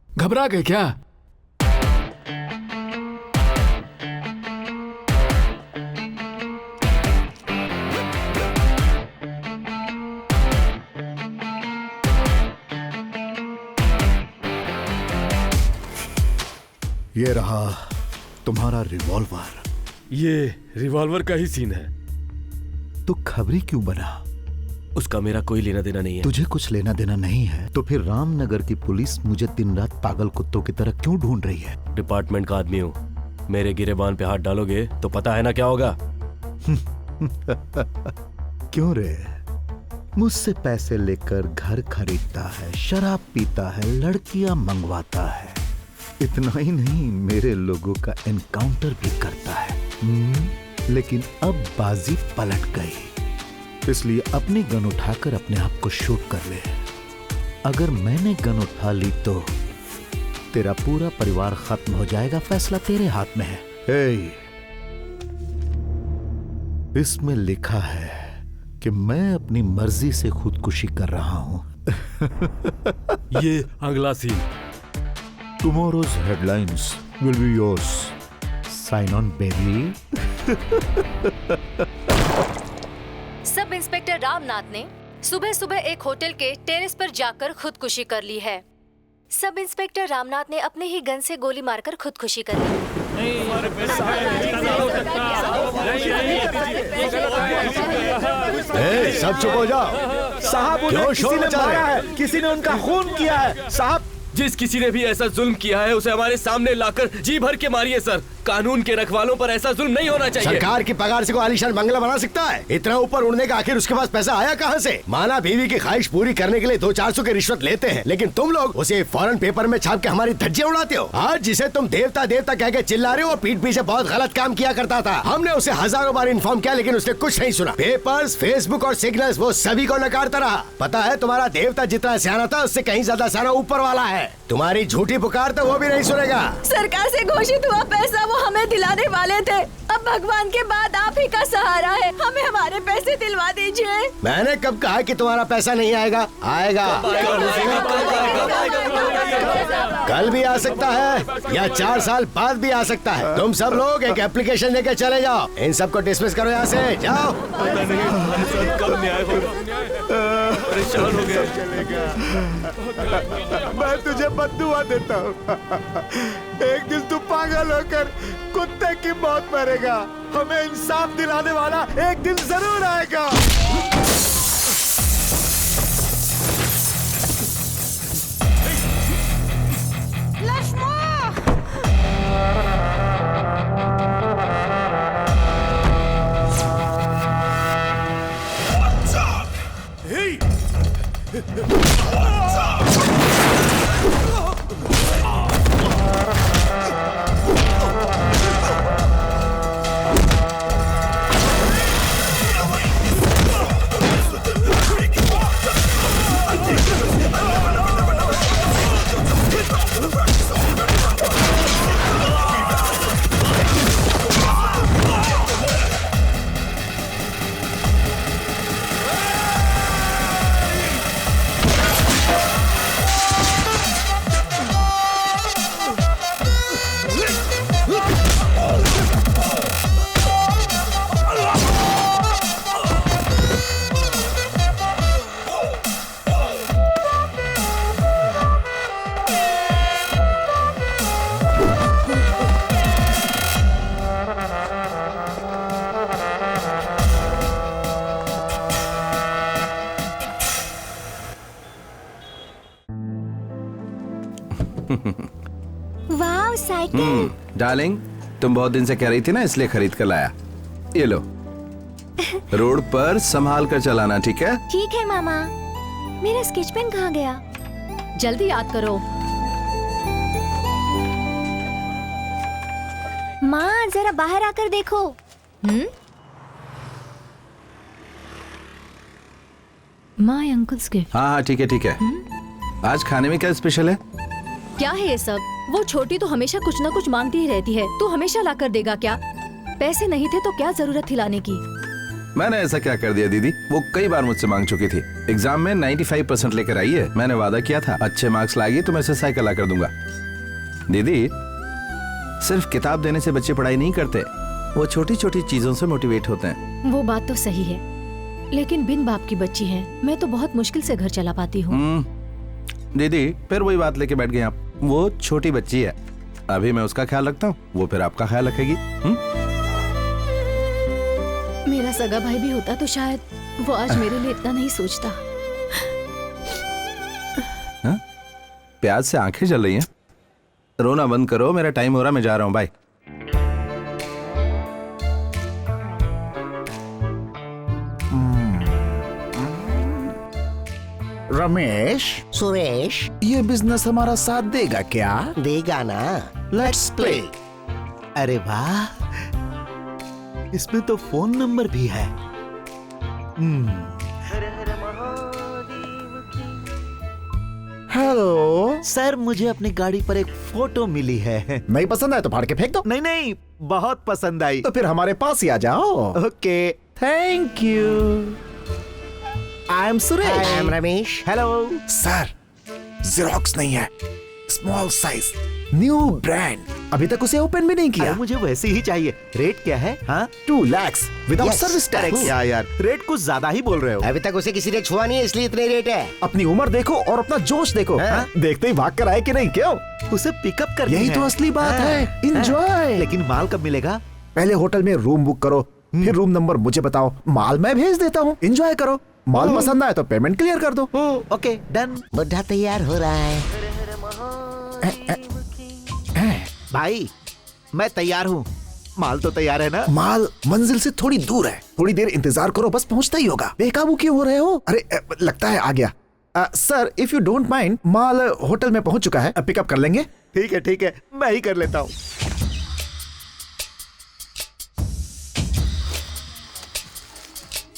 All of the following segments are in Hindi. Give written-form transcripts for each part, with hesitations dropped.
घबरा गए क्या? ये रहा तुम्हारा रिवॉल्वर। ये रिवॉल्वर का ही सीन है। तो खबरी क्यों बना? उसका मेरा कोई लेना देना नहीं है। तुझे कुछ लेना देना नहीं है तो फिर रामनगर की पुलिस मुझे दिन रात पागल कुत्तों की तरह क्यों ढूंढ रही है? डिपार्टमेंट का आदमी हूँ। मेरे गिरेबान पे हाथ डालोगे तो पता है ना क्या होगा। क्यों रे? मुझसे पैसे लेकर घर खरीदता है, शराब पीता है, लड़कियां मंगवाता है। इतना ही नहीं, मेरे लोगों का एनकाउंटर भी करता है। लेकिन अब बाजी पलट गई, इसलिए अपनी गन उठाकर अपने आप को शूट कर ले। अगर मैंने गन उठा ली तो तेरा पूरा परिवार खत्म हो जाएगा। फैसला तेरे हाथ में है। इसमें लिखा है कि मैं अपनी मर्जी से खुदकुशी कर रहा हूं। ये अगला सीन। Tomorrow's headlines will be yours. Sign on, baby. Sub inspector Ramnath ने सुबह सुबह एक होटल के टेरेस पर जाकर खुदकुशी कर ली है। सब इंस्पेक्टर रामनाथ ने अपने ही गन से गोली मारकर खुदकुशी कर ली। सब चुप हो जाओ। साहब, उन्हें किसी ने मारा है, किसी ने उनका खून किया है। साहब, जिस किसी ने भी ऐसा जुल्म किया है उसे हमारे सामने लाकर जी भर के मारिए सर। कानून के रखवालों पर ऐसा जुल्म नहीं होना चाहिए। सरकार की पगार से कोई आलीशान बंगला बना सकता है? इतना ऊपर उड़ने का आखिर उसके पास पैसा आया कहाँ से? माना बीवी की ख्वाहिश पूरी करने के लिए 200-400 की रिश्वत लेते हैं, लेकिन तुम लोग उसे फौरन पेपर में छाप के हमारी धज्जियां उड़ाते हो। आज जिसे तुम देवता देवता कह के चिल्ला रहे हो, पीठ पीछे बहुत गलत काम किया करता था। हमने उसे हजारों बार इन्फॉर्म किया, लेकिन उसने कुछ नहीं सुना। पेपर्स, फेसबुक और सिग्नल्स वो सभी को नकारता रहा। पता है, तुम्हारा देवता जितना सियाना था उससे कहीं ज्यादा सियाना ऊपर वाला है। तुम्हारी झूठी पुकार तो वो भी नहीं सुनेगा। सरकार से घोषित हुआ पैसा वो हमें दिलाने वाले थे। अब भगवान के बाद आप ही का सहारा है। हमें हमारे पैसे दिलवा दीजिए। मैंने कब कहा कि तुम्हारा पैसा नहीं आएगा? आएगा। कल भी आ सकता है या 4 साल बाद भी आ सकता है। तुम सब लोग एक एप्लीकेशन लेके चले जाओ। इन सबको डिसमिस करो यहाँ से। जाओ। परेशान हो गए। मैं तुझे बद्दुआ देता हूँ। एक दिन तू पागल होकर कुत्ते की मौत मरेगा। हमें इंसाफ दिलाने वाला एक दिन जरूर आएगा। वाह, साइकिल। डार्लिंग, तुम बहुत दिन से कह रही थी ना, इसलिए खरीद कर लाया। ये लो। रोड पर संभाल कर चलाना, ठीक है? ठीक है मामा। मेरा स्केच पेन कहाँ गया? जल्दी याद करो। माँ, जरा बाहर आकर देखो। My uncle's gift. हाँ, ठीक है, ठीक है। आज खाने में क्या स्पेशल है? क्या है ये सब? वो छोटी तो हमेशा कुछ ना कुछ मांगती ही रहती है। तू हमेशा लाकर देगा क्या? पैसे नहीं थे तो क्या जरूरत थी लाने की? मैंने ऐसा क्या कर दिया दीदी? वो कई बार मुझसे मांग चुकी थी। एग्जाम में 95% लेकर आई है। मैंने वादा किया था अच्छे मार्क्स लाएगी तो मैं उसे साइकिल ला कर दूंगा। दीदी, सिर्फ किताब देने से बच्चे पढ़ाई नहीं करते, वो छोटी छोटी चीजों से मोटिवेट होते हैं। वो बात तो सही है, लेकिन बिन बाप की बच्ची है, मैं तो बहुत मुश्किल से घर चला पाती हूँ। दीदी, फिर वही बात लेके बैठ गए आप। वो छोटी बच्ची है, अभी मैं उसका ख्याल रखता हूँ, वो फिर आपका ख्याल रखेगी। मेरा सगा भाई भी होता तो शायद वो आज मेरे लिए इतना नहीं सोचता। प्याज से आंखें जल रही हैं। रोना बंद करो, मेरा टाइम हो रहा, मैं जा रहा हूँ, बाय। रमेश, सुरेश, ये बिजनेस हमारा साथ देगा क्या? देगा ना। Let's play. अरे वाह, इसमें तो फोन नंबर भी है। हेलो सर, मुझे अपनी गाड़ी पर एक फोटो मिली है। नहीं पसंद आए तो फाड़ के फेंक दो। नहीं नहीं, बहुत पसंद आई। तो फिर हमारे पास ही आ जाओ। Okay, thank you. I am Suresh. I am Ramesh. Hello sir, xerox नहीं है, स्मॉल साइज, न्यू ब्रांड, अभी तक उसे ओपन भी नहीं किया। मुझे वैसे ही चाहिए। रेट क्या है? हाँ, 2 lakhs without Yes. Service tax. क्या यार, रेट कुछ ज्यादा ही बोल रहे हो। अभी तक उसे किसी ने छुआ नहीं है, इसलिए इतने रेट है। अपनी उम्र देखो और अपना जोश देखो। हाँ? देखते ही भाग कर आए कि नहीं, क्यों? उसे पिकअप करनी यही है। तो असली बात हाँ, है। Enjoy। हाँ। लेकिन माल कब मिलेगा? पहले होटल में रूम बुक करो, फिर रूम नंबर मुझे बताओ, माल मैं भेज देता हूँ। एंजॉय करो, माल पसंद आए तो पेमेंट क्लियर कर दो। Okay, done. बुढ़ा तैयार हो रहा है। भाई, मैं तैयार हूँ। माल तो तैयार है ना? माल मंजिल से थोड़ी दूर है, थोड़ी देर इंतजार करो, बस पहुंचता ही होगा। बेकाबू क्यों हो रहे हो? अरे लगता है आ गया। Sir, if you don't mind, mall hotel में पहुंच चुका है, पिकअप कर लेंगे। ठीक है ठीक है, मैं ही कर लेता हूँ।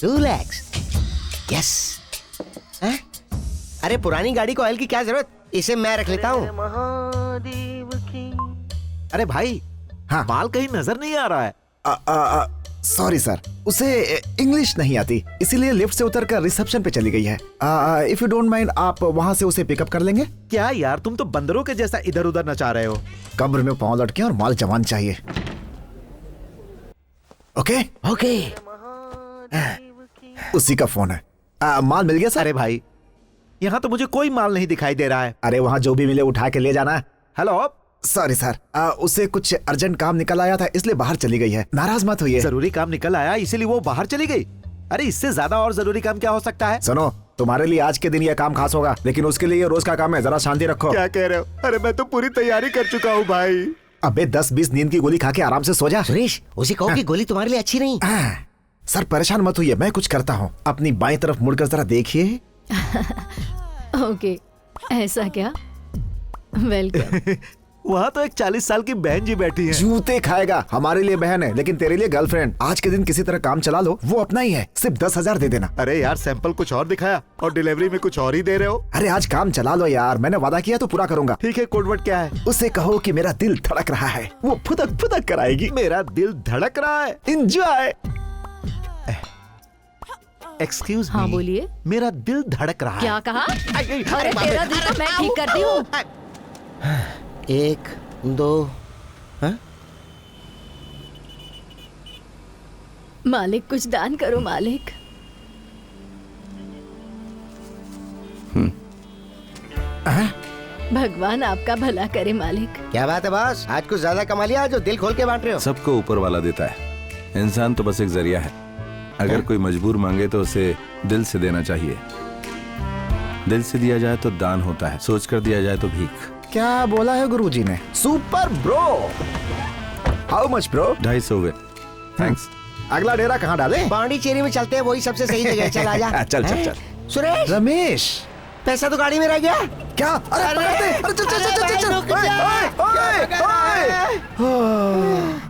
$2 lakhs। यस। अरे पुरानी गाड़ी को ऑयल की क्या जरूरत, इसे मैं रख लेता हूँ। अरे भाई, हाँ। माल कहीं नजर नहीं आ रहा है। सॉरी सर, उसे इंग्लिश नहीं आती, इसीलिए लिफ्ट से उतरकर रिसेप्शन पे चली गई है। इफ यू डोंट माइंड, आप वहां से उसे पिकअप कर लेंगे। क्या यार, तुम तो बंदरों के जैसा इधर उधर नचा रहे हो। कब्र में पांव लटके और माल जवान चाहिए। Okay okay. उसी का फोन है। माल मिल गया सर? अरे भाई, यहाँ तो मुझे कोई माल नहीं दिखाई दे रहा है। अरे वहाँ जो भी मिले उठा के ले जाना। हेलो, सॉरी सर, उसे कुछ अर्जेंट काम निकल आया था, इसलिए बाहर चली गई है। नाराज मत होइए। जरूरी काम निकल आया इसीलिए वो बाहर चली गई? अरे इससे ज्यादा और जरूरी काम क्या हो सकता है? सुनो, तुम्हारे लिए आज के दिन यह काम खास होगा, लेकिन उसके लिए ये रोज का काम है, जरा शांति रखो। क्या कह रहे हो? अरे मैं तो पूरी तैयारी कर चुका हूँ भाई। अबे 10-20 नींद की गोली खा के आराम से सो जा। सुरेश, उसे कहो कि गोली तुम्हारे लिए अच्छी नहीं। सर परेशान मत होइए, मैं कुछ करता हूँ। अपनी बाईं तरफ मुड़कर जरा देखिए। ओके, ऐसा क्या? वेलकम। वहाँ तो एक 40 साल की बहन जी बैठी है। जूते खाएगा, हमारे लिए बहन है, लेकिन तेरे लिए गर्लफ्रेंड। आज के दिन किसी तरह काम चला लो, वो अपना ही है, सिर्फ 10,000 दे देना। अरे यार, सैंपल कुछ और दिखाया और डिलीवरी में कुछ और ही दे रहे हो। अरे आज काम चला लो यार, मैंने वादा किया तो पूरा करूंगा। ठीक है, कोडवर्ड क्या है? उसे कहो कि मेरा दिल धड़क रहा है, वो फुदक फुदक कराएगी। मेरा दिल धड़क रहा है। एंजॉय। एक्सक्यूज हाँ बोलिए। मेरा दिल धड़क रहा क्या है। कहा? अरे तेरा दिल तो मैं ठीक करती हूँ। 1 2। मालिक, कुछ दान करो मालिक। भगवान आपका भला करे मालिक। क्या बात है बॉस, आज कुछ ज्यादा कमा लिया जो दिल खोल के बांट रहे हो। सबको ऊपर वाला देता है, इंसान तो बस एक जरिया है। अगर कोई मजबूर मांगे तो उसे दिल से देना चाहिए। दिल से दिया जाए तो दान होता है, सोच कर दिया जाए तो भीख। क्या बोला है गुरुजी ने? Super bro. How much bro? 250 हुए। थैंक्स। अगला डेरा कहाँ डाले? पांडिचेरी में चलते हैं, वही सबसे सही जगह है। चल आजा। चल चल चल। सुरेश, रमेश, पैसा तो गाड़ी में रह गया। क्या? अरे पकड़ते! अरे चल चल चल चल चल। रुक जा। ओए, ओए, ओए।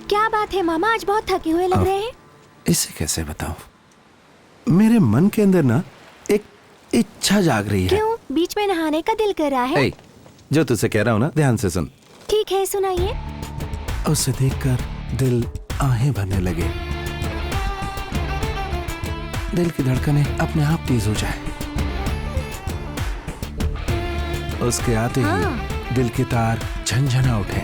क्या बात है मामा, आज बहुत थके हुए लग रहे हैं। इसे कैसे बताऊं? मेरे मन के अंदर ना एक इच्छा जाग रही है। क्यों? बीच में नहाने का दिल कर रहा है? ए, जो तुझसे कह रहा हूँ ना, ध्यान से सुन। ठीक है, सुनाइए। उसे देखकर दिल आहें भरने लगे, दिल की धड़कनें अपने आप तेज हो जाए, उसके आते ही दिल के तार झनझना उठे।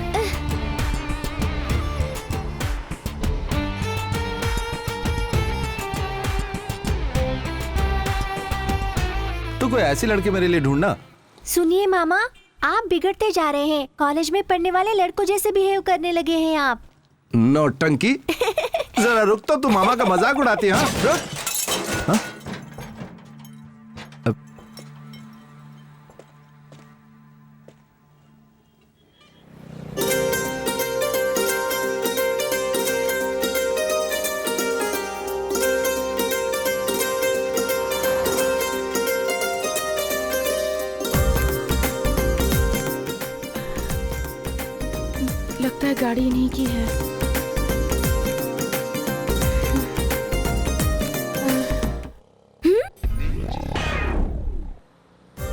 तो कोई ऐसी लड़की मेरे लिए ढूंढना। सुनिए मामा, आप बिगड़ते जा रहे हैं। कॉलेज में पढ़ने वाले लड़कों जैसे बिहेव करने लगे हैं आप। नौटंकी। जरा रुक तो, तू मामा का मजाक उड़ाती है। हाँ रुक। हाँ? लगता है गाड़ी इन्हीं की है।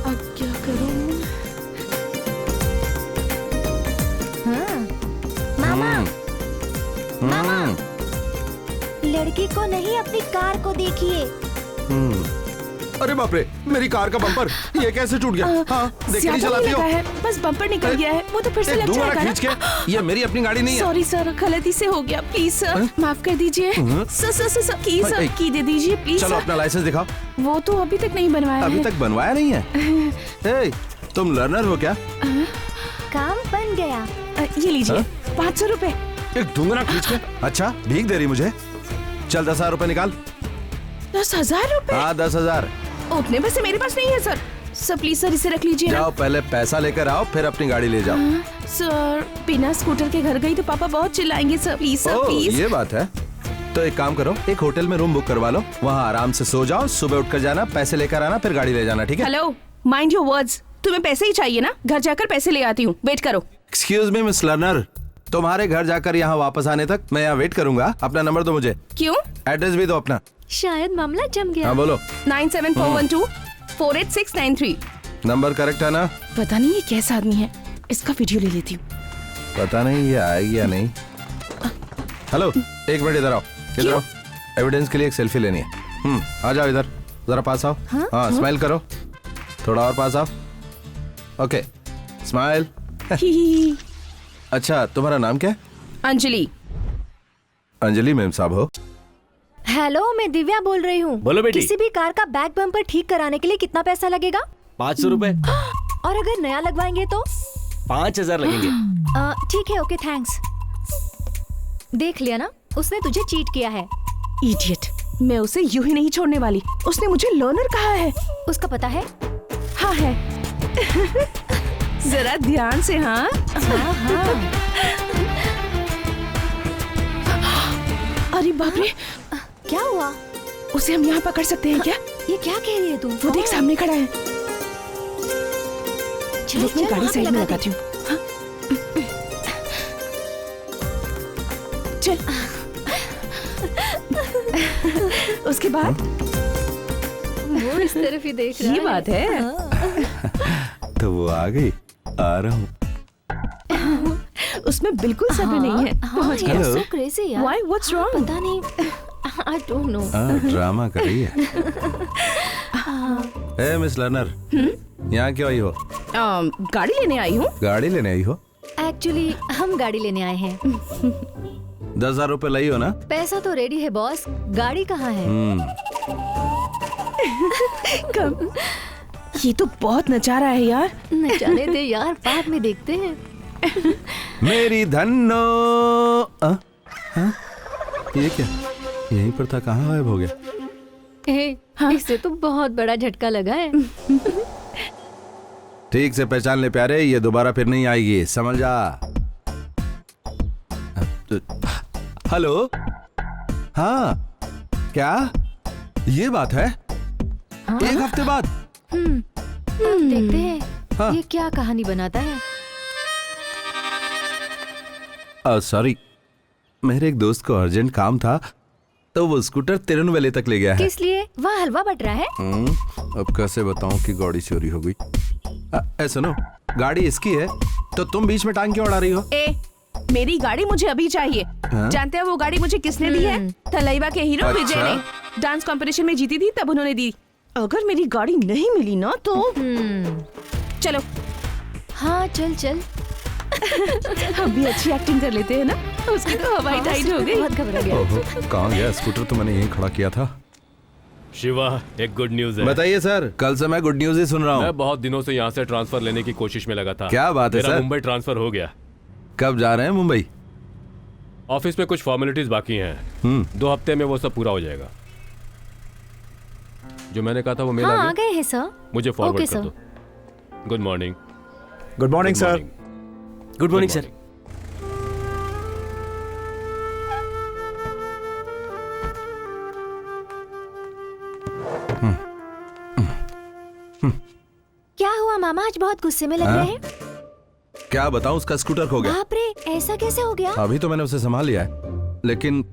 अब क्या करूं? मामा, मामा, लड़की को नहीं, अपनी कार को देखिए। अरे बाप रे, मेरी कार का बम्पर ये कैसे टूट गया? हाँ, देख नहीं चलाती हो? है, बस बम्पर निकल गया है। वो तो फिर से लग दूंगा जाएगा खींच के। ये मेरी अपनी गाड़ी नहीं है। सॉरी सर, गलती से हो गया। प्लीज सर, माफ कर दीजिए। सर की दे दीजिए प्लीज। चलो अपना लाइसेंस दिखाओ। वो तो अभी तक नहीं बनवाया अभी है। तक बनवाया नहीं है? ए, तुम लर्नर हो क्या? काम बन गया। ये लीजिए 500 रुपए। एक दूंगा खींच के। अच्छा, भीख दे रही मुझे? चल 10,000 रुपए निकाल। 10,000 रुपए? हाँ 10,000। उतने पैसे मेरे पास नहीं है सर। सर प्लीज सर, इसे रख लीजिए। जाओ पहले पैसा लेकर आओ, फिर अपनी गाड़ी ले जाओ। सर बिना स्कूटर के घर गई तो पापा बहुत चिल्लाएंगे सर। Please sir please. ये बात है। तो एक काम करो, एक होटल में रूम बुक करवा लो, वहाँ आराम से सो जाओ, सुबह उठकर जाना, पैसे लेकर आना, फिर गाड़ी ले जाना, ठीक है? Hello, mind your words. तुम्हें पैसे ही चाहिए ना? घर जाकर पैसे ले आती हूँ, वेट करो। एक्सक्यूज मी मिस लर्नर, तुम्हारे घर जाकर यहाँ वापस आने तक मैं यहाँ वेट करूंगा। अपना नंबर दो मुझे। क्यों? एड्रेस भी दो अपना। शायद मामला जम गया। हाँ बोलो। 9741248693। नंबर करेक्ट है ना? पता नहीं ये कैसा आदमी है, इसका वीडियो ले लेती हूँ। पता नहीं ये आएगी या नहीं। हेलो, एक मिनट इधर आओ, इधर आओ। एविडेंस के लिए एक सेल्फी लेनी है। आ जाओ इधर, जरा पास आओ। हाँ स्माइल करो, थोड़ा और पास आओ। Okay smile. अच्छा, तुम्हारा नाम क्या है? अंजलि। अंजलि मैम साहब हो? हेलो, मैं दिव्या बोल रही हूँ। बोलो बेटी। किसी भी कार का बैक बम्पर ठीक कराने के लिए कितना पैसा लगेगा? 500 रुपए। और अगर नया लगवाएंगे तो? 5,000 लगेंगे। ठीक है, ओके थैंक्स। देख लिया ना, उसने तुझे चीट किया है। इडियट, मैं उसे यूं ही नहीं छोड़ने वाली। उसने मुझे लर्नर कहा है। उसका पता है? हाँ है। जरा ध्यान से। हाँ हाँ। अरे बाप रे, क्या हुआ? उसे हम यहाँ पकड़ सकते हैं क्या? ये क्या कह रही है तू? वो देख सामने खड़ा है। चल, मैं गाड़ी साइड में लगाती हूँ। हाँ? चल। उसके बाद वो इस तरफ ही देख रहा है। ये बात है। तो वो आ गई, आ रहा हूँ। उसमें बिल्कुल सब्र नहीं है। पहुंच गया। Hello. So crazy यार। Why? What's wrong? पता नहीं। I don't know. ड्रामा कर रही है। ए मिस लर्नर, यहाँ क्यों आई हो? गाड़ी लेने आई हूँ। गाड़ी लेने आई हो? Actually, हम गाड़ी लेने आए हैं। 10,000 रुपए लाई हो ना? पैसा तो रेडी है बॉस, गाड़ी कहाँ है? कम। ये तो बहुत नचा रहा है यार। नचाने दे यार, बाद में देखते हैं। मेरी धन्नो। ये क्या? यहीं पर था, कहाँ गायब हो गया? इससे तो बहुत बड़ा झटका लगा है। ठीक से पहचान ले प्यारे, ये दोबारा फिर नहीं आएगी, समझ जा। हेलो, हाँ क्या ये बात है? एक हफ्ते बाद? अब देखते हैं हाँ। ये क्या कहानी बनाता है। सॉरी, मेरे एक दोस्त को अर्जेंट काम था तो वो स्कूटर तिरुनवेले तक ले गया है। किस लिए? वहाँ हलवा बट रहा है। अब कैसे बताऊं कि गाड़ी चोरी हो गई। सुनो, गाड़ी इसकी है तो तुम बीच में टांग क्यों अड़ा रही हो? मेरी गाड़ी मुझे अभी चाहिए। जानते हैं वो गाड़ी मुझे किसने दी है? थलैवा के हीरो विजय ने। डांस कंपटीशन में जीती थी तब उन्होंने दी। अगर मेरी गाड़ी नहीं मिली ना तो चलो। हाँ चल चल। हम भी अच्छी एक्टिंग कर लेते हैं ना। उसकी तो हवाई टाइट हो गई। बहुत घबरा गया। कहाँ गया स्कूटर? तो मैंने यहीं खड़ा किया था। शिवा, एक गुड न्यूज है। बताइए सर। कल से मैं गुड न्यूज ही सुन रहा हूँ। मैं बहुत दिनों से यहाँ से ट्रांसफर लेने की कोशिश में लगा था। क्या बात है मेरा सर? मुंबई ट्रांसफर हो गया। कब जा रहे हैं मुंबई? ऑफिस में कुछ फॉर्मेलिटीज बाकी हैं। 2 हफ्ते में वो सब पूरा हो जाएगा। जो मैंने कहा था वो मेल हाँ आ आ गया। गए हैं सर। मुझे फॉरवर्ड ओके, कर दो। Good morning. Good morning sir. Good morning sir. क्या हुआ मामा, आज बहुत गुस्से में लग रहे हैं? क्या बताऊं, उसका स्कूटर खो गया। बाप रे, ऐसा कैसे हो गया? अभी तो मैंने उसे संभाल लिया है, लेकिन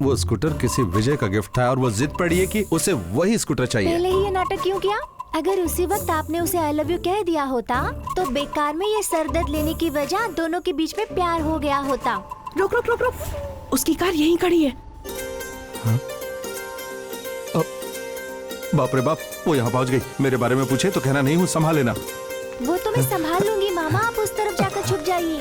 वो स्कूटर किसी विजय का गिफ्ट था और वो जिद पड़ी है कि उसे वही स्कूटर चाहिए। पहले ही ये नाटक क्यों किया? अगर उसी वक्त आपने उसे आई लव यू कह दिया होता तो बेकार में ये सरदर्द लेने की वजह दोनों के बीच में प्यार हो गया होता। रुक रुक रुक रुक, उसकी कार यहीं खड़ी है। बाप रे बाप, वो यहाँ पहुँच गई। मेरे बारे में पूछे तो कहना नहीं हूँ, संभाल लेना। वो तो मैं संभाल लूंगी मामा, आप उस तरफ जाकर छुप जाइए।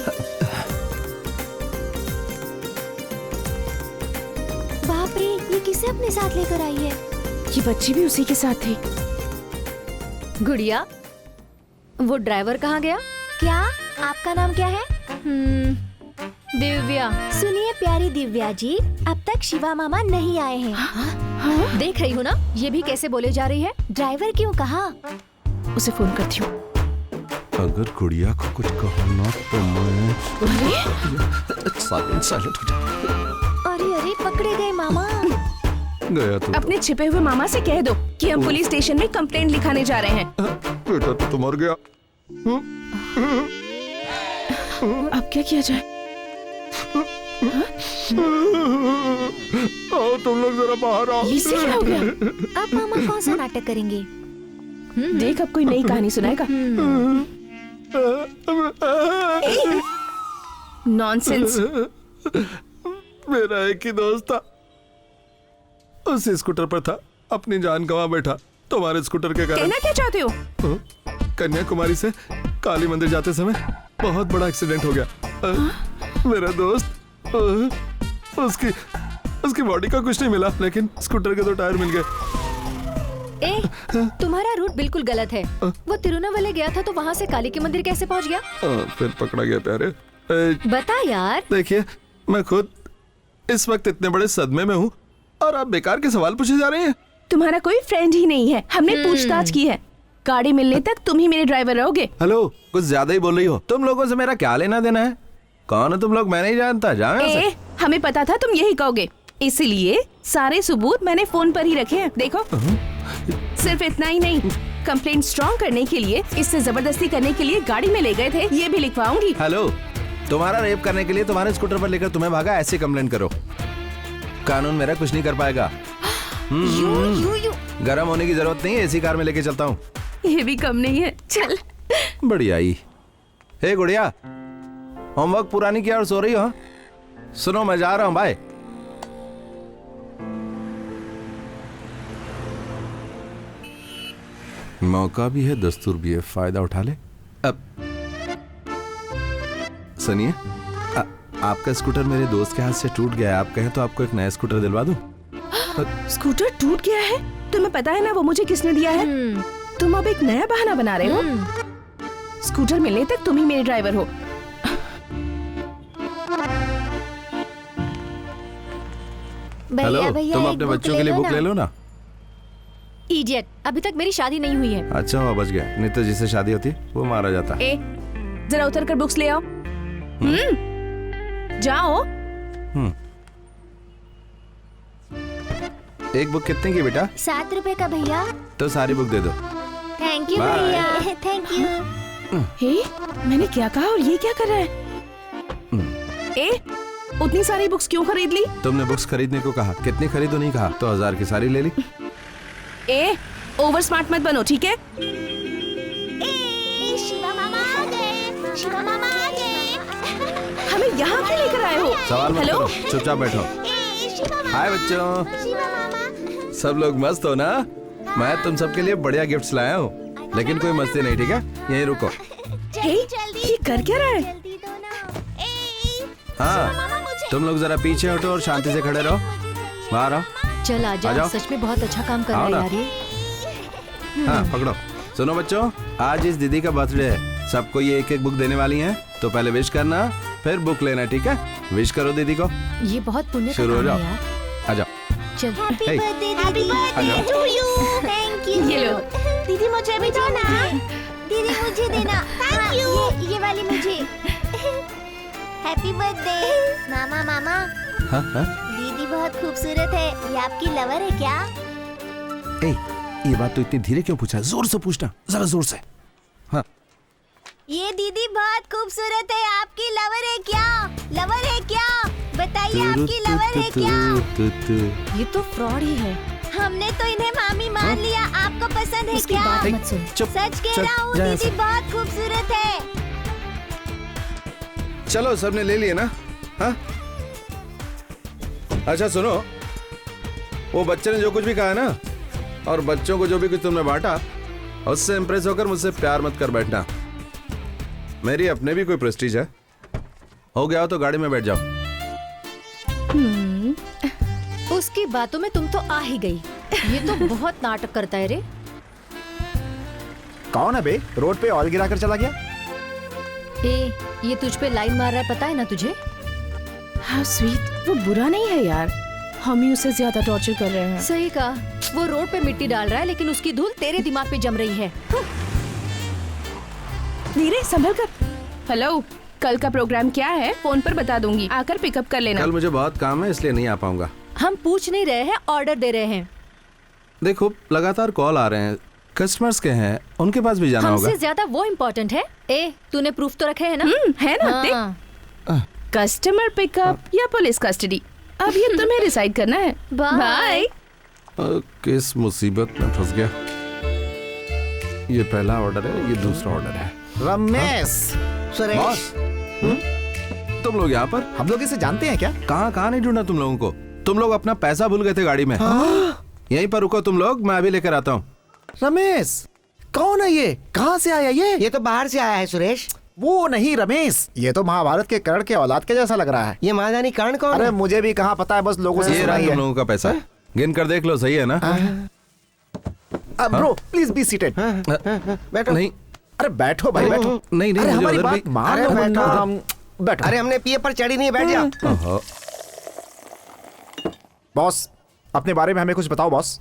बाप रे, ये किसे अपने साथ लेकर आई है? ये बच्ची भी उसी के साथ थी। गुड़िया, वो ड्राइवर कहाँ गया? क्या आपका नाम क्या है? दिव्या। सुनिए प्यारी दिव्या जी, अब तक शिवा मामा नहीं आए हैं। हाँ? देख रही हूँ ना, ये भी कैसे बोले जा रही है। ड्राइवर क्यों कहा? उसे फोन करती हूँ। अगर गुड़िया को कुछ कहो ना तो मैं साइलेंट हो जा। अरे अरे, पकड़े गए मामा। गया तो अपने छिपे हुए मामा से कह दो कि हम पुलिस स्टेशन में कंप्लेंट लिखाने जा रहे हैं। बेटा तो मर गया। अब क्या किया जाए? आओ तुम लोग जरा बाहर आओ। इससे क्या हो गया? अब मामा कौन सा नाटक करेंगे? देख, अब कोई नई कहानी सुनाएगा। नॉनसेंस। मेरा एक ही दोस्त था, उसी स्कूटर पर था, अपनी जान गंवा बैठा तुम्हारे स्कूटर के कारण। कहना क्या चाहते हो? कन्याकुमारी से काली मंदिर जाते समय बहुत बड़ा एक्सीडेंट हो गया। मेरा दोस्त, उसकी बॉडी का कुछ नहीं मिला, लेकिन स्कूटर के 2 टायर मिल गए। तुम्हारा रूट बिल्कुल गलत है। वो तिरुनावले गया था तो वहाँ से काली के मंदिर कैसे पहुँच गया? फिर पकड़ा गया प्यारे। बता यार। देखिए, मैं खुद इस वक्त इतने बड़े सदमे में हूँ और आप बेकार के सवाल पूछे जा रहे हैं। तुम्हारा कोई फ्रेंड ही नहीं है। हमने पूछताछ की है। गाड़ी मिलने तक तुम ही मेरे ड्राइवर रहोगे। हेलो, कुछ ज्यादा ही बोल रही हो। तुम लोगों से मेरा क्या लेना देना है? कौन हो तुम लोग? मैं नहीं जानता। जाओ यहाँ से। हमें पता था तुम यही कहोगे, इसलिए सारे सबूत मैंने फोन पर ही रखे हैं। देखो, सिर्फ इतना ही नहीं, कंप्लेंट स्ट्रॉन्ग करने के लिए, इससे जबरदस्ती करने के लिए गाड़ी में ले गए थे, ये भी लिखवाऊंगी। हेलो, तुम्हारा रेप करने के लिए तुम्हारे स्कूटर पर लेकर तुम्हें भागा, ऐसे कंप्लेंट करो। कानून मेरा कुछ नहीं कर पाएगा। गरम होने की जरूरत नहीं है, एसी कार में लेके चलता हूँ। ये भी कम नहीं है। चल। बढ़िया ही। हे गुड़िया, होमवर्क पूरा नहीं किया और सो रही हो? सुनो, मैं जा रहा हूँ, बाय। मौका भी है, दस्तूर भी है, फायदा उठा ले। अब सुनिए, आपका स्कूटर मेरे दोस्त के हाथ से टूट गया है। आप कहें तो आपको एक नया स्कूटर दिलवा दूं? स्कूटर टूट गया है? तुम्हें पता है ना वो मुझे किसने दिया है? तुम अब एक नया बहाना बना रहे हो। स्कूटर मिलने तक तुम ही मेरे ड्राइवर हो। हेलो, तुम अपने बच्चों के लिए बुक ले लो ना। इडियट, अभी तक मेरी शादी नहीं हुई है। अच्छा हुआ बच गया, नहीं तो जिससे शादी होती वो मारा जाता। जरा उतर कर बुक्स ले आओ। जाओ। एक बुक कितने की बेटा? 7 रुपए का भैया। तो सारी बुक दे दो। थैंक यू भैया, थैंक यू। हे, मैंने क्या कहा और ये क्या कर रहा है? उतनी सारी बुक्स क्यों खरीद ली? तुमने बुक्स खरीदने को कहा, कितनी खरीदो नहीं कहा, तो 1000 की सारी ले ली। ओवर स्मार्ट मत बनो, ठीक है? शिवा मामा आ गए। शिवा मामा आ गए। हमें यहाँ क्यों लेकर आए हो? सवाल मत हेलो? करो, चुपचाप बैठो। शिवा मामा। हाय बच्चों, शिवा मामा। सब लोग मस्त हो ना? मैं तुम सबके लिए बढ़िया गिफ्ट्स लाया हूँ, लेकिन कोई मस्ती नहीं, ठीक है? यहीं रुको। हे, ये कर क्या रहा है? जल्दी दो ना। हाँ, मामा मुझे। तुम लोग जरा पीछे हटो और शांति से खड़े रहो। बाहर आओ। चल आ आजा, जाओ। सच में बहुत अच्छा काम कर आओ रहा है ना। यार ये। हाँ, पकड़ो। सुनो बच्चों, आज इस दीदी का बर्थडे है, सबको ये एक एक बुक देने वाली हैं, तो पहले विश करना, फिर बुक लेना, ठीक है? विश करो दीदी को। ये बहुत पुण्य का शुरू हो काम जाओ। है यार। आ जाओ। चल। Hey. Happy birthday to you. Thank you. ये लो। दीदी मुझे भी दो ना। दीदी मुझे देना। Thank you. ये वाली मुझे। Happy birthday. मामा मामा, हाँ, हाँ? दीदी बहुत खूबसूरत है। ये आपकी लवर है क्या? ए, ये बात तो इतनी धीरे क्यों पूछा? जोर से पूछना, जरा जोर से। हाँ, ये दीदी बहुत खूबसूरत है। आपकी लवर है क्या? लवर है क्या? बताइए, आपकी लवर है क्या? ये तो फ्रॉड ही है। हमने तो इन्हें मामी मान लिया। आपको पसंद है उसकी क्या? बात मत सुन। चुप। सच कह चल, रहा हूँ, जा यहाँ दीदी से। बहुत खूबसूरत है। चलो, सबने ले लिए ना? हाँ? अच्छा सुनो, वो बच्चे ने जो कुछ भी कहा है ना, और बच्चों को जो भी कुछ तुमने बांटा, उससे इम्प्रेस होकर मुझसे प्यार मत कर बैठना। मेरी अपने भी कोई प्रेस्टीज है। हो गया हो तो गाड़ी में बैठ जाओ। उसकी बातों में तुम तो आ ही गई। ये तो बहुत नाटक करता है रे। कौन है बे? रोड पे ऑयल गिरा कर चला गया? ए, ये तुझ पे लाइन मार रहा है, पता है ना तुझे? हाँ स्वीट, वो बुरा नहीं है यार, हम ही उसे ज्यादा टॉर्चर कर रहे हैं। सही कहा। वो रोड पे मिट्टी डाल रहा है, लेकिन उसकी धूल तेरे दिमाग पे जम रही है। नीरे संभल कर। हेलो, कल का प्रोग्राम क्या है? फोन पर बता दूंगी, आकर पिकअप कर लेना। कल मुझे बहुत काम है, इसलिए नहीं आ पाऊंगा। हम पूछ नहीं रहे हैं, ऑर्डर दे रहे हैं। देखो, लगातार कॉल आ रहे हैं, कस्टमर्स के हैं, उनके पास भी जाना होगा। हमसे ज्यादा वो इम्पोर्टेंट है। ए, तूने प्रूफ तो रखे है ना? है ना? हाँ। देख, कस्टमर पिकअप या पुलिस कस्टडी, अब ये तुम्हें डिसाइड करना है। बाय। बाय। किस मुसीबत में फंस गया। ये पहला ऑर्डर है, ये दूसरा ऑर्डर है। रमेश, बॉस, तुम लोग यहाँ पर? हम लोग इसे जानते हैं क्या? कहाँ नहीं ढूंढा तुम लोगों को? तुम लोग अपना पैसा भूल गए थे गाड़ी में। यहीं पर रुको तुम लोग, मैं अभी लेकर आता हूँ। रमेश, कौन है ये? कहाँ से आया ये? ये तो बाहर से आया है सुरेश। वो नहीं रमेश, ये तो महाभारत के कर्ण के औलाद के जैसा लग रहा है। ये महादानी कर्ण कौन अरे है? मुझे भी कहाँ पता है, बस लोगों से ये सुना रहा ही तुम है। लोगों का पैसा, गिन कर देख लो, सही है ना? Bro please be seated. बैठो। नहीं अरे बैठो भाई, बैठो। नहीं अरे मुझे हमारी उधर बात भी- मान अरे लो बैठो। वरना हम बैठो। अरे हमने पिए पर चढ़ी नहीं, बैठ जा। ओहो, बॉस, अपने बारे में हमें कुछ बताओ बॉस।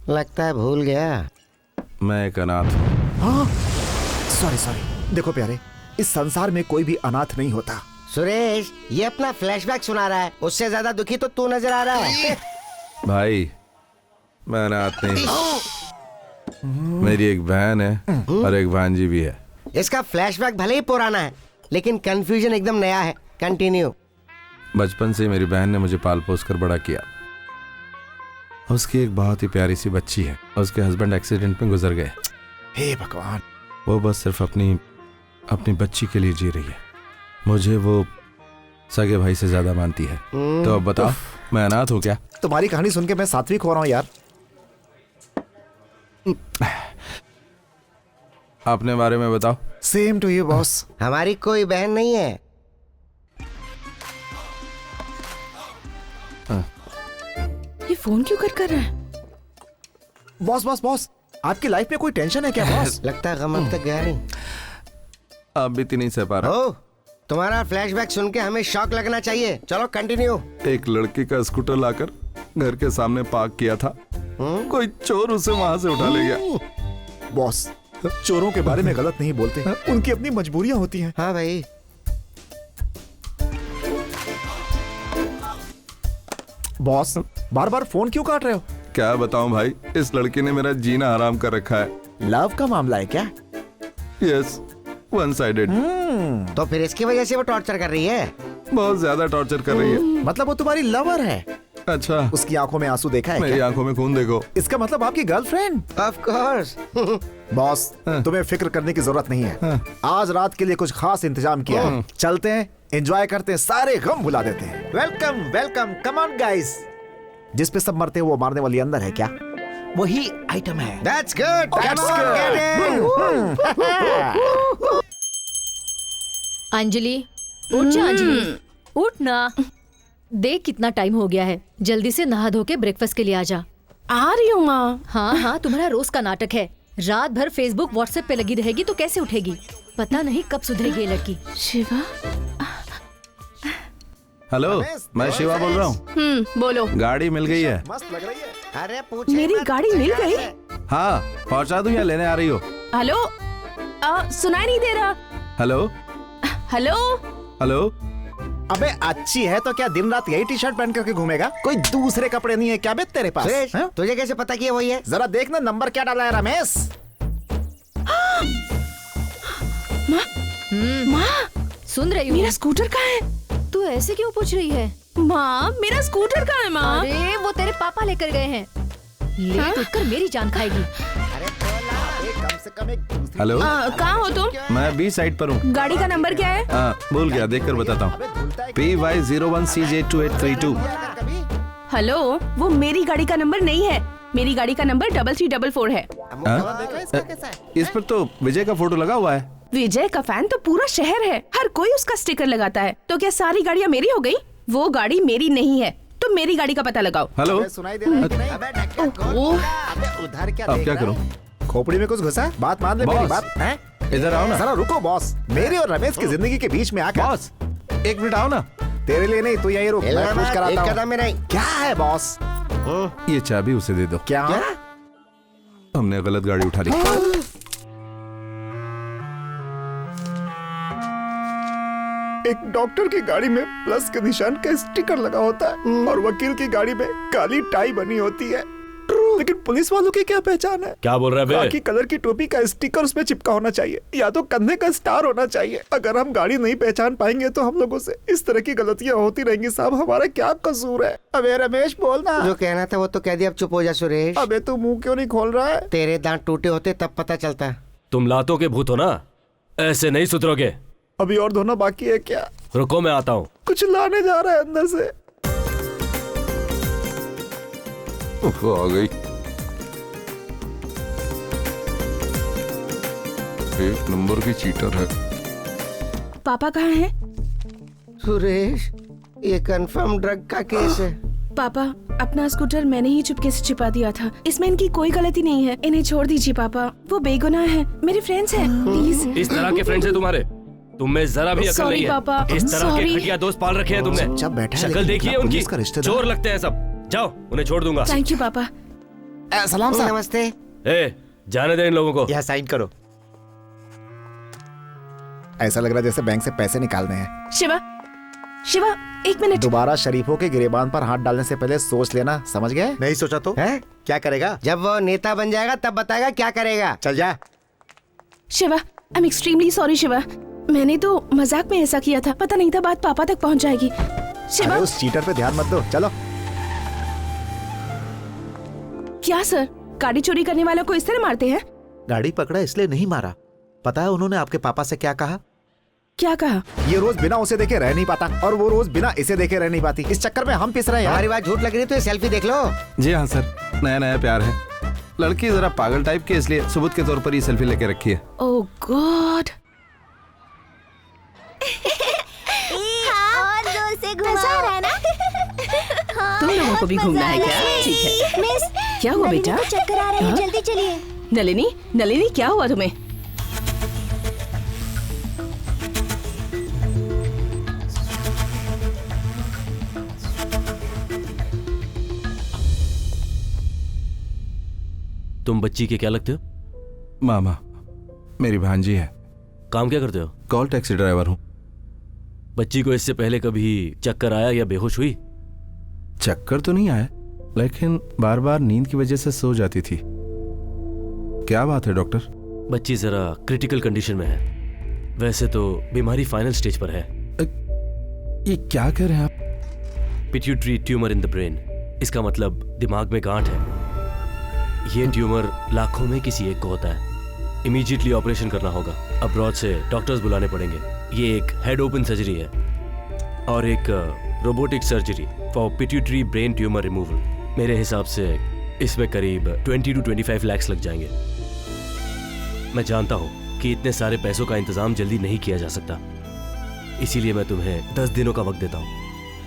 लगता है भूल गया। मैं एक अनाथ हूँ। Sorry sorry. देखो प्यारे, इस संसार में कोई भी अनाथ नहीं होता। सुरेश, ये अपना फ्लैशबैक सुना रहा है, उससे ज्यादा दुखी तो तू नजर आ रहा है। भाई, मैं अनाथ नहीं, मेरी एक बहन है और एक भांजी भी है। इसका फ्लैशबैक भले ही पुराना है, लेकिन कंफ्यूजन एकदम नया है। कंटिन्यू। बचपन से मेरी बहन ने मुझे पाल पोस कर बड़ा किया। उसकी एक बहुत ही प्यारी सी बच्ची है, उसके हस्बैंड एक्सीडेंट में गुजर गए। हे भगवान। वो बस सिर्फ अपनी बच्ची के लिए जी रही है। मुझे वो सगे भाई से ज्यादा मानती है। तो अब बताओ, मैं अनाथ हूँ क्या? तुम्हारी कहानी सुन के मैं सात्विक हो रहा हूँ यार। अपने बारे में बताओ। Same to you boss. हमारी कोई बहन नहीं है। ये फोन क्यों कर रहा है? बॉस बॉस बॉस, आपकी लाइफ में कोई टेंशन है क्या बॉस? लगता है गम अब तक गया नहीं। अब भी नहीं सह पा रहा। ओ, तुम्हारा फ्लैशबैक सुन के हमें शॉक लगना चाहिए। चलो कंटिन्यू। एक लड़की का स्कूटर लाकर घर के सामने पार्क किया था, कोई चोर उसे वहां से उठा ले गया। बॉस, चोरों के बारे में गलत नहीं बोलते, उनकी अपनी मजबूरियां होती हैं। हाँ भाई। बॉस, बार बार फोन क्यों काट रहे हो? क्या बताऊं भाई, इस लड़की ने मेरा जीना हराम कर रखा है। लव का मामला है क्या? Yes, one sided. तो फिर इसकी वजह से वो टॉर्चर कर रही है। बहुत ज्यादा टॉर्चर कर रही है। मतलब वो तुम्हारी लवर है? अच्छा, उसकी आंखों में आंसू देखा है मेरी क्या? आंखों में खून देखो। इसका मतलब आपकी गर्लफ्रेंड? Of course. बॉस, तुम्हें फिक्र करने की जरूरत नहीं है। आज रात के लिए कुछ खास इंतजाम किया है। चलते हैं, एंजॉय करते हैं, सारे गम भुला देते हैं। Welcome welcome, come on guys. जिस पे सब मरते हैं वो मारने वाली अंदर है क्या? वही आइटम है। That's good. अंजलि, उठ जा अंजलि, उठ ना। देख कितना टाइम हो गया है, जल्दी से नहा धो के ब्रेकफास्ट के लिए आ जा। आ रही हूँ माँ। हाँ हाँ, तुम्हारा रोज का नाटक है। रात भर फेसबुक व्हाट्सएप पे लगी रहेगी तो कैसे उठेगी? पता नहीं कब सुधरेगी ये लड़की। शिवा। हेलो, मैं शिवा बोल रहा हूँ। बोलो। गाड़ी मिल गई है। मस्त लग रही है। अरे पूछ मेरी गाड़ी मिल गई? हाँ, पहुँचा दूँ या लेने आ रही हो? हेलो, सुनाई नहीं दे रहा। Hello hello. हेलो। अबे अच्छी है तो क्या दिन रात यही टी शर्ट पहन करके घूमेगा? कोई दूसरे कपड़े नहीं है क्या बे तेरे पास? सुरेश, हाँ? तुझे कैसे पता कि ये वही है? जरा देखना नंबर क्या डाला है रमेश। माँ, सुन रही मेरा हूँ। स्कूटर कहाँ है? तू ऐसे क्यों पूछ रही है? माँ, मेरा स्कूटर कहाँ है माँ? अरे वो तेरे पापा लेकर गए हैं। लेट उठकर मेरी जान खाएगी। कम से कम एक दूसरी। हेलो, कहाँ हो तुम? मैं बी साइड पर हूँ। गाड़ी का नंबर क्या है? भूल गया, देख कर बताता हूँ। PY01CJ2832। हेलो, वो मेरी गाड़ी का नंबर नहीं है। मेरी गाड़ी का नंबर 3344 है। इस पर तो विजय का फोटो लगा हुआ है। विजय का फैन तो पूरा शहर है, हर कोई उसका स्टिकर लगाता है। तो क्या सारी गाड़ियाँ मेरी हो गई? वो गाड़ी मेरी नहीं है, तो मेरी गाड़ी का पता लगाओ। हेलो, सुनाई दे रहा है कि नहीं? अबे ढक्कन खोल। अबे उधर क्या अब देख क्या रहा करूं? है? खोपड़ी में कुछ घुसा? बात मान ले मेरी बॉस। बात। हैं? इधर आओ ना। जरा रुको बॉस, मेरे और रमेश की जिंदगी के बीच में आकर। बॉस, एक मिनट आओ ना। तेरे लिए नहीं, तू यहीं रुक, मैं कुछ एक कराता कदम हूँ। में नहीं। क्या है बॉस? ये चाबी उसे दे दो। क्या? हमने गलत गाड़ी उठा ली। एक डॉक्टर की गाड़ी में प्लस के निशान का स्टिकर लगा होता है और वकील की गाड़ी में काली टाई बनी होती है। लेकिन पुलिस वालों की क्या पहचान है? क्या बोल रहा है बे? खाकी कलर की टोपी का स्टिकर उसमें चिपका होना चाहिए या तो कंधे का स्टार होना चाहिए। अगर हम गाड़ी नहीं पहचान पाएंगे तो हम लोगों से इस तरह की गलतियां होती रहेंगी। साहब, हमारा क्या कसूर है? अबे रमेश बोलना। जो कहना था वो तो कह दिया, अब चुप हो जा सुरेश। अबे तू मुंह क्यों नहीं खोल रहा है? तेरे दांत टूटे होते तब पता चलता। तुम लातों के भूत हो ना, ऐसे नहीं सुधरोगे। अभी और धोना बाकी है क्या? रुको, मैं आता हूँ। कुछ लाने जा रहा है अंदर से। आ गई। एक नंबर की चीटर है। पापा कहाँ हैं? सुरेश, ये कंफर्म ड्रग का केस है। पापा, अपना स्कूटर मैंने ही चुपके से छिपा दिया था। इसमें इनकी कोई गलती नहीं है। इन्हें छोड़ दीजिए पापा, वो बेगुनाह है, मेरे फ्रेंड्स हैं। प्लीज। इस तरह के फ्रेंड्स हैं तुम्हारे? तुम में जरा भी अकल Sorry, नहीं है। पापा, इस तरह के sorry। घटिया दोस्त पाल रखे हैं तुमने। चुपचाप बैठा है, शक्ल लेकिन देखिए अपना उनकी, पुलिस का रिश्तेदार। चोर लगते हैं सब। जाओ, उन्हें छोड़ दूंगा। थैंक यू पापा। सलाम साहब। नमस्ते। ए, जाने दे इन लोगों को। यहाँ साइन करो। ऐसा लग रहा है जैसे बैंक से पैसे निकालने हैं। शिवा, शिवा, एक मिनट। दोबारा शरीफों के गिरेबान पर हाथ डालने से पहले सोच लेना, समझ गए? नहीं सोचा तो है? क्या करेगा? जब वो नेता बन जाएगा तब बताएगा क्या करेगा। चल जा। Shiva, I am extremely sorry Shiva. मैंने तो मजाक में ऐसा किया था, पता नहीं था बात पापा तक पहुंच जाएगी। शिवा। अरे उस चीटर पे ध्यान मत दो, चलो। क्या सर, गाड़ी चोरी करने वालों को इस तरह मारते हैं? गाड़ी पकड़ा इसलिए नहीं मारा। पता है उन्होंने आपके पापा से क्या कहा? क्या कहा? ये रोज बिना उसे देखे रह नहीं पाता और वो रोज बिना इसे देखे रह नहीं पाती। इस चक्कर में हम पिस रहे हैं यार। हमारी बात झूठ लग रही है तो ये सेल्फी देख लो। जी हाँ सर, नया नया प्यार है। लड़की जरा पागल टाइप की, इसलिए सबूत के तौर पर ये सेल्फी लेके रखी है। ओह गॉड। और जोर से घुमा रहा है ना? तुम लोगों को भी घूमना है क्या? ठीक है। मिस, क्या हुआ बेटा? चक्कर आ रहा है, हाँ? जल्दी चलिए। नलिनी, नलिनी क्या हुआ तुम्हें? तुम बच्ची के क्या लगते हो? मामा, मेरी भांजी है। काम क्या करते हो? कॉल टैक्सी ड्राइवर हूँ। बच्ची को इससे पहले कभी चक्कर आया या बेहोश हुई? चक्कर तो नहीं आया, लेकिन बार बार नींद की वजह से सो जाती थी। क्या बात है डॉक्टर? बच्ची जरा क्रिटिकल कंडीशन में है। वैसे तो बीमारी फाइनल स्टेज पर है। ये क्या कह रहे हैं आप? Pituitary tumour in the brain. इसका मतलब दिमाग में गांठ है। ये ट्यूमर लाखों में किसी एक को होता है। इमीडिएटली ऑपरेशन करना होगा। अब्रॉड से डॉक्टर्स बुलाने पड़ेंगे। ये एक हेड ओपन सर्जरी है और एक robotic surgery for pituitary brain tumour removal. मेरे हिसाब से इसमें करीब 20 to 25 लाख लग जाएंगे। मैं जानता हूँ कि इतने सारे पैसों का इंतजाम जल्दी नहीं किया जा सकता, इसीलिए मैं तुम्हें 10 दिनों का वक्त देता हूँ।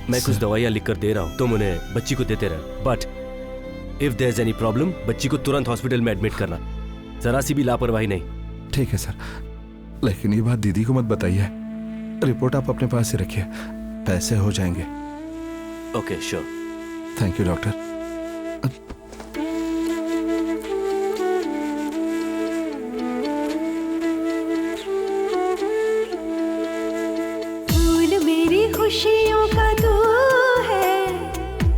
मैं कुछ दवाइयाँ लिख कर दे रहा हूँ, तुम उन्हें बच्ची को देते रहे। But if there is any problem, बच्ची को तुरंत हॉस्पिटल में एडमिट करना, जरा सी भी लापरवाही नहीं। ठीक है सर, लेकिन ये बात दीदी को मत बताइए। रिपोर्ट आप अपने पास ही रखिए, पैसे हो जाएंगे। Okay sure. Thank you doctor. फूल मेरी खुशियों का तू है,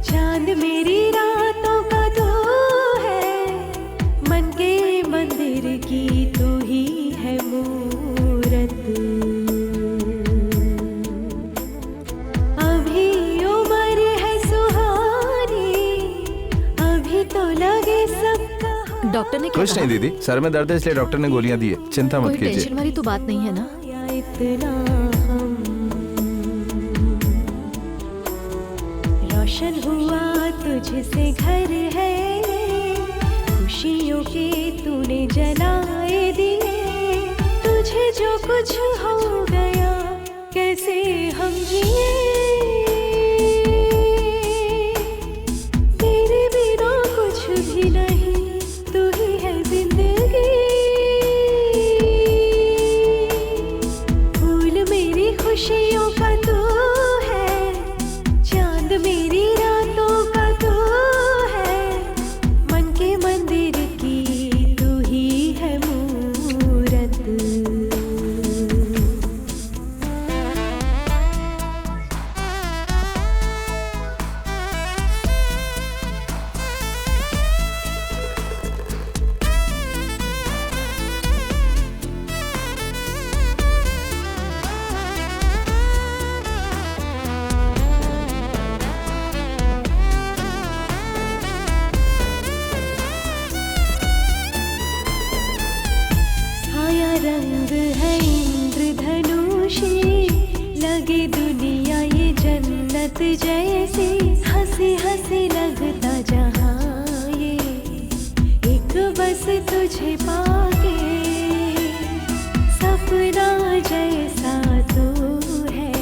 चांद मेरी रातों का तू है, मन के मंदिर की तू ही है मूरत। अभी उम्र है सुहानी, अभी तो लगे सबका। डॉक्टर ने क्या कुछ नहीं दीदी, सर में दर्द है इसलिए डॉक्टर ने गोलियां दी है। चिंता मत कोई कीजिए। टेंशन वाली तो बात नहीं है ना? इतना हम रोशन हुआ तुझसे घर है, खुशियों के तूने जलाए दिए, तुझे जो कुछ हो गया कैसे हम जिए, तेरे बिना कुछ भी नहीं, तू ही है जिंदगी। फूल मेरी खुशियों का तू है, चांद मेरी रातों का तू है, मन के मंदिर की तू ही है मूरत। छाया रंग है इंद्रधनुषी, लगे दुनिया ये जन्नत जैसी, हंसी हंसी लगता जहाँ ये, एक बस तुझे पाके, सपना जैसा तू है,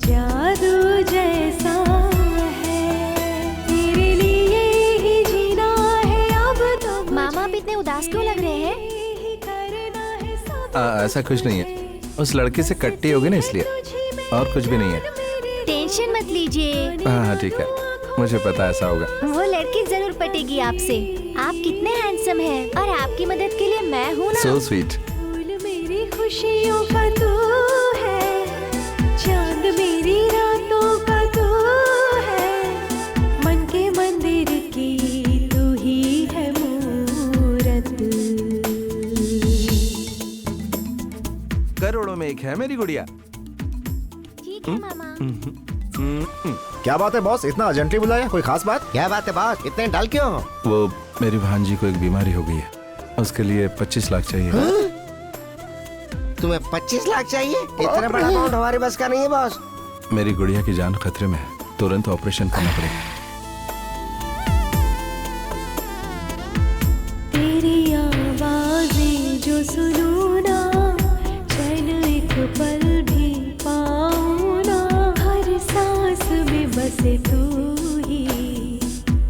जादू जैसा है, तेरे लिए ही जीना है अब तो। मामा आप इतने उदास क्यों लग रहे हैं? ऐसा कुछ नहीं है, उस लड़के से कट्टी होगी ना इसलिए, और कुछ भी नहीं है। टेंशन मत लीजिए, हाँ ठीक है, मुझे पता ऐसा होगा। वो लड़की जरूर पटेगी आपसे। आप कितने हैंडसम हैं और आपकी मदद के लिए मैं हूँ ना। So sweet. फूल मेरी खुशियों का तू है, चांद मेरी रातों का तू है, मन के मंदिर की तू ही है मूरत। करोड़ों में एक है मेरी गुड़िया। ठीक है मामा। क्या बात है बॉस, इतना अर्जेंटली बुलाया? कोई खास बात? क्या बात है बात, इतने डल क्यों हो? वो मेरी भांजी को एक बीमारी हो गई है, उसके लिए 25 लाख चाहिए। तुम्हें 25 लाख चाहिए? इतना बड़ा अमाउंट हमारे बस का नहीं है बॉस। मेरी गुड़िया की जान खतरे में है, तुरंत ऑपरेशन करना पड़ेगा। तेरी आवाज़ें जो सुनूं ना, चैन एक पल भी पाऊं ना, हर सांस में बसे तू ही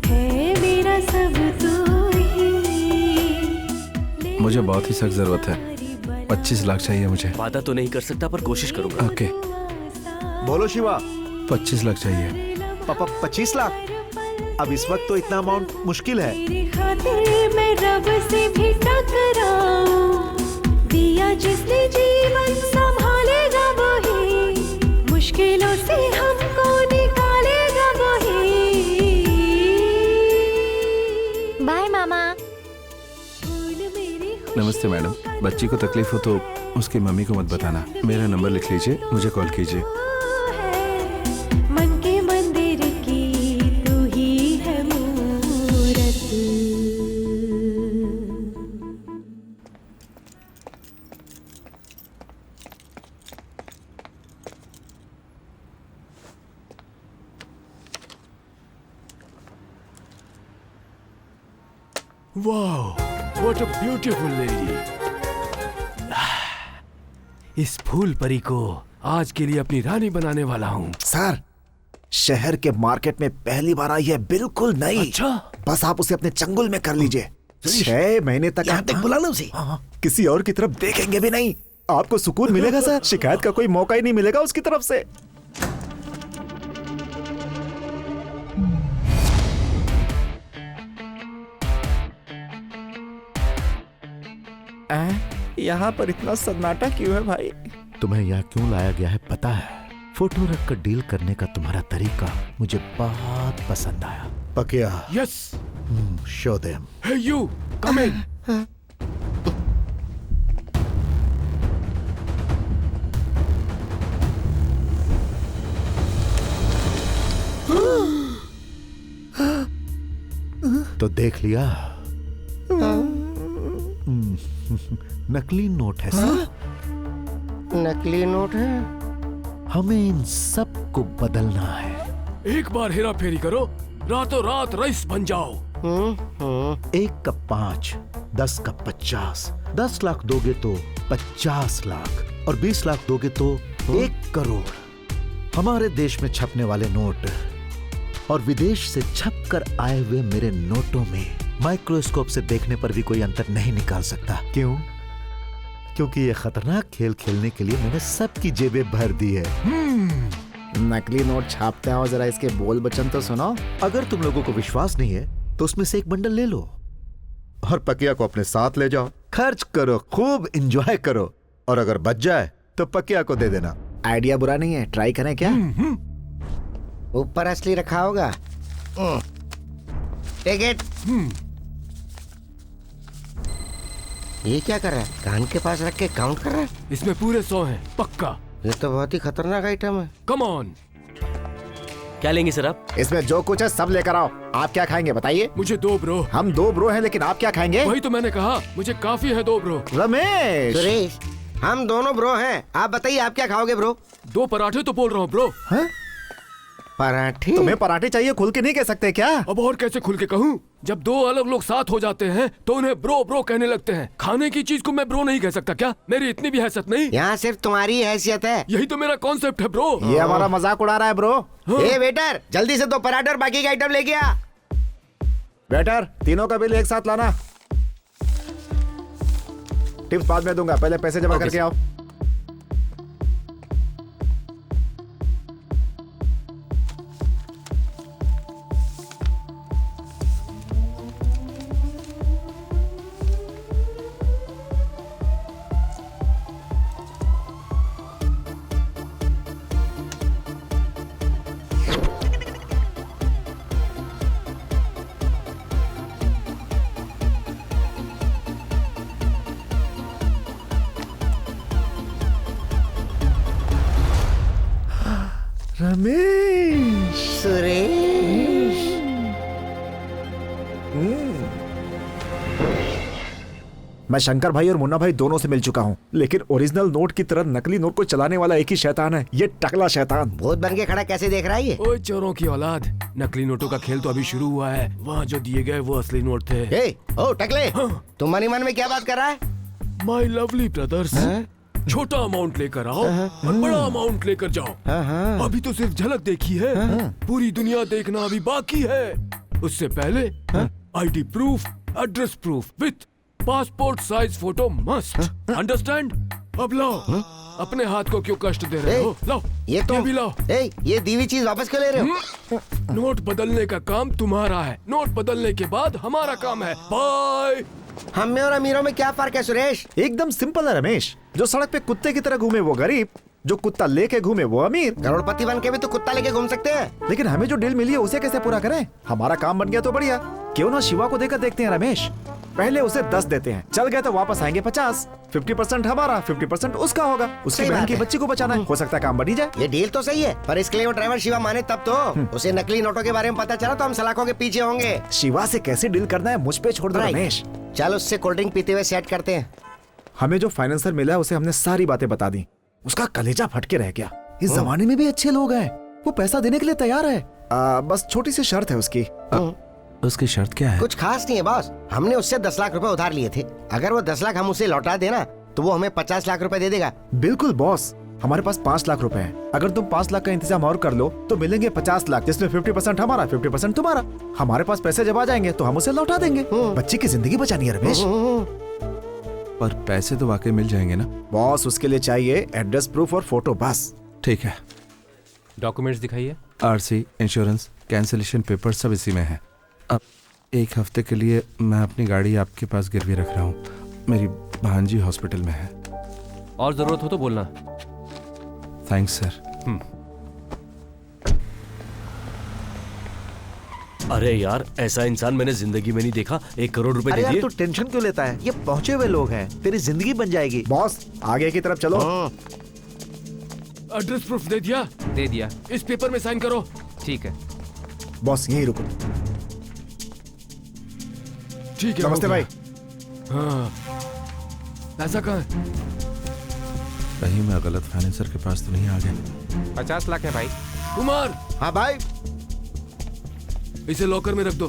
है, मेरा सब तू ही। मुझे बहुत ही सख्त जरूरत है, 25 लाख चाहिए मुझे। वादा तो नहीं कर सकता पर कोशिश करूंगा। ओके, बोलो शिवा। 25 लाख चाहिए। पापा 25 लाख? अब इस वक्त तो इतना अमाउंट मुश्किल है। तेरी खातिर मैं रब से भी टकराऊं, दिया जिसने जीवन संभालेगा वही, मुश्किलों से हमको निकालेगा वही। बाय मामा। नमस्ते मैडम, बच्ची को तकलीफ हो तो उसकी मम्मी को मत बताना। मेरा नंबर लिख लीजिए, मुझे कॉल कीजिए। मन के मंदिर की तू ही वाह, व्हाट अ ब्यूटीफुल लेडी। इस फूल परी को आज के लिए अपनी रानी बनाने वाला हूँ। सर, शहर के मार्केट में पहली बार आई है, बिल्कुल नई। अच्छा, बस आप उसे अपने चंगुल में कर लीजिए। 6 महीने तक यहाँ तक बुलाना उसे। किसी और की तरफ देखेंगे भी नहीं। आपको सुकून मिलेगा सर, शिकायत का कोई मौका ही नहीं मिलेगा उसकी तरफ से। यहाँ पर इतना सन्नाटा क्यों है भाई? तुम्हें यहाँ क्यों लाया गया है पता है? फोटो रख कर डील करने का तुम्हारा तरीका मुझे बहुत पसंद आया। पकिया, yes, show them. Hey you, come in. तो देख लिया, नकली नोट है सर। नकली नोट है। हमें इन सब को बदलना है। एक बार हेरा फेरी करो, रातों रात रईस बन जाओ। 1 का 5, 10 का 50, 10 लाख दोगे तो 50 लाख और 20 लाख दोगे तो 1 करोड़। हमारे देश में छपने वाले नोट और विदेश से छप कर आए हुए मेरे नोटों में माइक्रोस्कोप से देखने पर भी कोई अंतर नहीं निकाल सकता। क्यों? क्योंकि ये खतरनाक खेल खेलने के लिए मैंने सबकी जेबें भर दी है। नकली नोट छापते हो, जरा इसके बोल बचन तो सुनो। अगर तुम लोगों को विश्वास नहीं है तो उसमें से एक बंडल ले लो और पकिया को अपने साथ ले जाओ, खर्च करो, खूब एंजॉय करो और अगर बच जाए तो पकिया को दे देना। आइडिया बुरा नहीं है, ट्राई करें क्या? ऊपर असली रखा होगा। Take it. ये क्या कर रहा है? कान के पास रख के काउंट कर रहा है। इसमें पूरे 100 हैं, पक्का। ये तो बहुत ही खतरनाक आइटम है। Come on. क्या लेंगे सर आप? इसमें जो कुछ है सब लेकर आओ। आप क्या खाएंगे बताइए? मुझे 2 ब्रो। हम 2 ब्रो हैं, लेकिन आप क्या खाएंगे? वही तो मैंने कहा, मुझे काफी है 2 ब्रो। रमेश, सुरेश, हम दोनों ब्रो हैं। आप बताइए आप क्या खाओगे ब्रो? 2 पराठे तो बोल रहा हूँ ब्रो। हाँ? पराठे? तुम्हें पराठे चाहिए, खुल के नहीं कह सकते क्या? अब और कैसे खुल के कहूँ? जब 2 अलग लोग साथ हो जाते हैं तो उन्हें ब्रो ब्रो कहने लगते हैं। खाने की चीज को मैं ब्रो नहीं कह सकता क्या? मेरी इतनी भी हैसियत नहीं। यहाँ सिर्फ तुम्हारी हैसियत है। यही तो मेरा कॉन्सेप्ट है ब्रो। ये हमारा मजाक उड़ा रहा है ब्रो। ए वेटर, जल्दी से 2 पराठे और बाकी का आइटम लेके आ। वेटर, तीनों का बिल एक साथ लाना। टिप्स बाद में दूंगा, पहले पैसे जमा करके आओ। रमेश, सुरेश, मैं शंकर भाई और मुन्ना भाई दोनों से मिल चुका हूँ, लेकिन ओरिजिनल नोट की तरह नकली नोट को चलाने वाला एक ही शैतान है, ये टकला शैतान। भूत बन के खड़ा कैसे देख रहा है ये? ओए चोरों की औलाद, नकली नोटों का खेल तो अभी शुरू हुआ है। वहाँ जो दिए गए वो असली नोट थे। ए, ओ टकले, तुम मनी मन में क्या बात कर रहा है? माय लवली ब्रदर्स, छोटा अमाउंट लेकर आओ और बड़ा अमाउंट लेकर जाओ। अभी तो सिर्फ झलक देखी है, पूरी दुनिया देखना अभी बाकी है। उससे पहले ID proof, address proof with passport size photo must. Understand? अब लाओ, अपने हाथ को क्यों कष्ट दे रहे हो? लाओ, ये तो भी लाओ। ये दीवी चीज वापस क्यों ले रहे हो? नोट बदलने का काम तुम्हारा है, नोट बदलने के बाद हमारा काम है। बाय। हम में और अमीरों में क्या फर्क है सुरेश? एकदम सिंपल है रमेश, जो सड़क पे कुत्ते की तरह घूमे वो गरीब, जो कुत्ता लेके घूमे वो अमीर। करोड़पति बन के भी तो कुत्ता लेके घूम सकते हैं। लेकिन हमें जो डील मिली है उसे कैसे पूरा करें? हमारा काम बन गया तो बढ़िया, क्यों ना शिवा को देकर देखते हैं रमेश। पहले उसे 10 देते हैं, चल गए तो वापस आएंगे 50। 50% हमारा, 50% उसका होगा। उसकी बहन की बच्ची को बचाना है, हो सकता है काम बन ही जाए। ये डील तो सही है, पर इसके लिए वो ड्राइवर शिवा माने तब तो। उसे नकली नोटों के बारे में पता चला तो हम सलाखों के पीछे होंगे। शिवा से कैसे डील करना है मुझ पे छोड़ दो रमेश। चल उससे कोल्ड ड्रिंक पीते हुए सेट करते हैं। हमें जो फाइनेंसर मिला है उसे हमने सारी बातें बता दी, उसका कलेजा फट के रह गया। इस जमाने में भी अच्छे लोग हैं, वो पैसा देने के लिए तैयार है। बस छोटी सी शर्त है उसकी। उसकी शर्त क्या है? कुछ खास नहीं है बॉस, हमने उससे 10 लाख रुपए उधार लिए थे। अगर वो 10 लाख हम उसे लौटा देना तो वो हमें 50 लाख रुपए दे देगा। बिल्कुल बॉस, हमारे पास 5 लाख रुपए हैं। अगर तुम 5 लाख का इंतजाम और कर लो तो मिलेंगे 50 लाख, जिसमें 50% हमारा, 50% तुम्हारा। हमारे पास पैसे जब आ जाएंगे तो हम उसे लौटा देंगे। बच्चे की जिंदगी बचानी है रमेश। पर पैसे तो वाकई मिल जाएंगे ना? बॉस उसके लिए चाहिए एड्रेस प्रूफ और फोटो बस। ठीक है। डॉक्यूमेंट्स दिखाइए। आरसी, इंश्योरेंस, कैंसिलेशन पेपर सब इसी में है। अब 1 हफ्ते के लिए मैं अपनी गाड़ी आपके पास गिरवी रख रहा हूँ। मेरी भांजी हॉस्पिटल में है। और जरूरत हो तो बोलना। Thanks sir. अरे यार, ऐसा इंसान मैंने जिंदगी में नहीं देखा। 1 करोड़ रुपए अरे दे यार दिए। तू टेंशन क्यों लेता है? ये पहुंचे हुए लोग हैं, तेरी जिंदगी बन जाएगी। बॉस आगे की तरफ चलो। एड्रेस प्रूफ दे दिया? दे दिया। इस पेपर में साइन करो। ठीक है। बॉस यहीं रुको। ठीक है। नमस्ते भाई। हाँ, पैसा कहाँ है? कहीं मैं गलत फाइनेंसर के पास तो नहीं आ गया? 50 लाख है भाई। कुमार। हाँ भाई। इसे लॉकर में रख दो।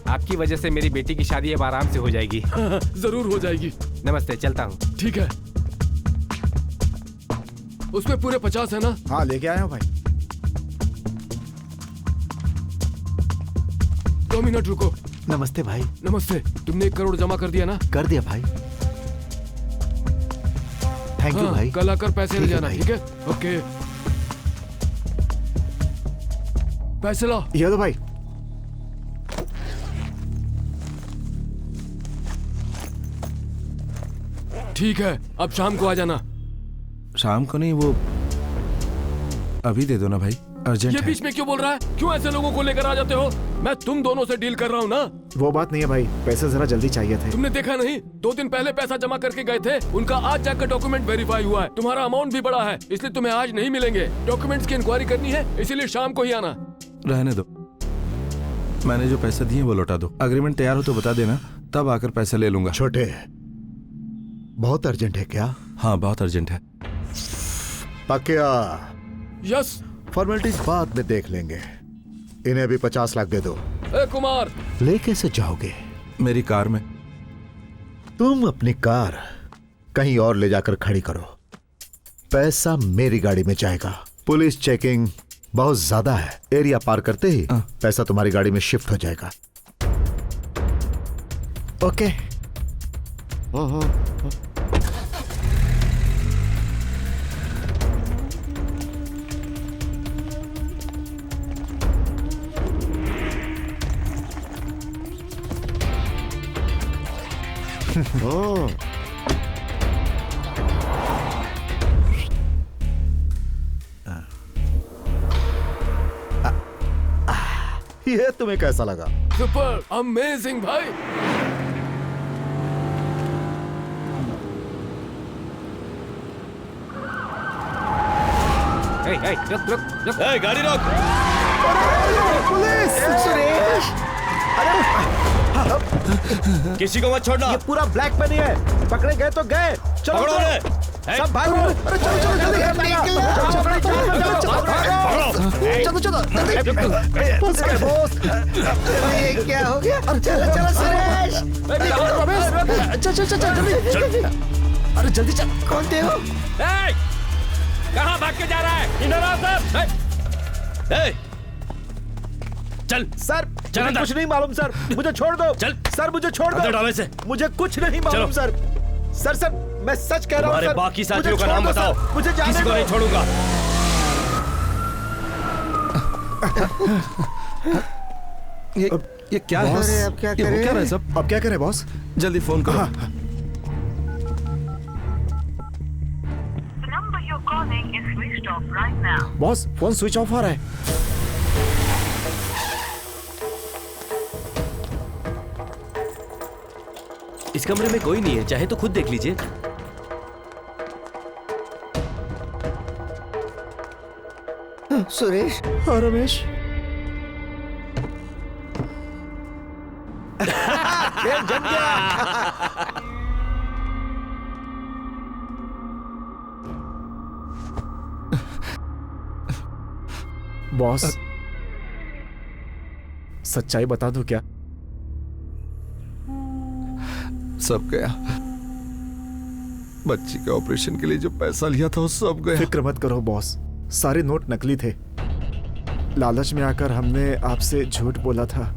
आपकी वजह से मेरी बेटी की शादी अब आराम से हो जाएगी। जरूर हो जाएगी। नमस्ते, चलता हूँ। ठीक है। उसमें पूरे 50 है ना? हाँ लेके आया हूँ भाई। 2 मिनट रुको। नमस्ते भाई। नमस्ते। तुमने 1 करोड़ जमा कर दिया ना? कर दिया भाई। थैंक यू भाई। कल आकर पैसे ले जाना। ठीक है? ओके। पैसे लो। ये दो भाई। ठीक है, अब शाम को आ जाना। शाम को नहीं, वो अभी दे दो ना भाई, अर्जेंट ये है। बीच में क्यों बोल रहा है? क्यों ऐसे लोगों को लेकर आ जाते हो? मैं तुम दोनों से डील कर रहा हूँ ना। वो बात नहीं है भाई, पैसे जरा जल्दी चाहिए थे। तुमने देखा नहीं? 2 दिन पहले पैसा जमा करके गए थे, उनका आज जाकर डॉक्यूमेंट वेरीफाई हुआ है। तुम्हारा अमाउंट भी बड़ा है, इसलिए तुम्हें आज नहीं मिलेंगे। डॉक्यूमेंट्स की इंक्वायरी करनी है, इसीलिए शाम को ही आना। रहने दो, मैंने जो पैसे दिए वो लौटा दो। अग्रीमेंट तैयार हो तो बता देना, तब आकर पैसे ले लूंगा। छोटे, बहुत अर्जेंट है क्या? हाँ बहुत अर्जेंट है। पक्का? यस। फॉर्मेलिटीज बाद में देख लेंगे। इन्हें भी 50 लाख दे दो। ए कुमार। ले कैसे जाओगे? मेरी कार में। तुम अपनी कार कहीं और ले जाकर खड़ी करो, पैसा मेरी गाड़ी में जाएगा। पुलिस चेकिंग बहुत ज्यादा है, एरिया पार करते ही पैसा तुम्हारी गाड़ी में शिफ्ट हो जाएगा। ओके। ये तुम्हें कैसा लगा? सुपर अमेजिंग भाई। रुक। गाड़ी रोक। पुलिस! सुरेश! किसी को मत छोड़ना। ये पूरा ब्लैक मनी है, पकड़े गए तो गए। चलो पकड़ो उन्हें। सब भागो। अरे चलो चलो जल्दी चलो चलो बस गए बॉस। ये क्या हो गया? चलो चलो सुरेश। चल जल्दी। अरे जल्दी चल। कौन थे हो? कहाँ भाग के जा रहा है? इधर आओ सर। चल सर चल मुझे अंदर। कुछ नहीं मालूम सर, मुझे छोड़ दो। चल। सर मुझे छोड़ अंदर दो। डालो इसे। मुझे कुछ नहीं मालूम सर। सर मैं सच कह रहा हूँ तुम्हारे सर। बाकी मुझे साथियों का छोड़ नाम दो, बताओ। सर। मुझे जाने किसी को दो। नहीं छोड़ूंगा। ये क्या है? अरे अब क्या ये हो करें? क्या रहा है सब? अब क्या करें बॉस? जल्दी फोन करो। बॉस फोन स्विच ऑफ आ रहा है। इस कमरे में कोई नहीं है, चाहे तो खुद देख लीजिए। सुरेश। हाँ रमेश। खेल जम गया। बॉस, सच्चाई बता दूं क्या? सब गया। बच्ची के ऑपरेशन के लिए जो पैसा लिया था वो सब गया। फिक्र मत करो बॉस, सारे नोट नकली थे। लालच में आकर हमने आपसे झूठ बोला था।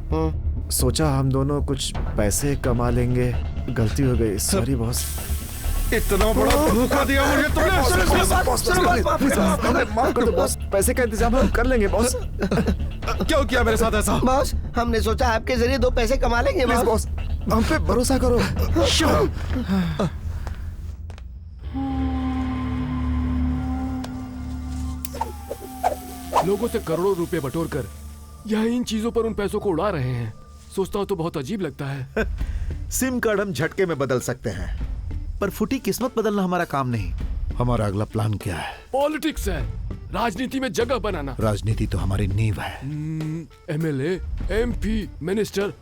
सोचा हम दोनों कुछ पैसे कमा लेंगे, गलती हो गई। Sorry boss. इतना बड़ा धोखा दिया मुझे तुमने। माफ कर दो बॉस, पैसे का इंतजाम हम कर लेंगे बॉस। क्यों किया मेरे साथ ऐसा? बॉस, हमने सोचा आपके जरिए 2 पैसे कमा लेंगे। प्लीज बॉस, हम पे भरोसा करो। लोगों से करोड़ों रुपए बटोर कर यह इन चीजों पर उन पैसों को उड़ा रहे हैं। सोचता हूँ तो बहुत अजीब लगता है। सिम कार्ड हम झटके में बदल सकते हैं, पर फूटी किस्मत बदलना हमारा काम नहीं। हमारा अगला प्लान क्या है? पॉलिटिक्स है, राजनीति में जगह बनाना। राजनीति तो हमारी नींव है। एमएलए, एमपी, मिनिस्टर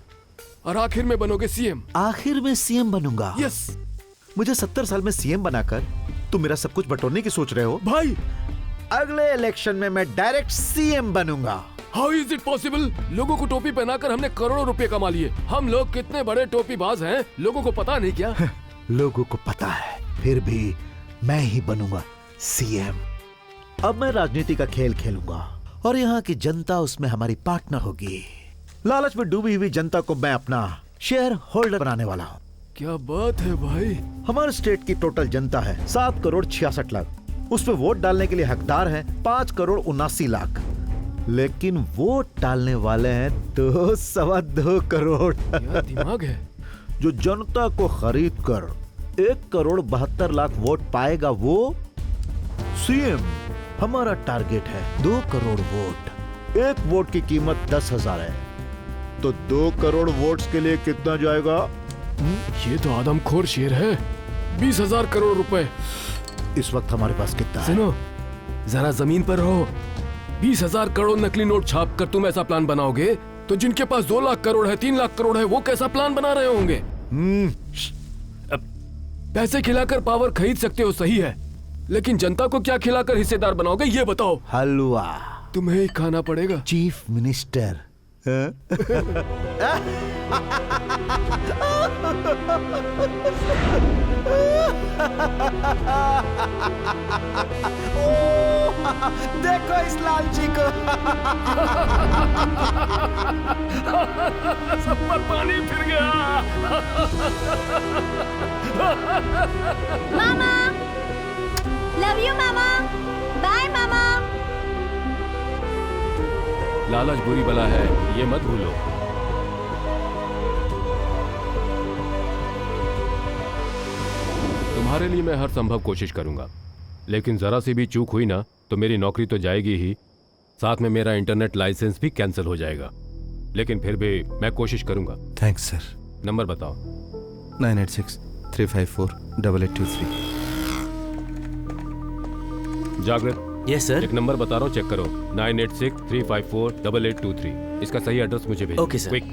और आखिर में बनोगे सीएम। आखिर में सीएम बनूंगा? यस। मुझे 70 साल में सीएम बनाकर तुम मेरा सब कुछ बटोरने की सोच रहे हो? भाई, अगले इलेक्शन में मैं डायरेक्ट सीएम बनूंगा। How is it possible? लोगों को टोपी पहनाकर हमने करोड़ों रुपए कमा लिए। हम लोग कितने बड़े टोपीबाज हैं, लोगों को पता नहीं क्या? लोगों को पता है, फिर भी मैं ही बनूंगा सीएम। अब मैं राजनीति का खेल खेलूंगा और यहाँ की जनता उसमें हमारी पार्टनर होगी। लालच में डूबी हुई जनता को मैं अपना शेयर होल्डर बनाने वाला हूँ। क्या बात है भाई। हमारे स्टेट की टोटल जनता है 7 करोड़ 66 लाख। उसमें वोट डालने के लिए हकदार हैं 5 करोड़ 79 लाख, लेकिन वोट डालने वाले हैं 2.25 करोड़। क्या दिमाग है। जो जनता को खरीद कर 1 करोड़ 72 लाख वोट पाएगा वो सीएम। हमारा टारगेट है 2 करोड़ वोट। 1 वोट की कीमत 10,000 है, तो 2 करोड़ वोट्स के लिए कितना जाएगा? ये तो आदमखोर शेर है। 20,000 करोड़ रुपए। इस वक्त हमारे पास कितना है? सुनो, जरा जमीन पर रहो। 20,000 करोड़ नकली नोट छाप कर तुम ऐसा प्लान बनाओगे तो जिनके पास 2 लाख करोड़ है, 3 लाख करोड़ है, वो कैसा प्लान बना रहे होंगे? पैसे खिलाकर पावर खरीद सकते हो, सही है, लेकिन जनता को क्या खिलाकर हिस्सेदार बनाओगे ये बताओ। हलवा तुम्हें ही खाना पड़ेगा। Chief minister. देखो इस लालची को। सब पर पानी फिर गया। मामा, लव यू मामा, बाय मामा। लालच बुरी बला है, ये मत भूलो। तुम्हारे लिए मैं हर संभव कोशिश करूंगा, लेकिन जरा सी भी चूक हुई ना तो मेरी नौकरी तो जाएगी ही, साथ में मेरा इंटरनेट लाइसेंस भी कैंसिल हो जाएगा। लेकिन फिर भी मैं कोशिश करूंगा। Thanks sir. नंबर बताओ। 9863548823। जागृत। Yes sir. एक नंबर बता रहा हूँ, चेक करो। 9863548823। इसका सही एड्रेस मुझे भेजो। Okay sir. क्विक।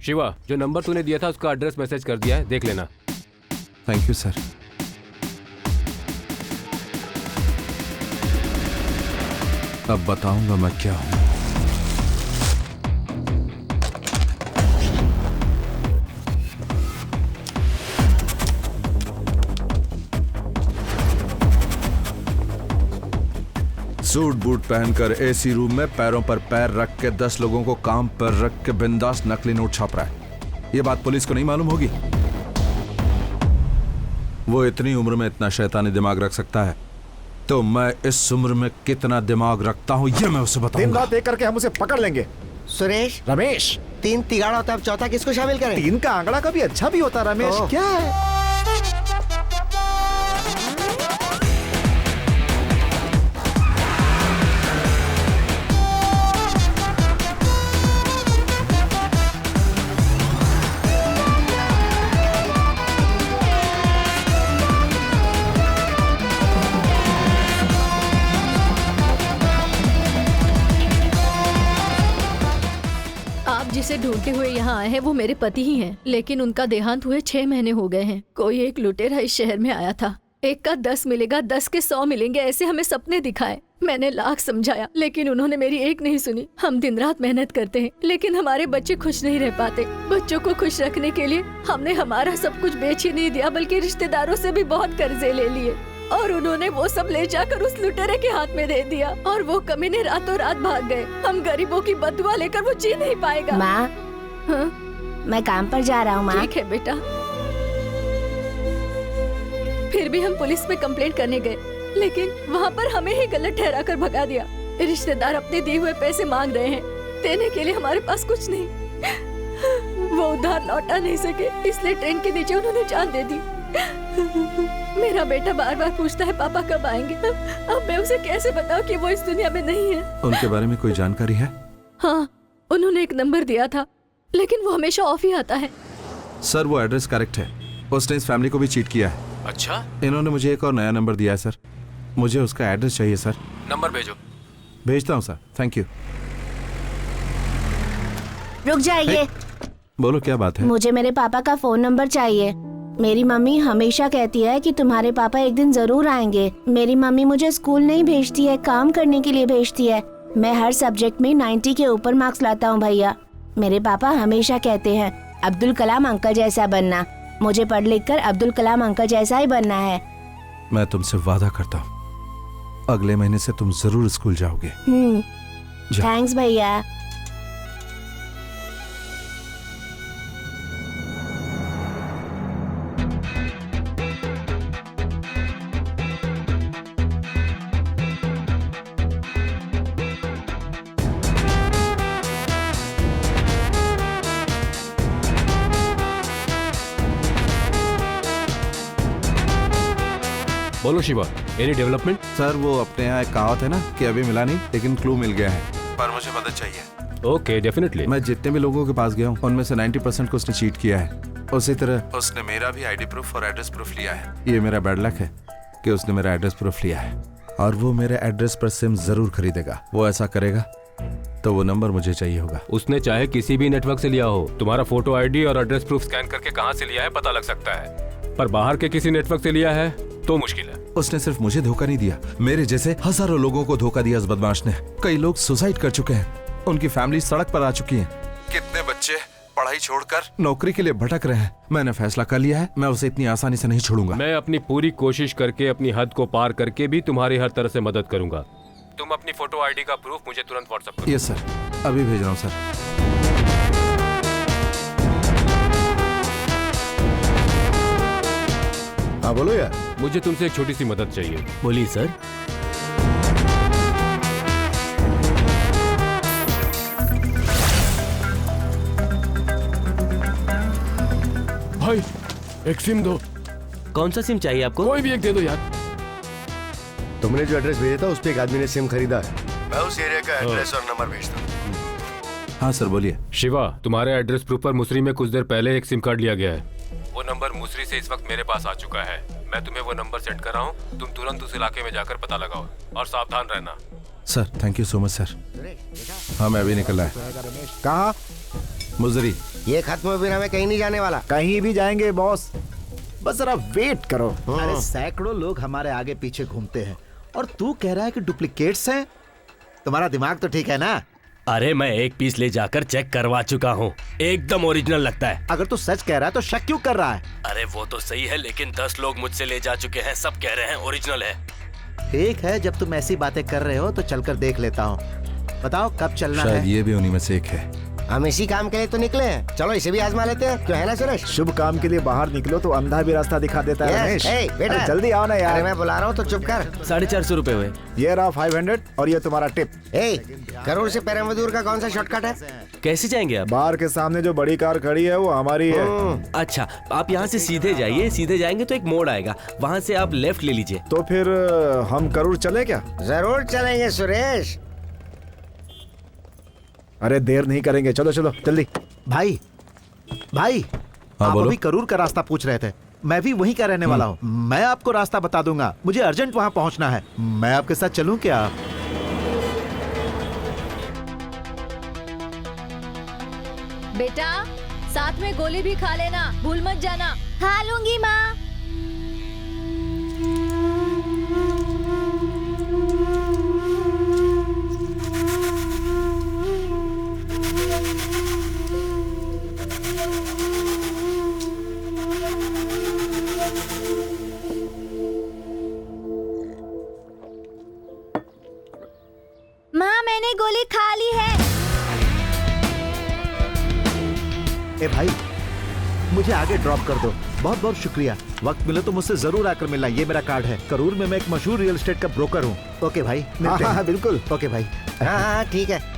शिवा, जो नंबर तूने दिया था उसका एड्रेस मैसेज कर दिया है, देख लेना। Thank you sir. अब बताऊंगा मैं क्या हूं। सूट बूट पहनकर एसी रूम में पैरों पर पैर रख के 10 लोगों को काम पर रख के बिंदास नकली नोट छाप रहा है। ये बात पुलिस को नहीं मालूम होगी। वो इतनी उम्र में इतना शैतानी दिमाग रख सकता है, तो मैं इस उम्र में कितना दिमाग रखता हूँ ये मैं उसे बताऊंगा। दिन रात एक करके हम उसे पकड़ लेंगे। सुरेश, रमेश, 3 तिगाड़ा होता है, अब चौथा किसको शामिल करें? 3 का आंकड़ा कभी अच्छा भी होता। रमेश क्या है? जिसे ढूंढते हुए यहाँ आए हैं वो मेरे पति ही हैं, लेकिन उनका देहांत हुए 6 महीने हो गए हैं। कोई एक लुटेरा इस शहर में आया था 1 का 10 मिलेगा, 10 के 100 मिलेंगे, ऐसे हमें सपने दिखाए। मैंने लाख समझाया लेकिन उन्होंने मेरी एक नहीं सुनी। हम दिन रात मेहनत करते हैं लेकिन हमारे बच्चे खुश नहीं रह पाते। बच्चों को खुश रखने के लिए हमने हमारा सब कुछ बेच ही नहीं दिया बल्कि रिश्तेदारों से भी बहुत कर्जे ले लिए और उन्होंने वो सब ले जाकर उस लुटेरे के हाथ में दे दिया और वो कमीने रातों रात भाग गए। हम गरीबों की बददुआ लेकर वो जी नहीं पाएगा। माँ, हाँ? मैं काम पर जा रहा हूँ माँ। ठीक है बेटा। फिर भी हम पुलिस में कंप्लेंट करने गए लेकिन वहाँ पर हमें ही गलत ठहरा कर भगा दिया। रिश्तेदार अपने दिए हुए पैसे मांग रहे हैं, देने के लिए हमारे पास कुछ नहीं। वो उधार लौटा नहीं सके इसलिए ट्रेन के नीचे उन्होंने जान दे दी। मेरा बेटा बार बार पूछता है पापा कब आएंगे। अब मैं उसे कैसे बताऊं कि वो इस दुनिया में नहीं है। उनके बारे में कोई जानकारी है? हाँ, उन्होंने एक नंबर दिया था लेकिन वो हमेशा ऑफ ही आता है। सर वो एड्रेस करेक्ट है, उसने इस फैमिली को भी चीट किया है। अच्छा, इन्होंने मुझे एक और नया नंबर दिया है सर, मुझे उसका एड्रेस चाहिए सर। नंबर भेजो। भेजता हूँ सर, थैंक यू। रुक जाइए। बोलो क्या बात है? मुझे मेरे पापा का फोन नंबर चाहिए। मेरी मम्मी हमेशा कहती है कि तुम्हारे पापा एक दिन जरूर आएंगे। मेरी मम्मी मुझे स्कूल नहीं भेजती है, काम करने के लिए भेजती है। मैं हर सब्जेक्ट में 90 के ऊपर मार्क्स लाता हूँ भैया। मेरे पापा हमेशा कहते हैं अब्दुल कलाम अंकल जैसा बनना। मुझे पढ़ लिख कर अब्दुल कलाम अंकल जैसा ही बनना है। मैं तुमसे वादा करता हूँ अगले महीने से तुम जरूर स्कूल जाओगे। थैंक्स भैया। बोलो शिवा, एनी डेवलपमेंट? सर वो अपने यहाँ एक कहावत है ना कि अभी मिला नहीं लेकिन क्लू मिल गया है, पर मुझे मदद चाहिए। Okay, definitely. मैं जितने भी लोगों के पास गया हूँ उनमें से 90% को उसने चीट किया है। उसी तरह उसने मेरा भी आईडी प्रूफ और एड्रेस प्रूफ लिया है। ये मेरा बैड लक है कि उसने मेरा एड्रेस प्रूफ लिया है और वो मेरे एड्रेस पर सिम जरूर खरीदेगा। वो ऐसा करेगा तो वो नंबर मुझे चाहिए होगा। उसने चाहे किसी भी नेटवर्क से लिया हो, तुम्हारा फोटो आईडी और एड्रेस प्रूफ स्कैन करके कहाँ से लिया है पता लग सकता है, पर बाहर के किसी नेटवर्क से लिया है तो मुश्किल है। उसने सिर्फ मुझे धोखा नहीं दिया, मेरे जैसे हजारों लोगों को धोखा दिया इस बदमाश ने। कई लोग सुसाइड कर चुके हैं, उनकी फैमिली सड़क पर आ चुकी है। कितने बच्चे पढ़ाई छोड़कर नौकरी के लिए भटक रहे हैं। मैंने फैसला कर लिया है, मैं उसे इतनी आसानी से नहीं छोड़ूंगा। मैं अपनी पूरी कोशिश करके अपनी हद को पार करके भी तुम्हारी हर तरह से मदद करूंगा। तुम अपनी फोटो आईडी का प्रूफ मुझे तुरंत व्हाट्सएप करो। यस सर, अभी भेज रहा हूँ सर। हाँ बोलो यार। मुझे तुमसे एक छोटी सी मदद चाहिए। बोलिए सर। भाई एक सिम दो। कौन सा सिम चाहिए आपको? कोई भी एक दे दो यार। तुमने जो एड्रेस भेजा था उस पे एक आदमी ने सिम खरीदा है। मैं उस एरिया का एड्रेस और नंबर भेजता हूँ। हाँ सर बोलिए। शिवा, तुम्हारे एड्रेस प्रूफ पर मुसरी में कुछ देर पहले एक सिम कार्ड लिया गया है। वो नंबर मुसरी से इस वक्त मेरे पास आ चुका है। मैं तुम्हें वो नंबर सेंड कर रहा हूँ, तुम तुरंत उस इलाके में जाकर पता लगाओ और सावधान रहना। Sir thank you so much sir. हाँ मैं अभी निकला है। कहाँ? मुजरी। ये खत्म बिना मैं कहीं नहीं जाने वाला। कहीं भी जाएंगे बॉस, बस जरा वेट करो। अरे सैकड़ों लोग हमारे आगे पीछे घूमते हैं और तू कह रहा है कि डुप्लीकेट्स हैं? तुम्हारा दिमाग तो ठीक है ना? अरे मैं एक पीस ले जाकर चेक करवा चुका हूँ, एकदम ओरिजिनल लगता है। अगर तू सच कह रहा है तो शक क्यों कर रहा है? अरे वो तो सही है लेकिन 10 लोग मुझसे ले जा चुके हैं, सब कह रहे हैं ओरिजिनल है। ठीक है, जब तुम ऐसी बातें कर रहे हो तो चलकर देख लेता हूँ। बताओ कब चलना है? शायद ये भी उन्हीं में से एक है। हम इसी काम के लिए तो निकले हैं, चलो इसे भी आजमा लेते हैं। क्यों है ना सुरेश? शुभ काम के लिए बाहर निकलो तो अंधा भी रास्ता दिखा देता है। रमेश, बेटा अरे जल्दी आओ ना यार। अरे मैं बुला रहा हूँ तो चुप कर। 450 रुपए हुए। ये रहा 500 और ये तुम्हारा टिप। करोड़ से पेरमदूर का कौन सा शॉर्टकट है? कैसे जाएंगे आप? बार के सामने जो बड़ी कार खड़ी है वो हमारी है। अच्छा, आप यहाँ से सीधे जाइए, सीधे जाएंगे तो एक मोड़ आएगा, वहाँ से आप लेफ्ट ले लीजिए। तो फिर हम करूर चले क्या? जरूर चलेंगे सुरेश। अरे देर नहीं करेंगे, चलो चलो जल्दी। भाई भाई, हाँ, आप बोलो। अभी करूर का रास्ता पूछ रहे थे, मैं भी वहीं का रहने वाला हूँ। मैं आपको रास्ता बता दूंगा, मुझे अर्जेंट वहाँ पहुँचना है। मैं आपके साथ चलूँ क्या? बेटा साथ में गोली भी खा लेना, भूल मत जाना। खा लूंगी माँ। मैंने गोली खा ली है। ए भाई, मुझे आगे ड्रॉप कर दो। बहुत बहुत शुक्रिया। वक्त मिले तो मुझसे जरूर आकर मिलना। ये मेरा कार्ड है। करूर में मैं एक मशहूर रियल एस्टेट का ब्रोकर हूँ। ओके भाई, मिलते हैं। हाँ, बिल्कुल। ओके भाई। हाँ ठीक है।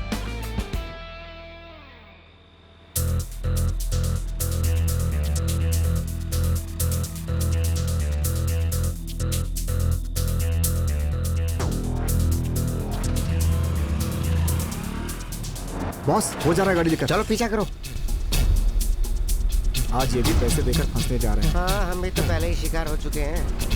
बॉस, हो जा रहा है गाड़ी लेकर। चलो पीछा करो। आज ये भी पैसे देकर फंसने जा रहे हैं। हाँ, हम भी तो पहले ही शिकार हो चुके हैं।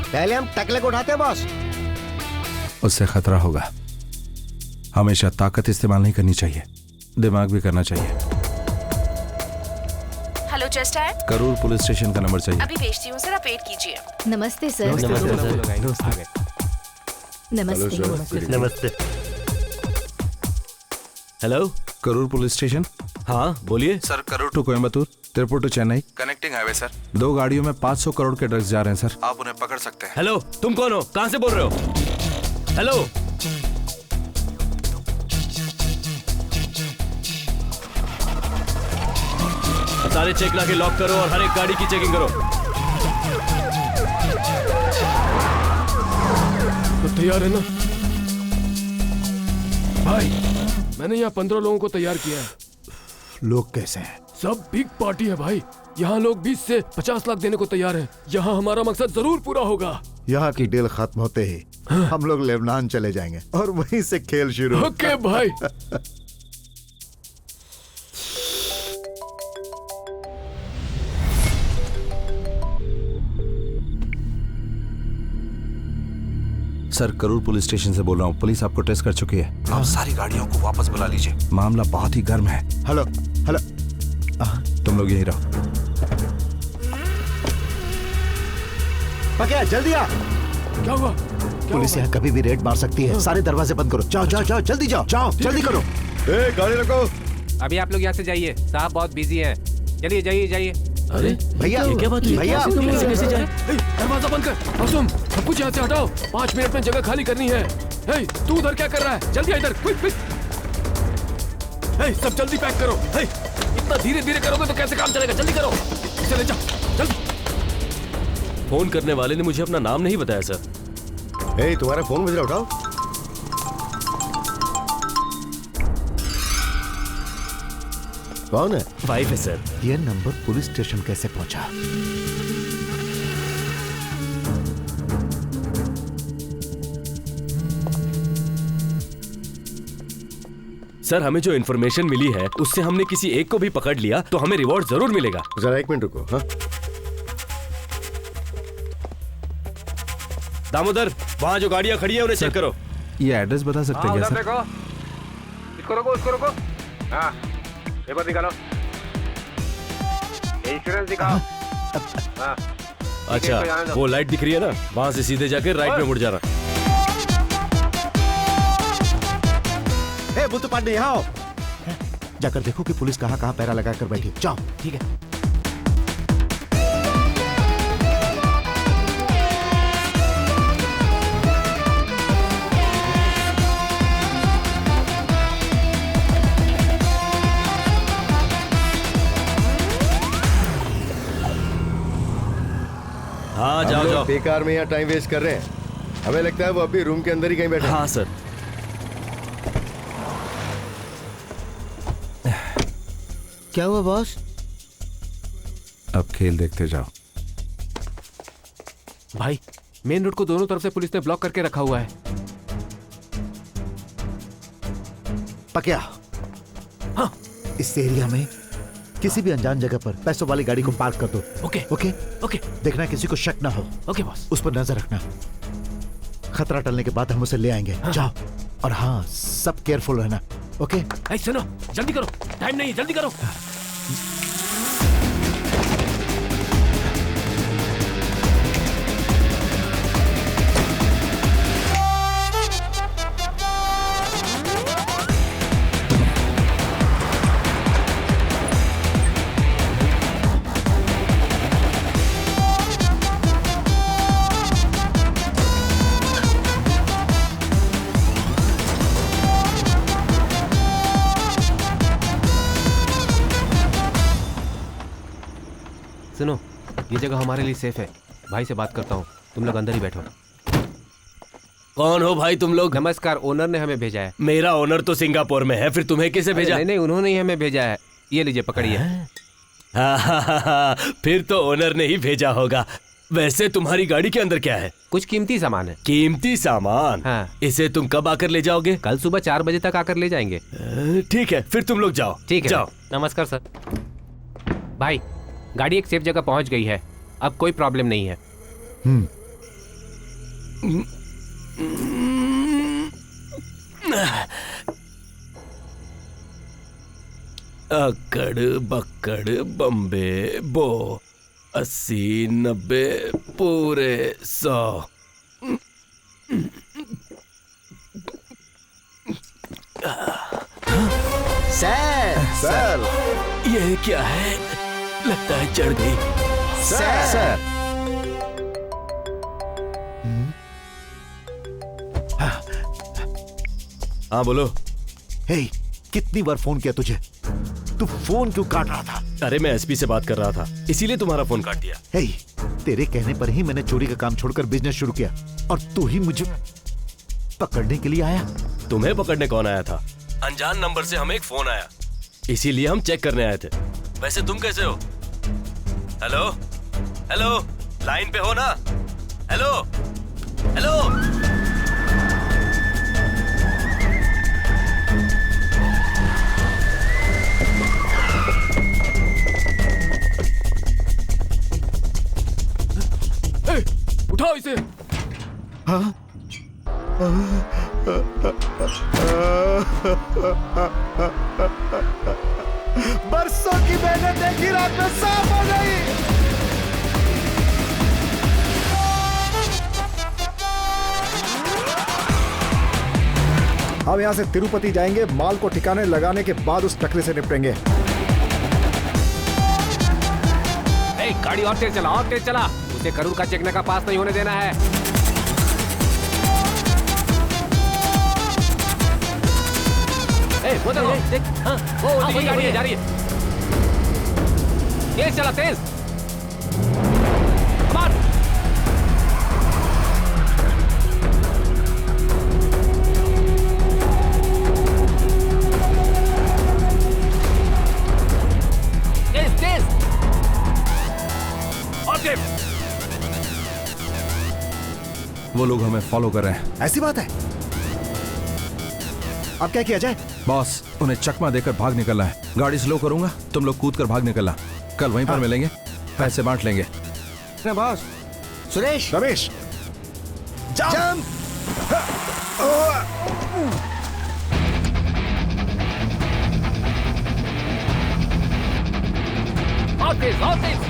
पहले हम टकले को उठाते हैं बॉस। उससे खतरा होगा। हमेशा ताकत इस्तेमाल नहीं करनी चाहिए, दिमाग भी करना चाहिए। हेलो जस्ट आया। करूर पुलिस स्टेशन का नंबर चाहिए। अभी भेजती हूँ सर, आप वेट कीजिए। नमस्ते सर। नमस्ते। नमस्ते। Hello, Karur police station. हाँ बोलिए sir, Karur to Coimbatore, Tiruppur to Chennai connecting highway sir. 2 गाड़ियों में 500 करोड़ के ड्रग्स जा रहे हैं सर। आप उन्हें पकड़ सकते हैं। हेलो, तुम कौन हो? कहां से बोल रहे हो? हेलो, सारे चेक ला के लॉक करो और हर एक गाड़ी की चेकिंग करो। तो तैयार है ना भाई? मैंने यहाँ 15 लोगों को तैयार किया है। लोग कैसे हैं? सब बिग पार्टी है भाई। यहाँ लोग 20 से 50 लाख देने को तैयार हैं। यहाँ हमारा मकसद जरूर पूरा होगा। यहाँ की डील खत्म होते ही हम लोग लेबनान चले जाएंगे और वहीं से खेल शुरू। ओके भाई। सर, करूर पुलिस स्टेशन से बोल रहा हूँ। पुलिस आपको ट्रेस कर चुकी है। आप सारी गाड़ियों को वापस बुला लीजिए। मामला बहुत ही गर्म है। हेलो हेलो, तुम लोग यहीं रहो। पकया, जल्दी आ। क्या हुआ? पुलिस यहाँ कभी भी रेड मार सकती है। सारे दरवाजे बंद करो। जाओ जाओ जाओ, जल्दी जाओ जाओ, जल्दी करो। ए, गाड़ी रखो। अभी आप लोग यहाँ से जाइए, साहब बहुत बिजी हैं। चलिए जाइए जाइए। अरे भैया, ये क्या बात हुई? भैया, कैसे जाए? दरवाजा बंद कर। मासूम, सब कुछ यहाँ से हटाओ। 5 मिनट में जगह खाली करनी है। हे, तू उधर क्या कर रहा है? जल्दी आ इधर, क्विक क्विक। हे, सब जल्दी पैक करो। हे, इतना धीरे धीरे करोगे तो कैसे काम चलेगा? जल्दी करो, इसे ले जाओ जल्दी। फोन करने वाले ने मुझे अपना नाम नहीं बताया सर। ए, तुम्हारा फोन बज रहा, उठाओ। कौन है? वाइफ है सर। ये नंबर पुलिस स्टेशन कैसे पहुंचा? सर, हमें जो इन्फॉर्मेशन मिली है उससे हमने किसी एक को भी पकड़ लिया तो हमें रिवॉर्ड जरूर मिलेगा। जरा 1 मिनट रुको। हाँ, दामोदर, वहाँ जो गाड़ियाँ खड़ी है उन्हें चेक करो। ये एड्रेस बता सकते हैं क्या सर? इसको रोको, इसको रोको। हाँ, पेपर निकालो, इंश्योरेंस दिखाओ। हाँ, अच्छा, वो लाइट दिख रही है ना, वहाँ से सीधे जाके राइट में मुड़ जाना। ए, बुत्तु पांडे, यहाँ आओ। जाकर देखो कि पुलिस कहाँ कहाँ पैरा लगा कर बैठी। जाओ। ठीक है। हाँ, जाओ जाओ। बेकार में यहाँ टाइम वेस्ट कर रहे हैं। हमें लगता है वो अभी रूम के अंदर ही कहीं बैठे। हाँ सर। क्या हुआ बॉस? अब खेल देखते जाओ। भाई, मेन रोड को दोनों तरफ से पुलिस ने ब्लॉक करके रखा हुआ है। पकया, हाँ, इस एरिया में किसी भी अनजान जगह पर पैसों वाली गाड़ी को पार्क कर दो। Okay okay okay. देखना किसी को शक ना हो। Okay boss. उस पर नजर रखना। खतरा टलने के बाद हम उसे ले आएंगे। जाओ, और हाँ, सब केयरफुल रहना। ओके? सुनो, जल्दी करो, टाइम नहीं है, जल्दी करो। सुनो, ये जगह हमारे लिए सेफ है। भाई से बात करता हूँ, तुम लोग अंदर ही बैठो। कौन हो भाई तुम लोग? नमस्कार, ओनर ने हमें भेजा है। मेरा ओनर तो सिंगापुर में है, फिर तुम्हें किसे भेजा? नहीं नहीं, उन्होंने ही हमें भेजा है। ये लीजिए, पकड़िए। फिर तो ओनर ने ही भेजा होगा। वैसे तुम्हारी गाड़ी के अंदर क्या है? कुछ कीमती सामान है। कीमती सामान? हाँ। इसे तुम कब आकर ले जाओगे? कल सुबह 4 बजे तक आकर ले जाएंगे। ठीक है, फिर तुम लोग जाओ। ठीक है, जाओ। नमस्कार सर। भाई, गाड़ी एक सेफ जगह पहुंच गई है, अब कोई प्रॉब्लम नहीं है। अकड़ बक्कड़ बम्बे बो 80 90 पूरे 100। सर, ये क्या है? लगता है चढ़ गई। सर। हाँ बोलो। हे, कितनी बार फोन किया तुझे? तू फोन क्यों काट रहा था? अरे मैं एसपी से बात कर रहा था, इसीलिए तुम्हारा फोन काट दिया। हे, तेरे कहने पर ही मैंने चोरी का काम छोड़कर बिजनेस शुरू किया, और तू ही मुझे पकड़ने के लिए आया। तुम्हें पकड़ने कौन आया था? अनजान नंबर से हमें एक फोन आया, इसीलिए हम चेक करने आए थे। वैसे तुम कैसे हो? हेलो हेलो, लाइन पे हो ना? Hello hello. उठाओ इसे। हाँ? बरसों की मेहनत एक ही रात में साफ हो गई। हम यहाँ से तिरुपति जाएंगे, माल को ठिकाने लगाने के बाद उस टकरे से निपटेंगे। गाड़ी और तेज चला, और तेज चला। उसे करूर का चेकने का पास नहीं होने देना है। वो देख, हाँ, वही गाड़ी है, जा रही है। तेज चला, तेज। वो लोग हमें फॉलो कर रहे हैं। ऐसी बात है? अब क्या किया जाए? बॉस, उन्हें चकमा देकर भाग निकलना है। गाड़ी स्लो करूंगा, तुम लोग कूद कर भाग निकलना। कल वहीं पर मिलेंगे, पैसे बांट लेंगे। Boss, Suresh, Ramesh, jump. और तेज, और तेज।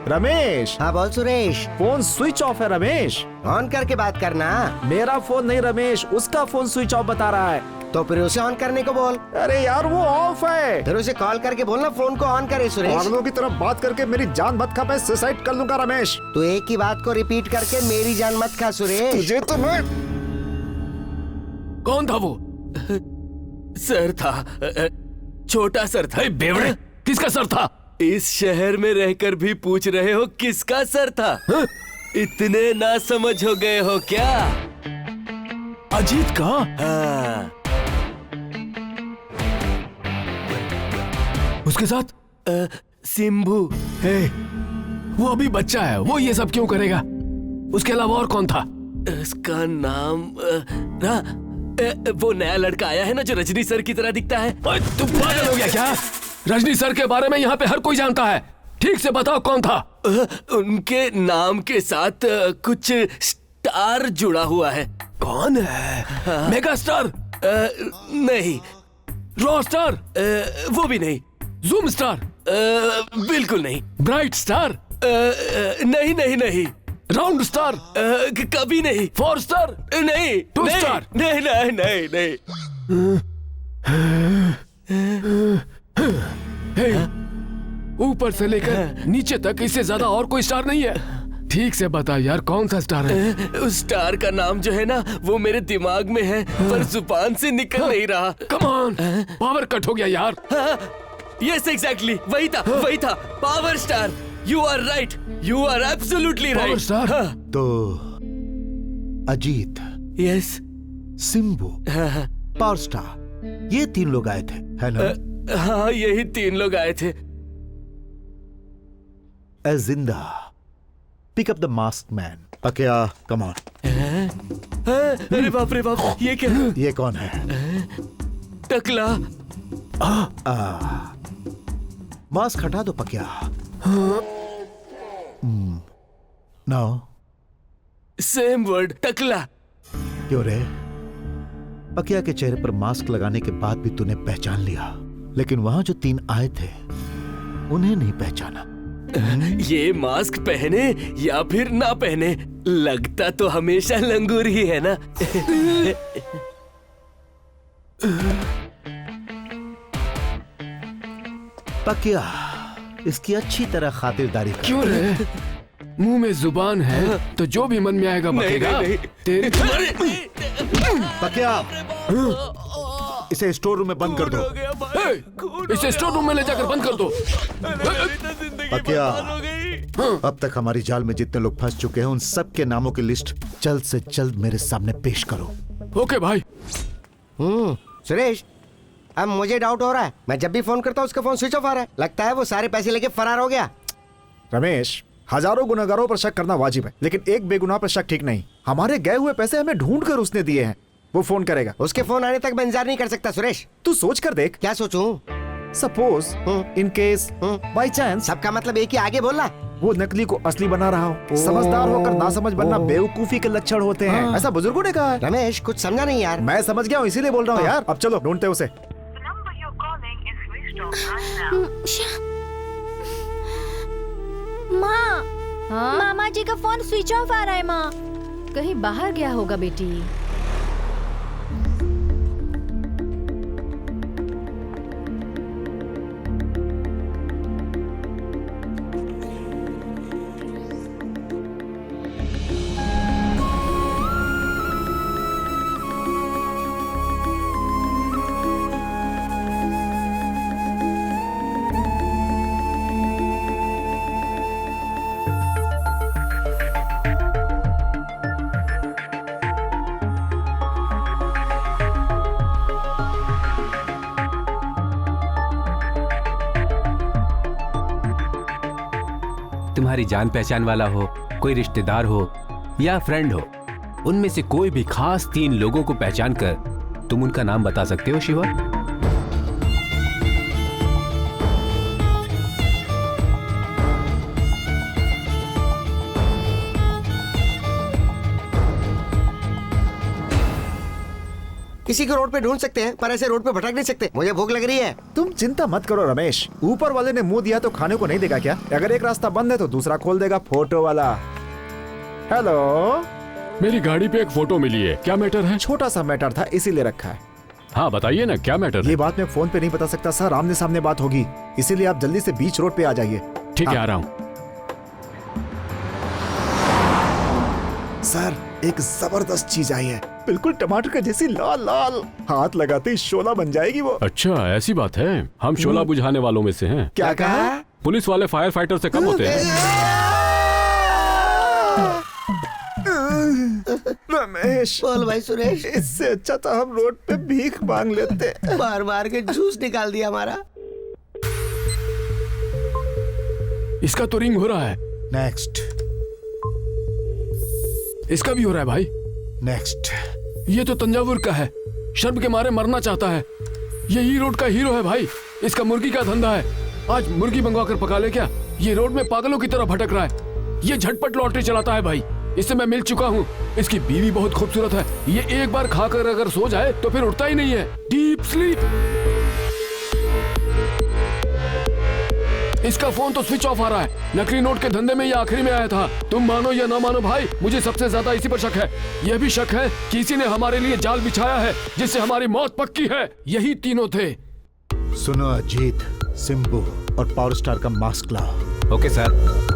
रमेश। हाँ बोल सुरेश। फोन स्विच ऑफ है रमेश। ऑन करके बात करना। मेरा फोन नहीं रमेश, उसका फोन स्विच ऑफ बता रहा है। तो फिर उसे ऑन करने को बोल। अरे यार वो ऑफ है। फिर उसे कॉल करके बोलना फोन को ऑन करे सुरेश। पागलों की तरफ बात करके मेरी जान मत खा, मैं सुसाइड कर लूंगा रमेश। तू एक ही बात को रिपीट करके मेरी जान मत खा सुरेश। तुझे तो मैं। कौन था वो? सर था, छोटा सर था। बेवड़े, किसका सर था? इस शहर में रहकर भी पूछ रहे हो किसका सर था? इतने ना समझ हो गए हो क्या? अजीत का? हाँ। उसके साथ सिम्बू। वो अभी बच्चा है, वो ये सब क्यों करेगा? उसके अलावा और कौन था? उसका नाम वो नया लड़का आया है ना जो रजनी सर की तरह दिखता है। तुम पागल हो गया क्या? रजनी सर के बारे में यहाँ पे हर कोई जानता है। ठीक से बताओ कौन था? उनके नाम के साथ कुछ स्टार जुड़ा हुआ है। कौन है? हाँ। Mega star? नहीं। Raw star? वो भी नहीं। Zoom star? बिल्कुल नहीं। Bright star? नहीं नहीं नहीं। Round star? कभी नहीं। Four star? नहीं। Two star? नहीं नहीं नहीं नहीं। ऊपर से लेकर नीचे तक इससे ज्यादा और कोई स्टार नहीं है। ठीक से बता यार, कौन सा स्टार है? उस स्टार का नाम जो है ना वो मेरे दिमाग में है पर जुबान से निकल नहीं रहा। कम ऑन, पावर कट हो गया यार। यस एग्जैक्टली, वही था वही था। Power star. You are right, you are absolutely right. Power star? तो Ajith, yes, Simbu, power star, ये 3 लोग आए थे, है ना? हाँ, यही 3 लोग आए थे। ए Jinda, pick up the mask man. Pakiya, come on. अरे बाप रे बाप, ये क्या? ये कौन है? टकला। मास्क हटा दो पकिया। नाउ सेम वर्ड, टकला। क्यों रे? पकिया के चेहरे पर मास्क लगाने के बाद भी तूने पहचान लिया, लेकिन वहां जो 3 आए थे उन्हें नहीं पहचाना। ये मास्क पहने या फिर ना पहने, लगता तो हमेशा लंगूर ही है ना। पकिया, इसकी अच्छी तरह खातिरदारी कर। क्यों रे? मुंह में जुबान है तो जो भी मन में आएगा बकेगा। तेरी पकिया, इसे स्टोर रूम में बंद कर दो। इसे स्टोर रूम में ले जाकर बंद कर दो। पकिया, अब तक हमारी जाल में जितने लोग फंस चुके हैं उन सब के नामों की लिस्ट जल्द से जल्द मेरे सामने पेश करो। ओके भाई। सुरेश, अब मुझे डाउट हो रहा है। मैं जब भी फोन करता हूँ उसका फोन स्विच ऑफ आ रहा है। लगता है वो सारे पैसे लेके फरार हो गया। रमेश, हजारों गुनहगारों पर शक करना वाजिब है, लेकिन एक बेगुनाह पर शक ठीक नहीं। हमारे गए हुए पैसे हमें ढूंढ कर उसने दिए हैं। वो फोन करेगा। उसके फोन आने तक मैं इंतजार नहीं कर सकता सुरेश। तू सोच कर देख। क्या सोचूं? Suppose, in case, by chance. सबका मतलब एक ही, आगे बोलना। वो नकली को असली बना रहा हो। समझदार होकर नासमझ बनना बेवकूफी के लक्षण होते हैं, ऐसा बुजुर्गों ने कहा है। रमेश, कुछ समझा नहीं यार। मैं समझ गया हूँ, इसीलिए बोल रहा हूँ यार। अब चलो ढूंढते उसे। माँ, मामा जी का फोन स्विच ऑफ आ रहा है। माँ, कहीं बाहर गया होगा बेटी। तुम्हारी जान पहचान वाला हो, कोई रिश्तेदार हो या फ्रेंड हो, उनमें से कोई भी खास 3 लोगों को पहचान कर तुम उनका नाम बता सकते हो शिवा? किसी को रोड पे ढूंढ सकते हैं पर ऐसे रोड पे भटक नहीं सकते। मुझे भूख लग रही है। तुम चिंता मत करो रमेश, ऊपर वाले ने मुंह दिया तो खाने को नहीं देगा क्या? अगर एक रास्ता बंद है तो दूसरा खोल देगा। फोटो वाला। हेलो, मेरी गाड़ी पे एक फोटो मिली है, क्या मैटर है? छोटा सा मैटर था इसीलिए रखा है। हाँ बताइए ना, क्या मैटर है? ये बात मैं फोन पे नहीं बता सकता सर, आमने सामने बात होगी, इसीलिए आप जल्दी से बीच रोड पे आ जाइए। ठीक है, आ रहा हूँ। सर, एक जबरदस्त चीज आई है, बिल्कुल टमाटर का जैसी लाल लाल, हाथ लगाते ही शोला बन जाएगी वो। अच्छा ऐसी बात है, हम शोला बुझाने वालों में से हैं। क्या कहा? पुलिस वाले फायर फाइटर से कम होते हैं। सुरेश, बोल भाई सुरेश। इससे अच्छा तो हम रोड पे भीख मांग लेते। बार बार के जूस निकाल दिया हमारा। इसका तो रिंग हो रहा है। नेक्स्ट। इसका भी हो रहा है भाई। नेक्स्ट। ये तो तंजावुर का है, शर्म के मारे मरना चाहता है। ये ही रोड का हीरो है भाई। इसका मुर्गी का धंधा है, आज मुर्गी मंगवा कर पका ले क्या। ये रोड में पागलों की तरह भटक रहा है। ये झटपट लॉटरी चलाता है भाई, इससे मैं मिल चुका हूँ। इसकी बीवी बहुत खूबसूरत है, ये एक बार खाकर अगर सो जाए तो फिर उठता ही नहीं है, डीप स्लीप। इसका फोन तो स्विच ऑफ आ रहा है। नकली नोट के धंधे में ये आखिरी में आया था। तुम मानो या ना मानो भाई, मुझे सबसे ज्यादा इसी पर शक है। यह भी शक है कि इसी ने हमारे लिए जाल बिछाया है जिससे हमारी मौत पक्की है। यही तीनों थे। सुनो अजीत, सिंबू और पावर स्टार का मास्क लाओ। Okay sir.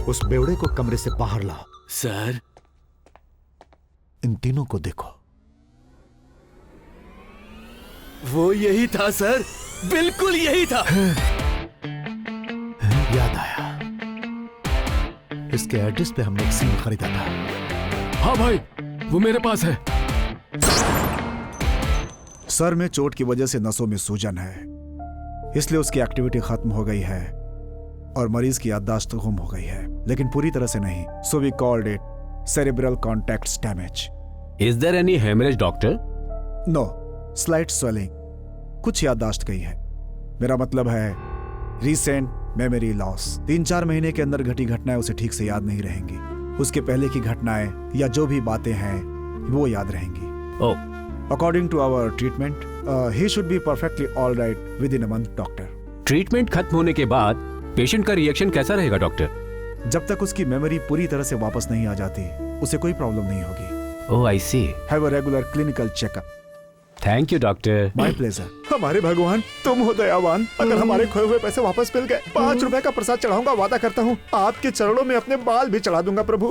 उस बेवड़े को कमरे से बाहर लाओ। सर। इन तीनों को देखो। वो यही था सर, बिल्कुल यही था। याद आया, इसके एड्रेस पे हमने एक सिम खरीदा था। हाँ भाई, वो मेरे पास है। सर में चोट की वजह से नसों में सूजन है, इसलिए उसकी एक्टिविटी खत्म हो गई है और मरीज की याददाश्त गुम हो गई है, लेकिन पूरी तरह से नहीं। So we called it cerebral contact damage. Is there any haemorrhage doctor? No, slight swelling, कुछ याददाश्त गई है। मेरा मतलब है रीसेंट मेमोरी लॉस। 3-4 महीने के अंदर घटी घटनाएं उसे ठीक से याद नहीं रहेंगी। उसके पहले की घटनाएं या जो भी बातें हैं वो याद रहेंगी। According to our treatment he should be perfectly all right within a month doctor. Treatment खत्म होने के बाद पेशेंट का रिएक्शन कैसा रहेगा डॉक्टर? जब तक उसकी मेमोरी पूरी तरह से वापस नहीं आ जाती उसे कोई प्रॉब्लम नहीं होगी। Oh I see. Have a regular clinical checkup. Thank you doctor. My pleasure. हमारे भगवान, तुम हो दयावान। अगर हमारे खोए हुए पैसे वापस मिल गए, 5 रुपए का प्रसाद चढ़ाऊंगा, वादा करता हूँ। आपके चरणों में अपने बाल भी चढ़ा दूंगा प्रभु।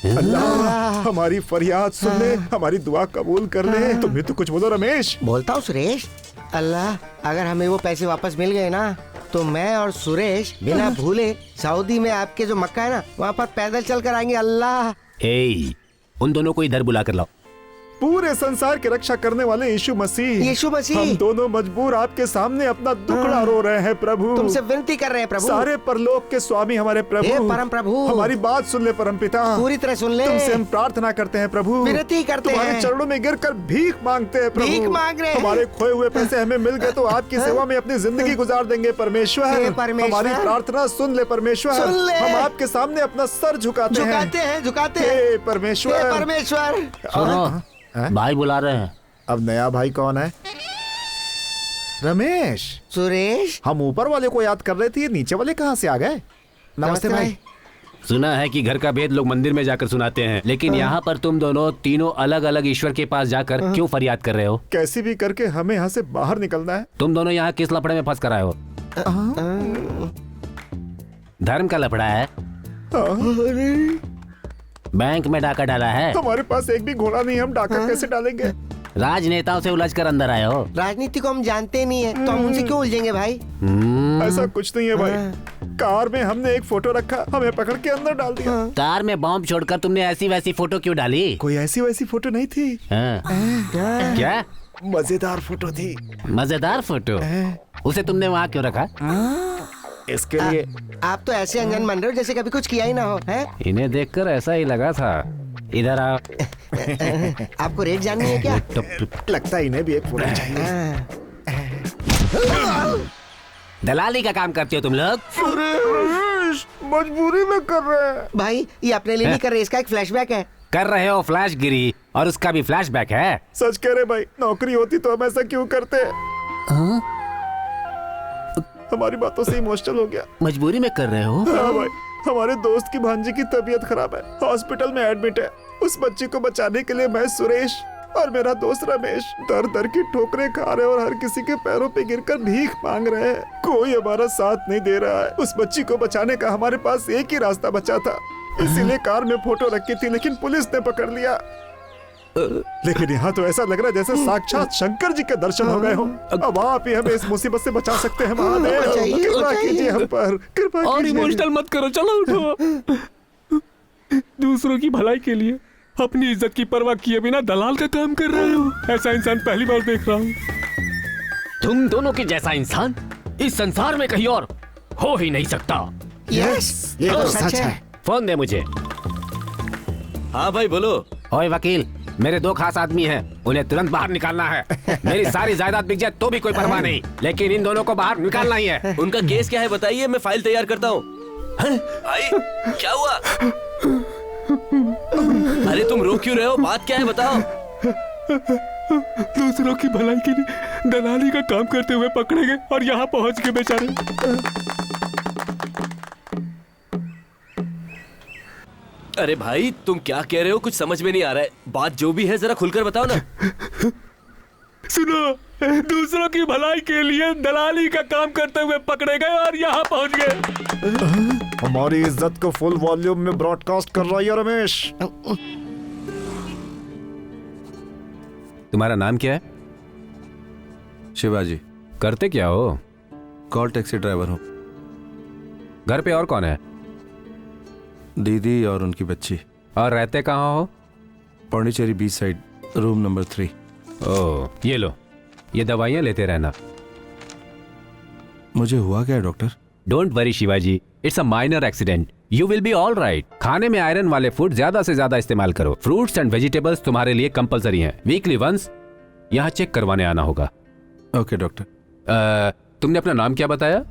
अल्लाह हमारी फरियाद सुन ले, हमारी दुआ कबूल कर ले। तुम्हें तो कुछ बोलो रमेश। बोलता हूँ सुरेश, अल्लाह अगर हमें वो पैसे वापस मिल गए ना तो मैं और सुरेश बिना भूले सऊदी में आपके जो मक्का है ना वहाँ पर पैदल चल कर आएंगे। अल्लाह। उन दोनों को इधर बुला कर लाओ। पूरे संसार की रक्षा करने वाले यीशु मसीह, हम दोनों मजबूर आपके सामने अपना दुखड़ा रो रहे हैं प्रभु। तुमसे विनती कर रहे हैं प्रभु। सारे परलोक के स्वामी हमारे प्रभु, परम प्रभु, हमारी बात सुन ले परम पिता, पूरी तरह सुन ले। तुमसे हम प्रार्थना करते हैं प्रभु, विनती करते हैं, तुम्हारे चरणों में गिरकर भीख मांगते हैं प्रभु। भीख मांग रहे हैं। हमारे खोए हुए पैसे हमें मिल गए तो आपकी सेवा में अपनी जिंदगी गुजार देंगे परमेश्वर। हमारी प्रार्थना सुन ले परमेश्वर। हम आपके सामने अपना सर झुकाते हैं परमेश्वर। परमेश्वर सुनो, भाई बुला रहे हैं। अब नया भाई कौन है? रमेश। सुरेश। हम ऊपर वाले को याद कर रहे थे, नीचे वाले कहाँ से आ गए? नमस्ते भाई। सुना है कि घर का भेद लोग मंदिर में जाकर सुनाते हैं, लेकिन यहाँ पर तुम दोनों तीनों अलग अलग ईश्वर के पास जाकर क्यों फरियाद कर रहे हो? कैसी भी करके हमें यहाँ से बाहर निकलना है। तुम दोनों यहाँ किस लफड़े में फंस कर आए हो? धर्म का लफड़ा है? बैंक में डाका डाला है? हमारे पास एक भी घोड़ा नहीं, हम डाका कैसे डालेंगे? राजनेताओं से उलझ कर अंदर आए हो? राजनीति को हम जानते नहीं है तो हम उनसे क्यों उलझेंगे भाई? ऐसा कुछ नहीं है भाई। कार में हमने एक फोटो रखा, हमें पकड़ के अंदर डाल दिया। कार में बॉम्ब छोड़कर तुमने ऐसी वैसी फोटो क्यों डाली? कोई ऐसी वैसी फोटो नहीं थी। क्या? मजेदार फोटो थी। मजेदार फोटो? उसे तुमने वहाँ क्यों रखा? इसके लिए आप तो ऐसे अनजान बन रहे हो जैसे कभी कुछ किया ही ना हो। है? इन्हें देखकर ऐसा ही लगा था। इधर आओ। आपको रेट जाननी है क्या? लगता है इन्हें भी एक फोटो चाहिए। दलाली का काम करते हो तुम लोग? मजबूरी में कर रहे हैं भाई। ये अपने लिए नहीं कर रहे, इसका एक फ्लैशबैक है। कर रहे हो फ्लैश गिरी और उसका भी फ्लैशबैक है। सच कह रहे भाई, नौकरी होती तो हम ऐसा क्यों करते? हमारी बातों से इमोशनल हो गया। मजबूरी में कर रहे हो? हाँ भाई, हमारे दोस्त की भांजी की तबीयत खराब है, हॉस्पिटल में एडमिट है। उस बच्ची को बचाने के लिए मैं, सुरेश और मेरा दोस्त रमेश दर दर की ठोकरें खा रहे और हर किसी के पैरों पे गिरकर भीख मांग रहे हैं। कोई हमारा साथ नहीं दे रहा है। उस बच्ची को बचाने का हमारे पास एक ही रास्ता बचा था, इसीलिए कार में फोटो रखी थी, लेकिन पुलिस ने पकड़ लिया। लेकिन यहाँ तो ऐसा लग रहा है जैसे साक्षात शंकर जी के दर्शन हो गए हो। अब आप ही हमें इस मुसीबत से बचा सकते हैं महादेव। कृपा कीजिए हम पर, कृपा और कीजिए। इमोशनल मत करो, चलो उठो। दूसरों की भलाई के लिए अपनी इज्जत की परवाह किए बिना दलाल का काम कर रहे हो। ऐसा इंसान पहली बार देख रहा हूँ। तुम दोनों के जैसा इंसान इस संसार में कहीं और हो ही नहीं सकता। यस, ये तो सच है। फोन दे मुझे। हाँ भाई बोलो। ओए वकील, मेरे 2 खास आदमी हैं, उन्हें तुरंत बाहर निकालना है। मेरी सारी जायदाद बिक जाए तो भी कोई परवाह नहीं, लेकिन इन दोनों को बाहर निकालना ही है। उनका केस क्या है बताइए, मैं फाइल तैयार करता हूँ। भाई क्या हुआ? अरे तुम रो क्यों रहे हो? बात क्या है बताओ। दूसरों की भलाई के लिए दलाली का काम करते हुए पकड़े गए और यहाँ पहुँच के बेचारे। अरे भाई तुम क्या कह रहे हो? कुछ समझ में नहीं आ रहा है। बात जो भी है जरा खुलकर बताओ ना। सुनो, दूसरों की भलाई के लिए दलाली का काम करते हुए पकड़े गए और यहाँ पहुँच गए। हमारी इज्जत को फुल वॉल्यूम में ब्रॉडकास्ट कर रहा है रमेश। तुम्हारा नाम क्या है? शिवाजी। करते क्या हो? कॉल टैक्सी ड्राइवर हूँ। घर पे और कौन है? दीदी और उनकी बच्ची। और रहते कहाँ हो? Pondicherry beach side, room number 3। ओह, ये लो, ये दवाइयाँ लेते रहना। मुझे हुआ क्या है doctor? Don't worry Shivaji, it's a minor accident, you will be all right. खाने में आयरन वाले फूड ज्यादा से ज्यादा इस्तेमाल करो। फ्रूट्स एंड वेजिटेबल्स तुम्हारे लिए कंपलसरी हैं। वीकली वंस यहाँ चेक करवाने आना होगा। Okay doctor. तुमने अपना नाम क्या बताया?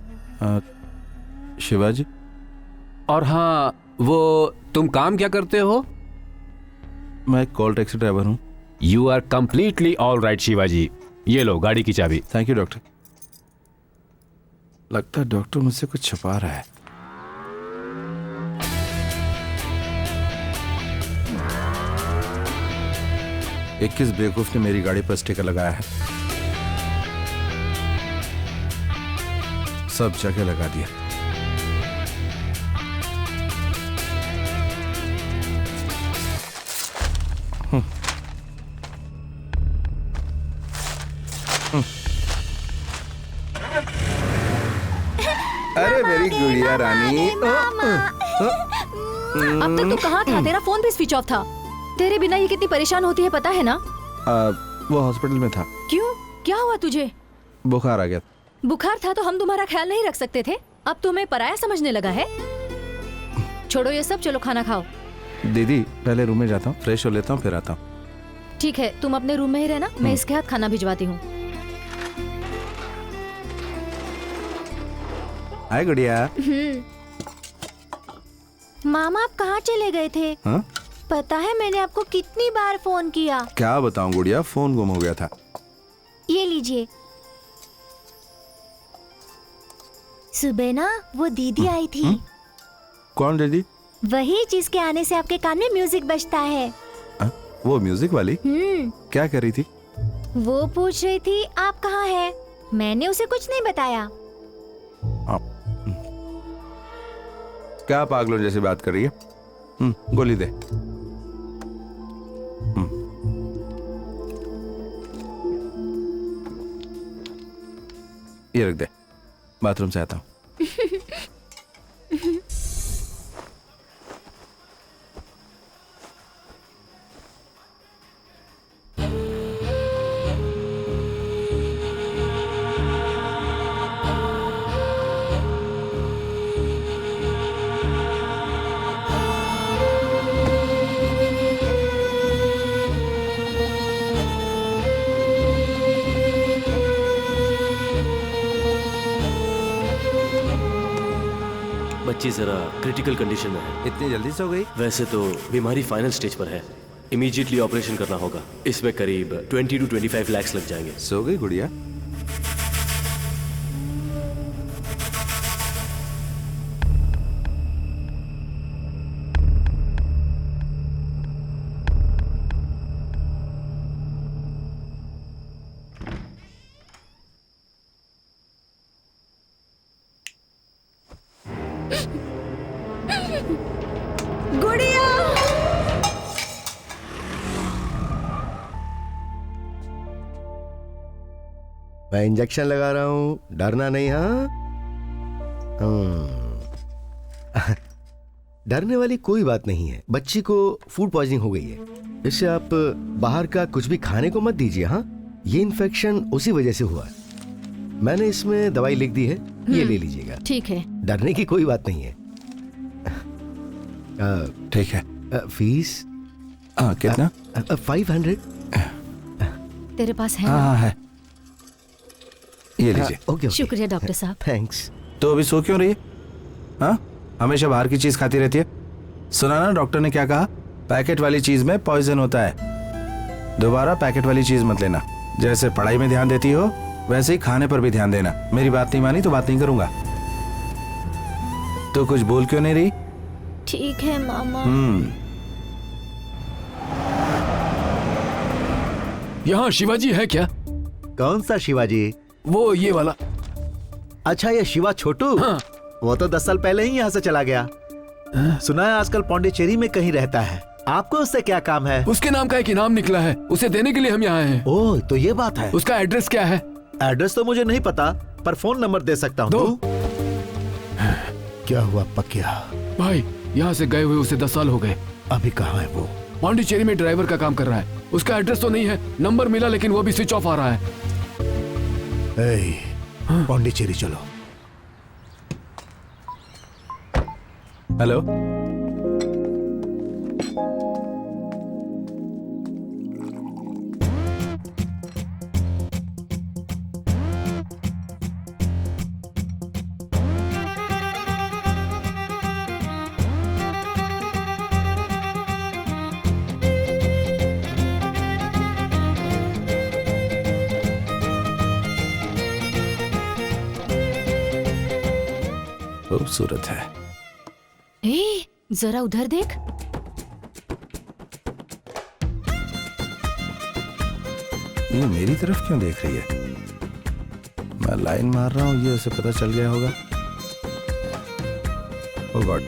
शिवाजी। और हाँ, वो तुम काम क्या करते हो? मैं कॉल टैक्सी ड्राइवर हूँ। You are completely all right Shivaji. ये लो गाड़ी की चाबी। Thank you doctor. लगता है डॉक्टर मुझसे कुछ छुपा रहा है। किस बेवकूफ ने मेरी गाड़ी पर स्टिकर लगाया है? सब जगह लगा दिया। अरे मेरी गुड़िया रानी। अब तक तू कहाँ था? तेरा फोन भी स्विच ऑफ था। तेरे बिना ये कितनी परेशान होती है पता है ना? वो हॉस्पिटल में था। क्यों? क्या हुआ तुझे? बुखार आ गया। बुखार था तो हम तुम्हारा ख्याल नहीं रख सकते थे? अब तुम्हें पराया समझने लगा है? छोड़ो ये सब, चलो खाना खाओ। दीदी पहले रूम में जाता हूँ, फ्रेश हो लेता हूँ, फिर आता हूँ। ठीक है, तुम अपने रूम में ही रहना, मैं इसके हाथ खाना भिजवाती हूँ। हाय गुड़िया। मामा आप कहाँ चले गए थे? हाँ? पता है मैंने आपको कितनी बार फोन किया। क्या बताऊं गुड़िया, फोन गुम हो गया था। ये लीजिए। सुबह ना वो दीदी आई थी। कौन दीदी? वही जिसके आने से आपके कान में म्यूजिक बजता है। वो म्यूजिक वाली? क्या कर रही थी? वो पूछ रही थी आप कहाँ हैं? मैंने उसे कुछ नहीं बताया। क्या पागलों जैसी बात कर रही है? गोली दे। ये रख दे, बाथरूम से आता हूँ। बच्ची जरा क्रिटिकल कंडीशन में है। इतनी जल्दी से हो गई? वैसे तो बीमारी फाइनल स्टेज पर है, इमीडिएटली ऑपरेशन करना होगा। इसमें करीब 20 to 25 लाख लग जाएंगे। सो गई गुड़िया? गुड़िया! मैं इंजेक्शन लगा रहा हूँ, डरना नहीं। हाँ डरने वाली कोई बात नहीं है। बच्ची को फूड पॉइजनिंग हो गई है, इससे आप बाहर का कुछ भी खाने को मत दीजिए। हाँ, ये इन्फेक्शन उसी वजह से हुआ है। मैंने इसमें दवाई लिख दी है, ये ले लीजिएगा। ठीक है, डरने की कोई बात नहीं है। ठीक है। फीस कितना? 500। तेरे पास है? हाँ है, ये लीजिए। ओके, शुक्रिया डॉक्टर साहब। थैंक्स। तो अभी सो क्यों रही है? हाँ, हमेशा बाहर की चीज खाती रहती है। सुना ना डॉक्टर ने क्या कहा? पैकेट वाली चीज में पॉइजन होता है। दोबारा पैकेट वाली चीज मत लेना। जैसे पढ़ाई में ध्यान देती हो वैसे ही खाने पर भी ध्यान देना। मेरी बात नहीं मानी तो बात नहीं करूंगा। तो कुछ बोल क्यों नहीं रही? ठीक है मामा। यहाँ शिवाजी है क्या? कौन सा शिवाजी? वो ये वाला। अच्छा, ये शिवा छोटू। हाँ। वो तो 10 साल पहले ही यहाँ से चला गया। सुना है आजकल पौंडीचेरी में कहीं रहता है। आपको उससे क्या काम है? उसके नाम का एक इनाम निकला है, उसे देने के लिए हम यहाँ हैं। ओह, तो ये बात है। उसका एड्रेस क्या है? एड्रेस तो मुझे नहीं पता, पर फोन नंबर दे सकता हूँ। दो। क्या हुआ पकिया? भाई, यहाँ से गए हुए उसे 10 साल हो गए। अभी कहाँ है वो? पौंडीचेरी में ड्राइवर का काम कर रहा है। उसका एड्रेस तो नहीं है, नंबर मिला लेकिन वो भी स्विच ऑफ आ रहा है। पौंडीचेरी चलो। हेलो, खूबसूरत है। ए, जरा उधर देख। ये मेरी तरफ क्यों देख रही है? मैं लाइन मार रहा हूँ, ये उसे पता चल गया होगा। ओह गॉड,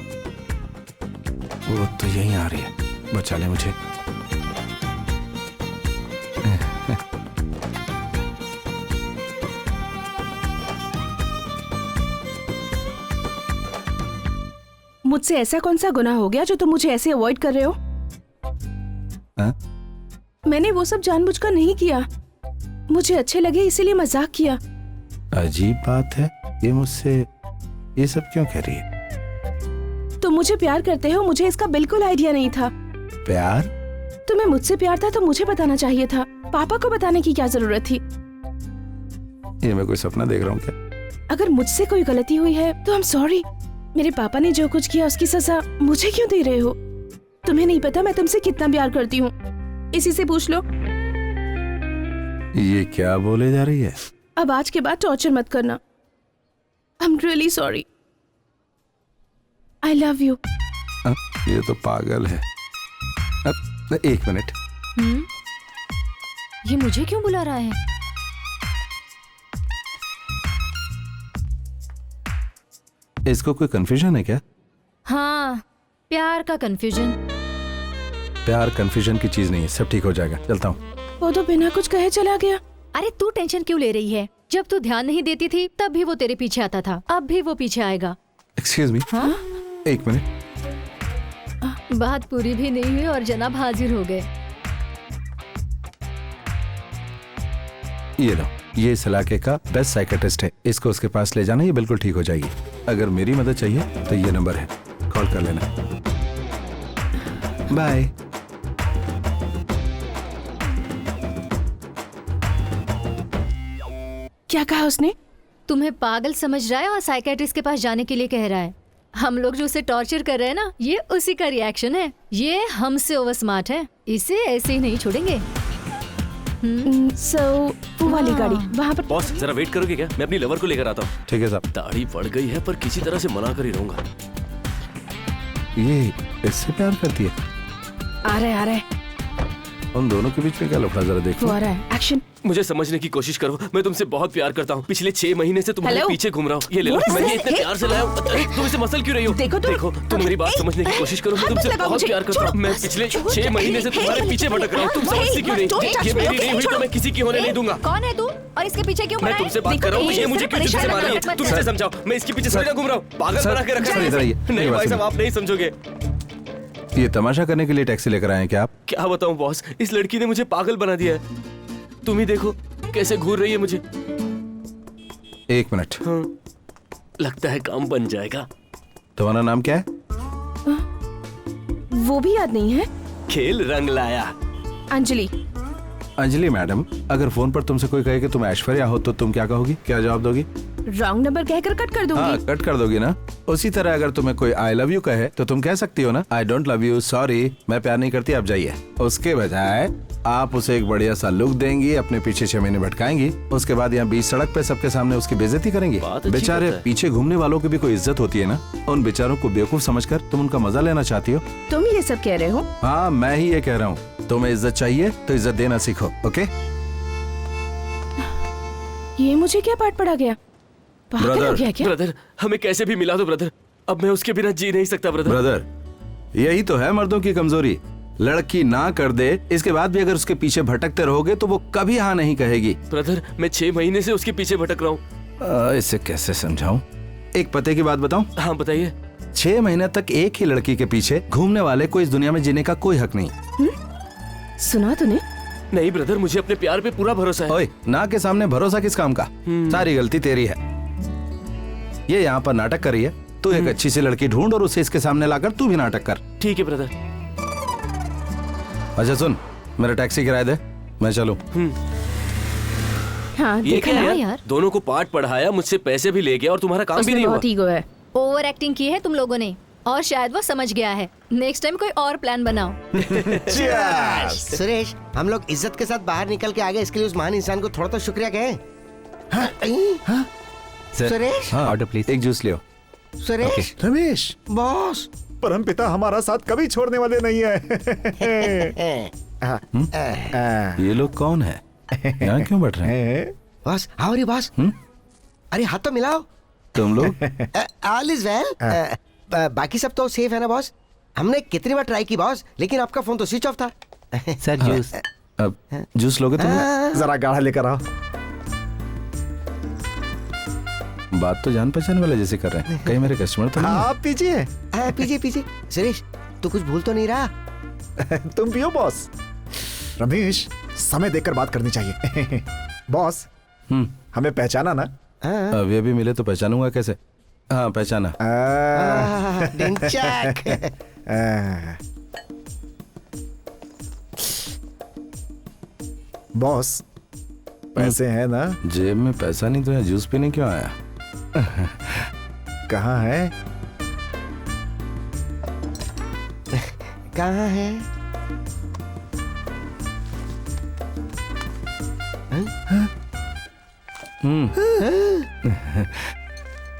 वो तो यहीं आ रही है। बचा ले मुझे। मुझसे ऐसा कौन सा गुनाह हो गया जो तुम मुझे ऐसे अवॉइड कर रहे हो? मैंने वो सब जानबूझकर नहीं किया। मुझे अच्छे लगे इसीलिए मजाक किया। अजीब बात है, ये मुझसे ये सब क्यों कह रही है? तुम मुझे प्यार करते हो, मुझे इसका बिल्कुल आइडिया नहीं था। प्यार? तुम्हें मुझसे प्यार था तो मुझे बताना चाहिए था। पापा को बताने की क्या जरूरत थी? ये मैं कोई सपना देख रहा हूँ क्या? अगर मुझसे कोई गलती हुई है तो आई एम सॉरी। मेरे पापा ने जो कुछ किया उसकी सजा मुझे क्यों दे रहे हो? तुम्हें नहीं पता मैं तुमसे कितना प्यार करती हूँ। इसी से पूछ लो। ये क्या बोले जा रही है? अब आज के बाद टॉर्चर मत करना। I am really sorry. I love you. ये तो पागल है। एक मिनट। ये मुझे क्यों बुला रहा है? इसको कोई कंफ्यूजन है क्या? हाँ, प्यार का कंफ्यूजन। प्यार कंफ्यूजन की चीज नहीं है, सब ठीक हो जाएगा। चलता हूँ। वो तो बिना कुछ कहे चला गया। अरे तू टेंशन क्यों ले रही है? जब तू ध्यान नहीं देती थी तब भी वो तेरे पीछे आता था, अब भी वो पीछे आएगा। Excuse me. हाँ? एक मिनट। बात पूरी भी नहीं हुई और जनाब हाजिर हो गए। ये लो, ये इस इलाके का बेस्ट साइकेट्रिस्ट है। इसको उसके पास ले जाना, ये बिल्कुल ठीक हो जाएगी। अगर मेरी मदद चाहिए तो ये नंबर है, कॉल कर लेना। बाय। क्या कहा उसने? तुम्हें पागल समझ रहा है और साइकेट्रिस्ट के पास जाने के लिए कह रहा है। हम लोग जो उसे टॉर्चर कर रहे हैं ना, ये उसी का रिएक्शन है। ये हमसे ओवर स्मार्ट है, इसे ऐसे ही नहीं छोड़ेंगे। वो वाली गाड़ी वहाँ पर। बॉस जरा वेट करोगे क्या? मैं अपनी लवर को लेकर आता हूँ। ठीक है साहब। दाढ़ी बढ़ गई है पर किसी तरह से मना कर ही रहूंगा। ये इससे प्यार करती है? आ रहे उन दोनों के बीच में क्या लफड़ा जरा देखो। वो आ रहा है, एक्शन। मुझे समझने की कोशिश करो, मैं तुमसे बहुत प्यार करता हूँ। पिछले 6 महीने से तुम्हारे Hello? पीछे घूम रहा हूँ। ये ले लो, What is मैंने this? इतने प्यार से लाया हूँ। तुम इसे मसल क्यों रही हो? देखो तुम मेरी बात समझने की कोशिश करो। मैं तुमसे बहुत प्यार करता हूँ। मैं पिछले 6 महीने से तुम्हारे पीछे भटक रहा हूँ। तुम समझती क्यों नहीं? ये मेरी नहीं हुई तो मैं किसी की होने नहीं दूंगा। कौन है तू और इसके पीछे क्यों मैं तुमसे बात कर रहा हूँ, ये मुझे क्यों से मार रही है? तुम इसे समझाओ, मैं इसके पीछे थोड़ी ना घूम रहा हूँ। पागल बना के रखा है। नहीं भाई साहब, आप नहीं समझोगे। ये तमाशा करने के लिए टैक्सी लेकर आए हैं क्या आप? क्या बताऊं बॉस, इस लड़की ने मुझे पागल बना दिया है। तुम ही देखो कैसे घूर रही है मुझे। 1 मिनट। हाँ, लगता है काम बन जाएगा। तुम्हारा नाम क्या है? वो भी याद नहीं है। खेल रंग लाया। अंजलि। अंजलि मैडम, अगर फोन पर तुमसे कोई कहे कि तुम ऐश्वर्या हो तो तुम क्या कहोगी? क्या जवाब दोगी? रॉन्ग नंबर कहकर कट कर दूंगी। हाँ, कट कर दोगी ना। उसी तरह अगर तुम्हें कोई आई लव यू कहे तो तुम कह सकती हो ना, I don't love you, sorry, मैं प्यार नहीं करती, आप जाइए। उसके बजाय आप उसे एक बढ़िया सा लुक देंगी, अपने पीछे 6 महीने भटकाएंगी, उसके बाद यहाँ बीच सड़क पे सबके सामने उसकी बेइज्जती करेंगी। बेचारे पीछे घूमने वालों की भी कोई इज्जत होती है ना। उन बेचारों को बेवकूफ समझकर तुम उनका मजा लेना चाहती हो। तुम ये सब कह रहे हो? हाँ, मैं ही ये कह रहा हूँ। तुम्हें इज्जत चाहिए तो इज्जत देना सीखो, ओके? ये मुझे क्या पाठ पड़ा गया? पागल हो गया क्या? ब्रदर, हमें कैसे भी मिला दो ब्रदर। अब मैं उसके बिना जी नहीं सकता ब्रदर। ब्रदर, यही तो है मर्दों की कमजोरी। लड़की ना कर दे, इसके बाद भी अगर उसके पीछे भटकते रहोगे तो वो कभी हाँ नहीं कहेगी। ब्रदर, मैं 6 महीने से उसके पीछे भटक रहा हूँ। इसे कैसे समझाऊं? एक पते की बात बताऊं? हाँ बताइए। 6 महीने तक एक ही लड़की के पीछे घूमने वाले को इस दुनिया में जीने का कोई हक नहीं। सुना तूने? नहीं ब्रदर, मुझे अपने प्यार पे पूरा भरोसा है। ओए, ना के सामने भरोसा किस काम का? सारी गलती तेरी है। ये यहाँ पर नाटक कर रही है, तू एक अच्छी सी लड़की ढूंढ और उसे इसके सामने लाकर तू भी नाटक कर। ठीक है ब्रदर। अच्छा सुन, मेरा टैक्सी किराया दे, मैं चलूं। हाँ, ये देखा क्या ना यार? दोनों को पाठ पढ़ाया, मुझसे पैसे भी ले गया और तुम्हारा काम भी नहीं हुआ। बहुत ईगो है। ओवर एक्टिंग की है तुम लोगों ने और शायद वो समझ गया है। नेक्स्ट टाइम कोई और प्लान बनाओ। सुरेश, हम लोग इज्जत के साथ बाहर निकल के आ गए, इसके लिए उस महान इंसान को थोड़ा तो शुक्रिया कहें। Suresh, order please. एक जूस लियो। सुरेश, रमेश, बॉस, परमपिता हमारा साथ कभी छोड़ने वाले नहीं है। ये लोग कौन है? यहाँ क्यों बैठ रहे हैं? बॉस, आओ रे बॉस। अरे हाथ तो मिलाओ। तुम लोग? All is well. बाकी सब तो सेफ है ना बॉस? हमने कितनी बार ट्राई की बॉस, लेकिन आपका फोन तो स्विच ऑफ था। Sir juice. अब जूस लोगे तुम? जरा गाढ़ा लेकर आओ। बात तो जान पहचान वाले जैसे कर रहे हैं, कहीं मेरे कस्टमर तो नहीं? आप पीजिए। पीजिए पीजिए। सुरेश, तू कुछ भूल तो नहीं रहा? तुम पियो बॉस। रमेश, समय देखकर बात करनी चाहिए। बॉस, हमें पहचाना ना? अब ये भी मिले तो पहचानूंगा कैसे? हाँ, पहचाना। बॉस, पैसे हैं ना? जेब में पैसा नहीं तो यहाँ जूस पीने क्यों आया? कहाँ है? कहाँ है?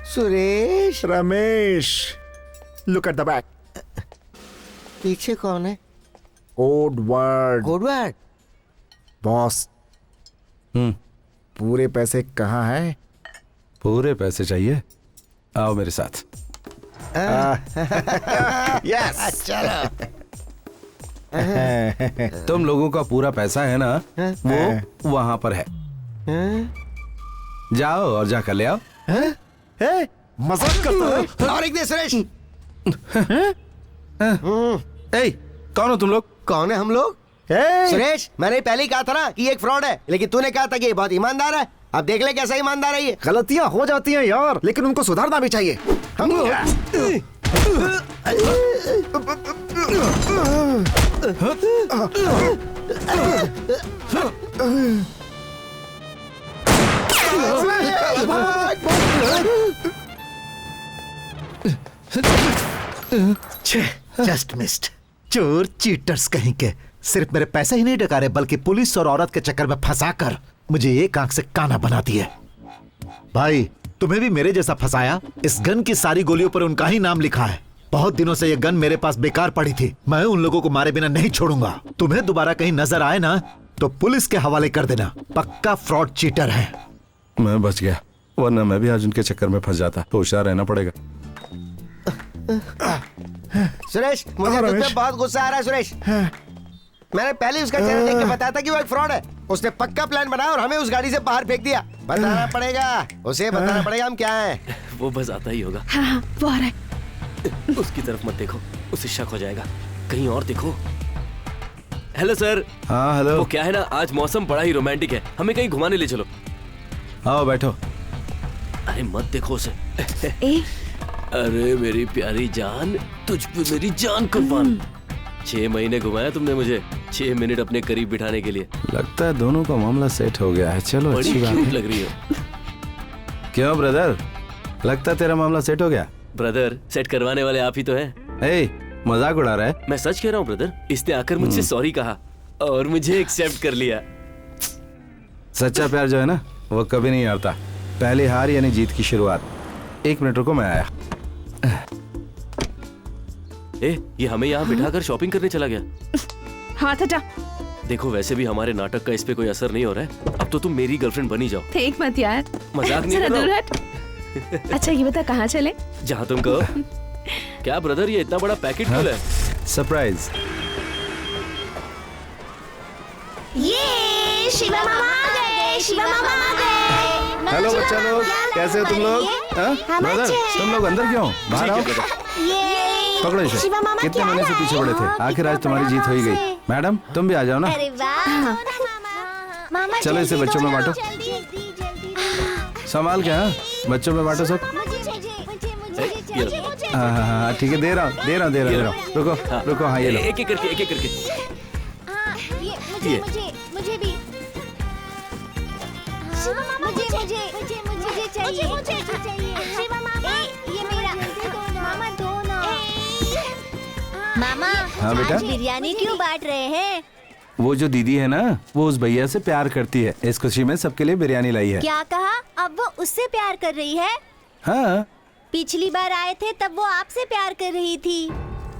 Suresh, Ramesh, look at the back. पीछे कौन है? Code word. Code word? Boss, पूरे पैसे कहाँ हैं? पूरे पैसे चाहिए? आओ मेरे साथ। यस, चलो। तुम लोगों का पूरा पैसा है ना, वो वहां पर है। जाओ और जाकर ले आओ। मजाक करता है? और एक दे सुरेश। कौन हो तुम लोग? कौन है हम लोग? सुरेश, मैंने पहले ही कहा था ना कि ये एक फ्रॉड है, लेकिन तूने कहा था कि ये बहुत ईमानदार है। अब देख ले कैसा ईमानदार है ये। गलतियां हो जाती हैं यार, लेकिन उनको सुधारना भी चाहिए। Just missed. चोर चीटर्स कहीं के सिर्फ मेरे पैसे ही नहीं डकारे, बल्कि पुलिस और औरत के चक्कर में फंसाकर मुझे एक आंख से काना बना दिए। भाई, तुम्हें भी मेरे जैसा फंसाया। इस गन की सारी गोलियों पर उनका ही नाम लिखा है। बहुत दिनों से ये गन मेरे पास बेकार पड़ी थी। मैं उन लोगों को मारे बिना नहीं छोड़ूंगा। तुम्हें दोबारा कहीं नजर आए ना तो पुलिस के हवाले कर देना। पक्का फ्रॉड चीटर है। मैं बच गया, वरना मैं भी आज उनके चक्कर में फंस जाता। तो होशियार रहना पड़ेगा। सुरेश, मुझे तुझ पे बहुत गुस्सा आ रहा है सुरेश। मैंने पहले उसका चेहरा देख के बताया था कि वो एक फ्रॉड है। उसने पक्का प्लान बनाया और हमें उस गाड़ी से बाहर फेंक दिया। बताना पड़ेगा उसे, बताना पड़ेगा हम क्या हैं। वो बस आता ही होगा। हाँ, वो आ रहा है। उसकी तरफ मत देखो, उसे शक हो जाएगा। कहीं और देखो। Hello sir. हाँ हेलो। वो क्या है ना, आज मौसम बड़ा ही रोमांटिक है, हमें कहीं घुमाने ले चलो। आओ बैठो। अरे मत देखो उसे। अरे मेरी प्यारी जान, तुझ पे मेरी जान कुर्बान। 6 महीने घुमाया तुमने मुझे, 6 मिनट अपने करीब बिठाने के लिए। लगता है दोनों का मामला सेट हो गया है। चलो बड़ी अच्छी बात क्यूट है। लग रही है। क्यों ब्रदर, लगता है तेरा मामला सेट हो गया? ब्रदर, सेट करवाने वाले आप ही तो हैं। मजाक उड़ा रहा है? मैं सच कह रहा हूँ ब्रदर। इसने आकर मुझसे सॉरी कहा और मुझे एक्सेप्ट कर लिया। सच्चा प्यार जो है ना, वो कभी नहीं हारता। पहली हार यानी जीत की शुरुआत। 1 मिनट रुको, मैं आया। ये हमें यहाँ बिठाकर शॉपिंग करने चला गया। हाथ हटा। देखो वैसे भी हमारे नाटक का इस पे कोई असर नहीं हो रहा है। अब तो तुम मेरी गर्लफ्रेंड बनी जाओ। फेंक मत यार, मजाक नहीं जरा कर दूर रहा हट। अच्छा ये बता कहाँ चले? जहाँ तुम कहो। क्या ब्रदर, ये इतना बड़ा पैकेट क्यों है? सरप्राइज। ये शिवा मामा आ गए, शिवा मामा आ गए। हेलो बच्चा लोग, कैसे हो तुम लोग? ब्रदर, तुम लोग अंदर क्यों? बाहर आओ। पकड़ो इसे। शिवा मामा कितने क्या महीने से पीछे पड़े थे, आखिर आज तुम्हारी जीत हो ही गई। मैडम तुम भी आ जाओ ना। अरे वाह मामा, चलो इसे बच्चों में बांटो। संभाल के। हाँ, बच्चों में बांटो सब। हाँ ठीक है, दे रहा हूँ। रुको। हाँ ये लो। एक करके। मुझे भी। शिवा मामा मुझे चाहिए। शिवा मामा ये मेरा। मामा दो ना। मामा हाँ बेटा। आज बिरयानी क्यों बांट रहे हैं? वो जो दीदी है ना, वो उस भैया से प्यार करती है। इस खुशी में सबके लिए बिरयानी लाई है। क्या कहा? अब वो उससे प्यार कर रही है? हाँ। पिछली बार आए थे तब वो आपसे प्यार कर रही थी,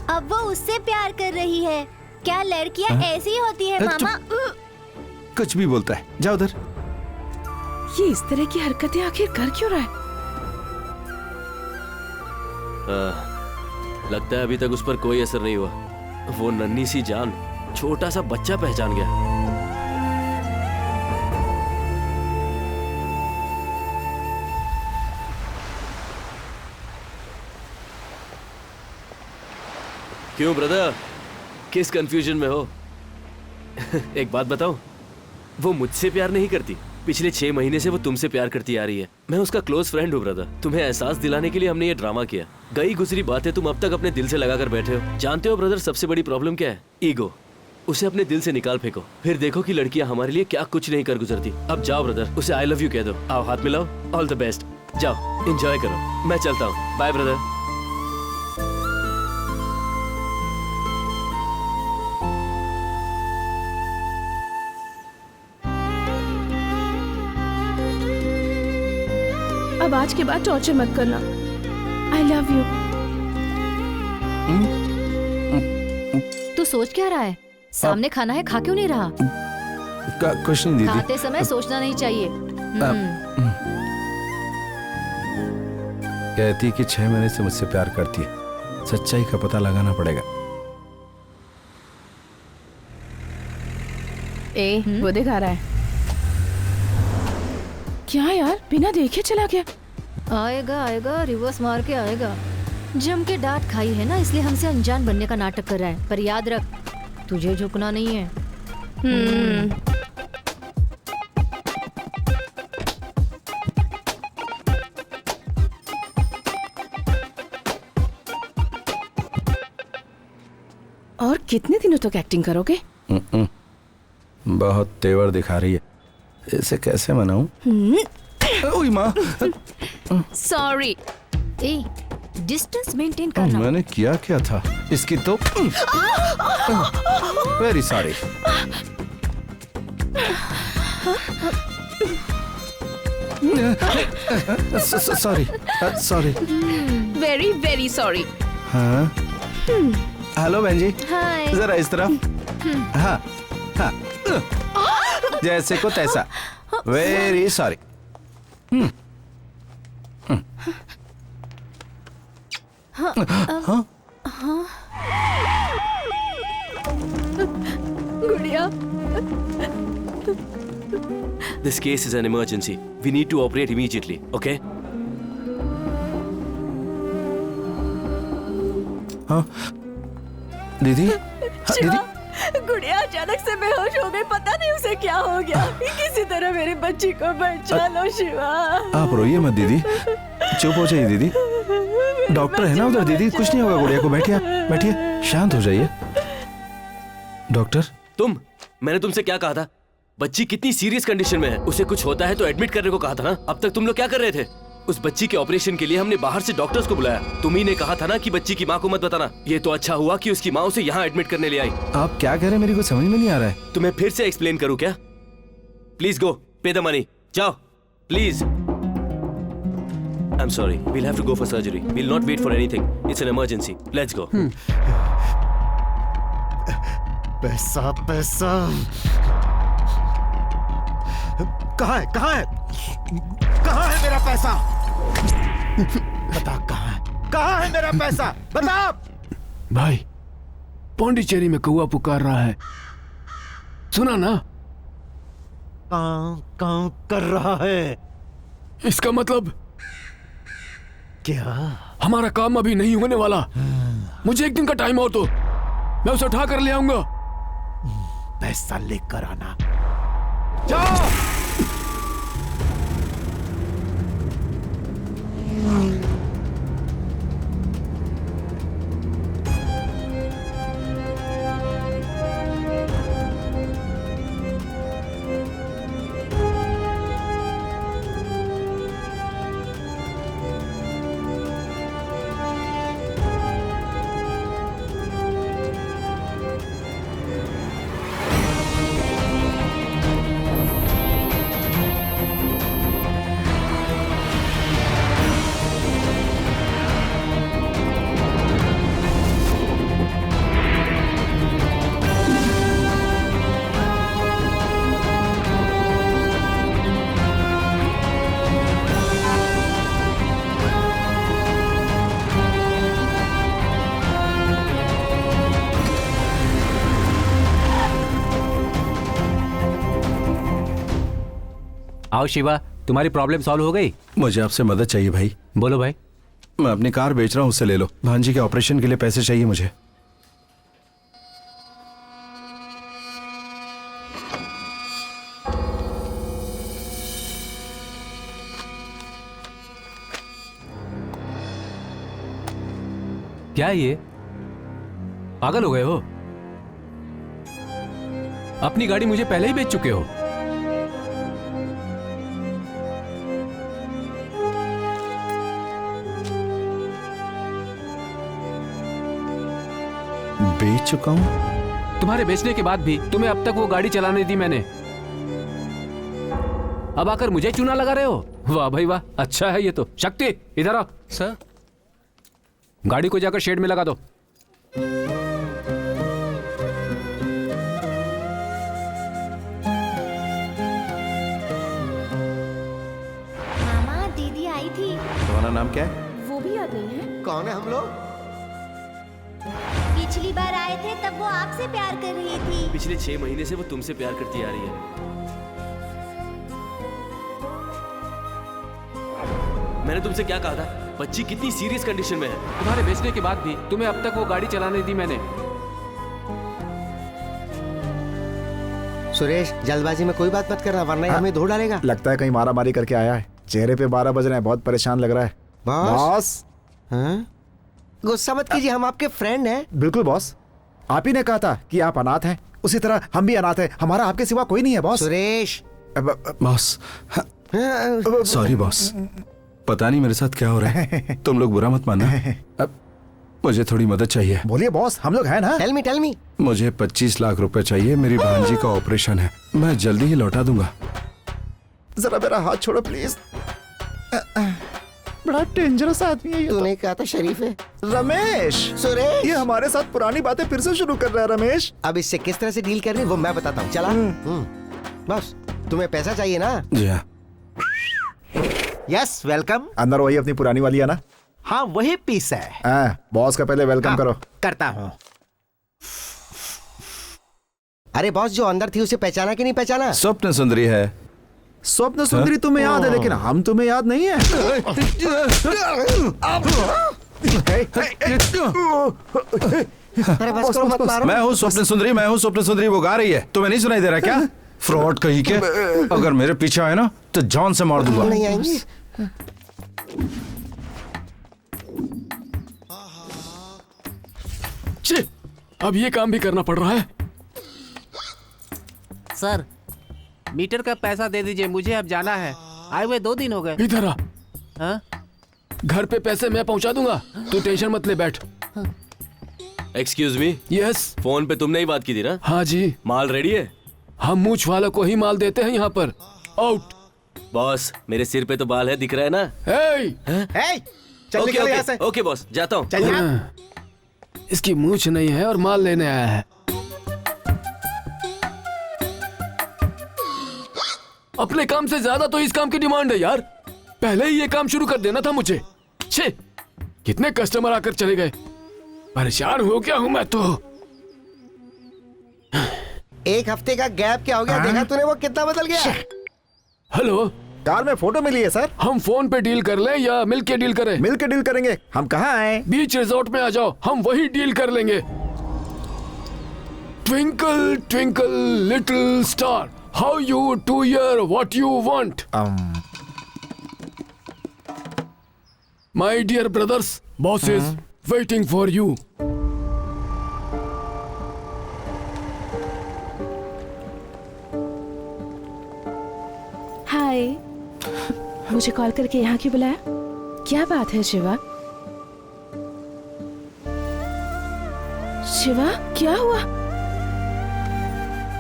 अब वो उससे प्यार कर रही है। क्या लड़कियां ऐसी होती है मामा? कुछ भी बोलता है, जाओ उधर। ये इस तरह की हरकतें आखिर कर क्यों रहा है? लगता है अभी तक उस पर कोई असर नहीं हुआ। वो नन्ही सी जान छोटा सा बच्चा पहचान गया। क्यों ब्रदर, किस कंफ्यूजन में हो? एक बात बताऊं, वो मुझसे प्यार नहीं करती। पिछले 6 महीने से वो तुमसे प्यार करती आ रही है। मैं उसका क्लोज फ्रेंड हूँ ब्रदर। तुम्हें एहसास दिलाने के लिए हमने ये ड्रामा किया। गई गुजरी बातें तुम अब तक अपने दिल से लगाकर बैठे हो। जानते हो ब्रदर, सबसे बड़ी प्रॉब्लम क्या है? ईगो। उसे अपने दिल से निकाल फेंको, फिर देखो कि लड़कियां हमारे लिए क्या कुछ नहीं कर गुजरती। अब जाओ ब्रदर, उसे आई लव यू कह दो। आओ हाथ मिलाओ। All the best. जाओ एंजॉय करो। मैं चलता हूँ। Bye brother. अब आज के बाद टॉर्चर मत करना। I love you. तू सोच क्या रहा है? सामने खाना है, खा क्यों नहीं रहा? कुछ नहीं दीदी। खाते समय सोचना नहीं चाहिए। कहती कि 6 महीने से मुझसे प्यार करती है। सच्चाई का पता लगाना पड़ेगा। वो दिखा रहा है। क्या यार, बिना देखे चला गया। आएगा, रिवर्स मार के आएगा। जम के डांट खाई है ना, इसलिए हमसे अनजान बनने का नाटक कर रहा है। पर याद रख, तुझे झुकना नहीं है। और कितने दिनों तक एक्टिंग करोगे? बहुत तेवर दिखा रही है, इसे कैसे मनाऊं? ओए माँ। सॉरी। डिस्टेंस मेंटेन करना। मैंने किया क्या था? इसकी तो very sorry. Sorry. Very very sorry. हाँ हेलो बहन जी, हाय। जरा इस तरफ। हाँ हाँ, जैसे को तैसा। Very sorry. हाँ। गुड़िया, This case is an emergency. We need to operate immediately, okay? हाँ दीदी, शिवा, गुड़िया अचानक से बेहोश हो गई, पता नहीं उसे क्या हो गया। किसी तरह मेरी बच्ची को बचा लो शिवा। आप रोइए मत दीदी, चुप हो जाइए दीदी। डॉक्टर है ना उधर दीदी, कुछ नहीं होगा गुड़िया को। बैठिए बैठिए, शांत हो जाइए। डॉक्टर, मैंने तुमसे क्या कहा था? बच्ची कितनी सीरियस कंडीशन में है, उसे कुछ होता है तो एडमिट करने को कहा था ना। अब तक तुम लोग क्या कर रहे थे? उस बच्ची के ऑपरेशन के लिए हमने बाहर से डॉक्टर्स को बुलाया। तुम ही ने कहा था ना कि बच्ची की माँ को मत बताना। ये तो अच्छा हुआ कि उसकी माँ उसे यहाँ एडमिट करने ले आई। आप क्या कह रहे हैं, मेरी कुछ समझ में नहीं आ रहा है। तुम्हें फिर से एक्सप्लेन करूँ क्या? Please go, pay the money, जाओ please. I am sorry, we'll have to go for surgery. We'll not wait for anything, it's an emergency. Let's go. पैसा पैसा कहाँ है, कहाँ है, कहाँ है मेरा पैसा? बता कहाँ है मेरा पैसा? बता। भाई, पौंडीचेरी में कौआ पुकार रहा है, सुना ना? कां कर रहा है। इसका मतलब क्या? हमारा काम अभी नहीं होने वाला। मुझे एक दिन का टाइम हो तो मैं उसे उठा कर ले आऊंगा। पैसा लेकर आना। जाओ। आओ शिवा, तुम्हारी प्रॉब्लम सॉल्व हो गई? मुझे आपसे मदद चाहिए भाई। बोलो भाई। मैं अपनी कार बेच रहा हूँ, उससे ले लो। भांजी के ऑपरेशन के लिए पैसे चाहिए मुझे। क्या ये, पागल हो गए हो? अपनी गाड़ी मुझे पहले ही बेच चुके हो। बेच चुका हूं? तुम्हारे बेचने के बाद भी तुम्हें अब तक वो गाड़ी चलाने दी मैंने। अब आकर मुझे चूना लगा रहे हो? वाह भाई वाह, अच्छा है ये तो। शक्ति, इधर आओ। सर, गाड़ी को जाकर शेड में लगा दो। मामा, दीदी आई थी। तुम्हारा नाम क्या है? वो भी याद नहीं है। कौन है हम लोग? पिछली बार आए थे तब वो आपसे प्यार कर रही थी। पिछले 6 महीने से वो तुमसे प्यार करती आ रही है। मैंने तुमसे क्या कहा था? बच्ची कितनी सीरियस कंडीशन में है। तुम्हारे बेचने के बाद भी तुम्हें अब तक वो गाड़ी चलाने दी मैंने। सुरेश, जल्दबाजी में कोई बात मत करना, वरना हमें धो डालेगा। लगता है कहीं मारा मारी करके आया है। चेहरे पे 12 बज रहे हैं, बहुत परेशान लग रहा है। बॉस, हाँ? गुस्सा मत कीजिए, हम आपके फ्रेंड हैं। बिल्कुल बॉस, आप ही ने कहा था कि आप अनाथ हैं, उसी तरह हम भी अनाथ हैं। हमारा आपके सिवा कोई नहीं है boss. Suresh. Boss, sorry boss, पता नहीं मेरे साथ क्या हो रहा है। तुम लोग बुरा मत मानना। अब मुझे थोड़ी मदद चाहिए। बोलिए बॉस, हम लोग हैं ना। Tell me. मुझे 25 लाख रुपए चाहिए। मेरी भांजी का ऑपरेशन है, मैं जल्दी ही लौटा दूंगा। जरा मेरा हाथ छोड़ो प्लीज। बड़ा डेंजरस आदमी है ये। तूने कहा था शरीफ है। रमेश, सुरेश, ये हमारे साथ पुरानी बातें फिर से शुरू कर रहा है रमेश। अब इससे किस तरह से डील करनी वो मैं बताता हूँ। चला। बस तुम्हें पैसा चाहिए ना? जी हाँ। Yes welcome. अंदर वही अपनी पुरानी वाली है ना? हाँ वही पीस है। बॉस का पहले वेलकम करो। करता हूँ। अरे बॉस, जो अंदर थी उसे पहचाना कि नहीं पहचाना? स्वप्न सुंदरी है। स्वप्न सुंदरी तुम्हें याद है, लेकिन हम तुम्हें याद नहीं है। अरे बस करो, मत मारो। मैं हूँ स्वप्न सुंदरी, मैं हूँ स्वप्न सुंदरी। वो गा रही है, तुम्हें नहीं सुनाई दे रहा क्या? फ्रॉड कहीं के। अगर मेरे पीछे आए ना तो जान से मार दूंगा। नहीं आएंगे। अब ये काम भी करना पड़ रहा है। सर, मीटर का पैसा दे दीजिए, मुझे अब जाना है। आए हुए 2 दिन हो गए। इधर आ। हाँ? घर पे पैसे मैं पहुंचा दूंगा, तू टेंशन मत ले, बैठ। Excuse me. यस। फोन पे तुमने ही बात की थी ना? हाँ जी। माल रेडी है? हम मूछ वालों को ही माल देते हैं यहाँ पर। आउट। बॉस, मेरे सिर पे तो बाल है, दिख रहा है ना? चल निकल यहाँ से। ओके बॉस, जाता हूँ। इसकी मूछ नहीं है और माल लेने आया है। अपने काम से ज्यादा तो इस काम की डिमांड है यार। पहले ही ये काम शुरू कर देना था मुझे। छे, कितने कस्टमर आकर चले गए। परेशान हो गया हूँ मैं तो। 1 हफ्ते का गैप क्या हो गया? देखा तूने वो कितना बदल गया? हेलो, कार में फोटो मिली है सर। हम फोन पे डील कर लें या मिल के डील करें? मिल के डील करेंगे। हम कहाँ आए? बीच रिजॉर्ट में आ जाओ, हम वही डील कर लेंगे। Twinkle twinkle little star, how you do here what you want. My dear brothers, boss is waiting for you. Hi, मुझे कॉल करके यहाँ क्यों बुलाया? क्या बात है शिवा? शिवा, क्या हुआ?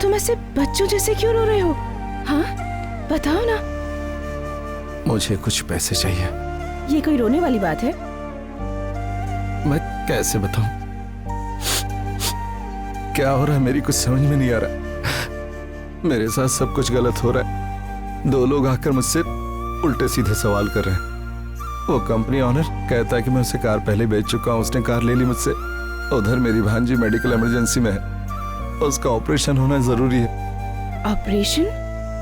तुम ऐसे बच्चों जैसे क्यों रो रहे हो? हाँ, बताओ ना। मुझे कुछ पैसे चाहिए। ये कोई रोने वाली बात है? मैं कैसे बताऊं? क्या हो रहा है मेरी कुछ समझ में नहीं आ रहा। मेरे साथ सब कुछ गलत हो रहा है। 2 लोग आकर मुझसे उल्टे सीधे सवाल कर रहे हैं। वो कंपनी ऑनर कहता है कि मैं उसे कार पहले बेच चुका हूँ, उसने कार ले ली मुझसे। उधर मेरी भांजी मेडिकल इमरजेंसी में है, उसका ऑपरेशन होना जरूरी है। ऑपरेशन?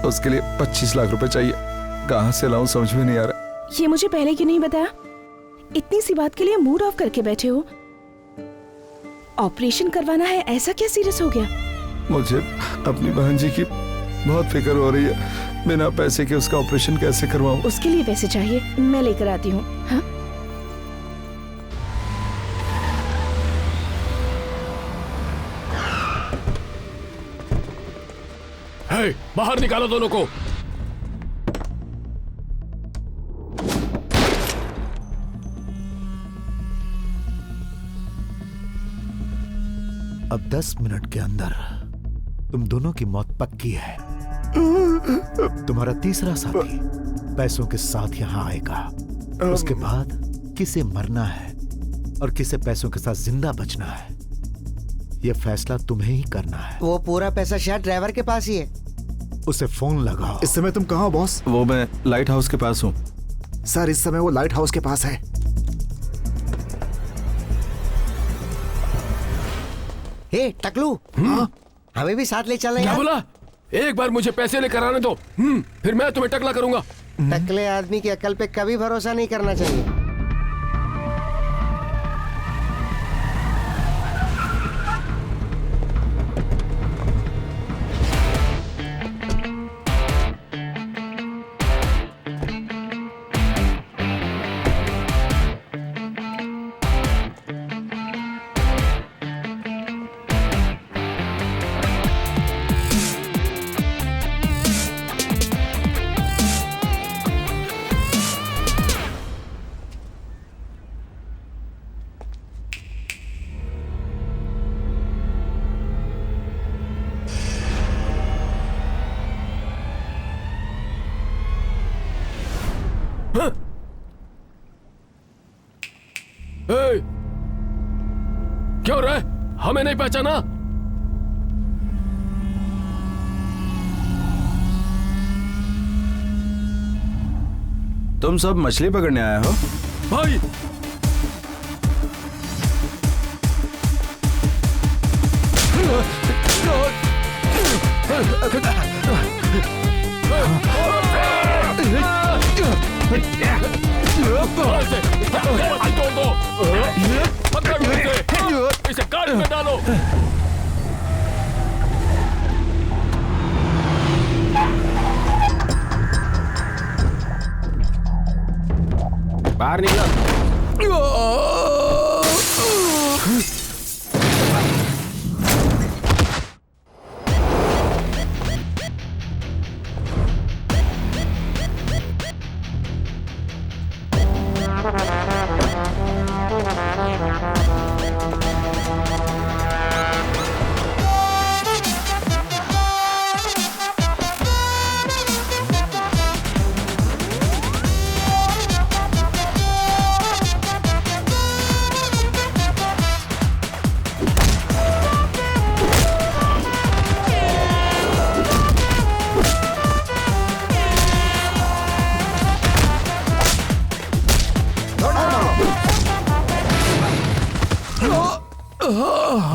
उसके लिए 25 लाख रुपए चाहिए। कहाँ से लाऊं समझ में नहीं आ रहा। ये मुझे पहले क्यों नहीं बताया? इतनी सी बात के लिए मूड ऑफ करके बैठे हो। ऑपरेशन करवाना है, ऐसा क्या सीरियस हो गया? मुझे अपनी भांजी की बहुत फिक्र हो रही है। बिना पैसे के उसका ऑपरेशन कैसे करवाऊं? उसके लिए पैसे चाहिए, मैं लेकर आती हूँ। हाँ? हे, बाहर निकालो दोनों को। अब 10 मिनट के अंदर तुम दोनों की मौत पक्की है। तुम्हारा तीसरा साथी पैसों के साथ यहां आएगा। उसके बाद किसे मरना है और किसे पैसों के साथ जिंदा बचना है, यह फैसला तुम्हें ही करना है। वो पूरा पैसा शायद ड्राइवर के पास ही है। उसे फोन लगाओ। इस समय तुम कहाँ हो बॉस? वो मैं लाइट हाउस के पास हूँ। सर, इस समय वो लाइट हाउस के पास है। हे टकलू, हमें भी साथ ले चलें क्या यार। बोला? एक बार मुझे पैसे लेकर आने दो, फिर मैं तुम्हें टकला करूंगा। टकले आदमी की अकल पे कभी भरोसा नहीं करना चाहिए। क्यों रे, हमें नहीं पहचाना? तुम सब मछली पकड़ने आए हो? भाई इसे गाड़ी में डालो। बाहर निकलो।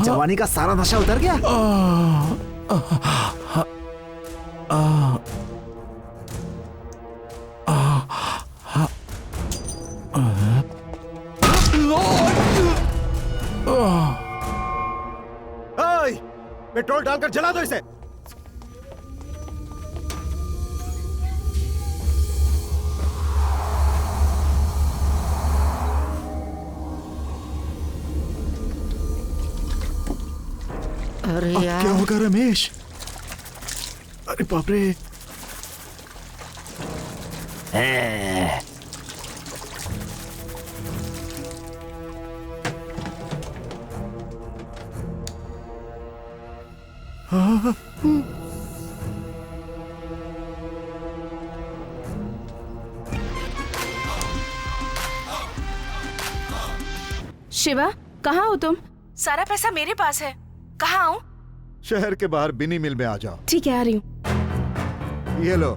जवानी का सारा नशा उतर गया। पेट्रोल डालकर जला दो इसे। अरे यार, क्या होगा रमेश? अरे बाप रे। शिवा, कहाँ हो तुम? सारा पैसा मेरे पास है। कहाँ हूँ? शहर के बाहर बिनी मिल में आ जाओ। ठीक है, आ रही हूँ। ये लो।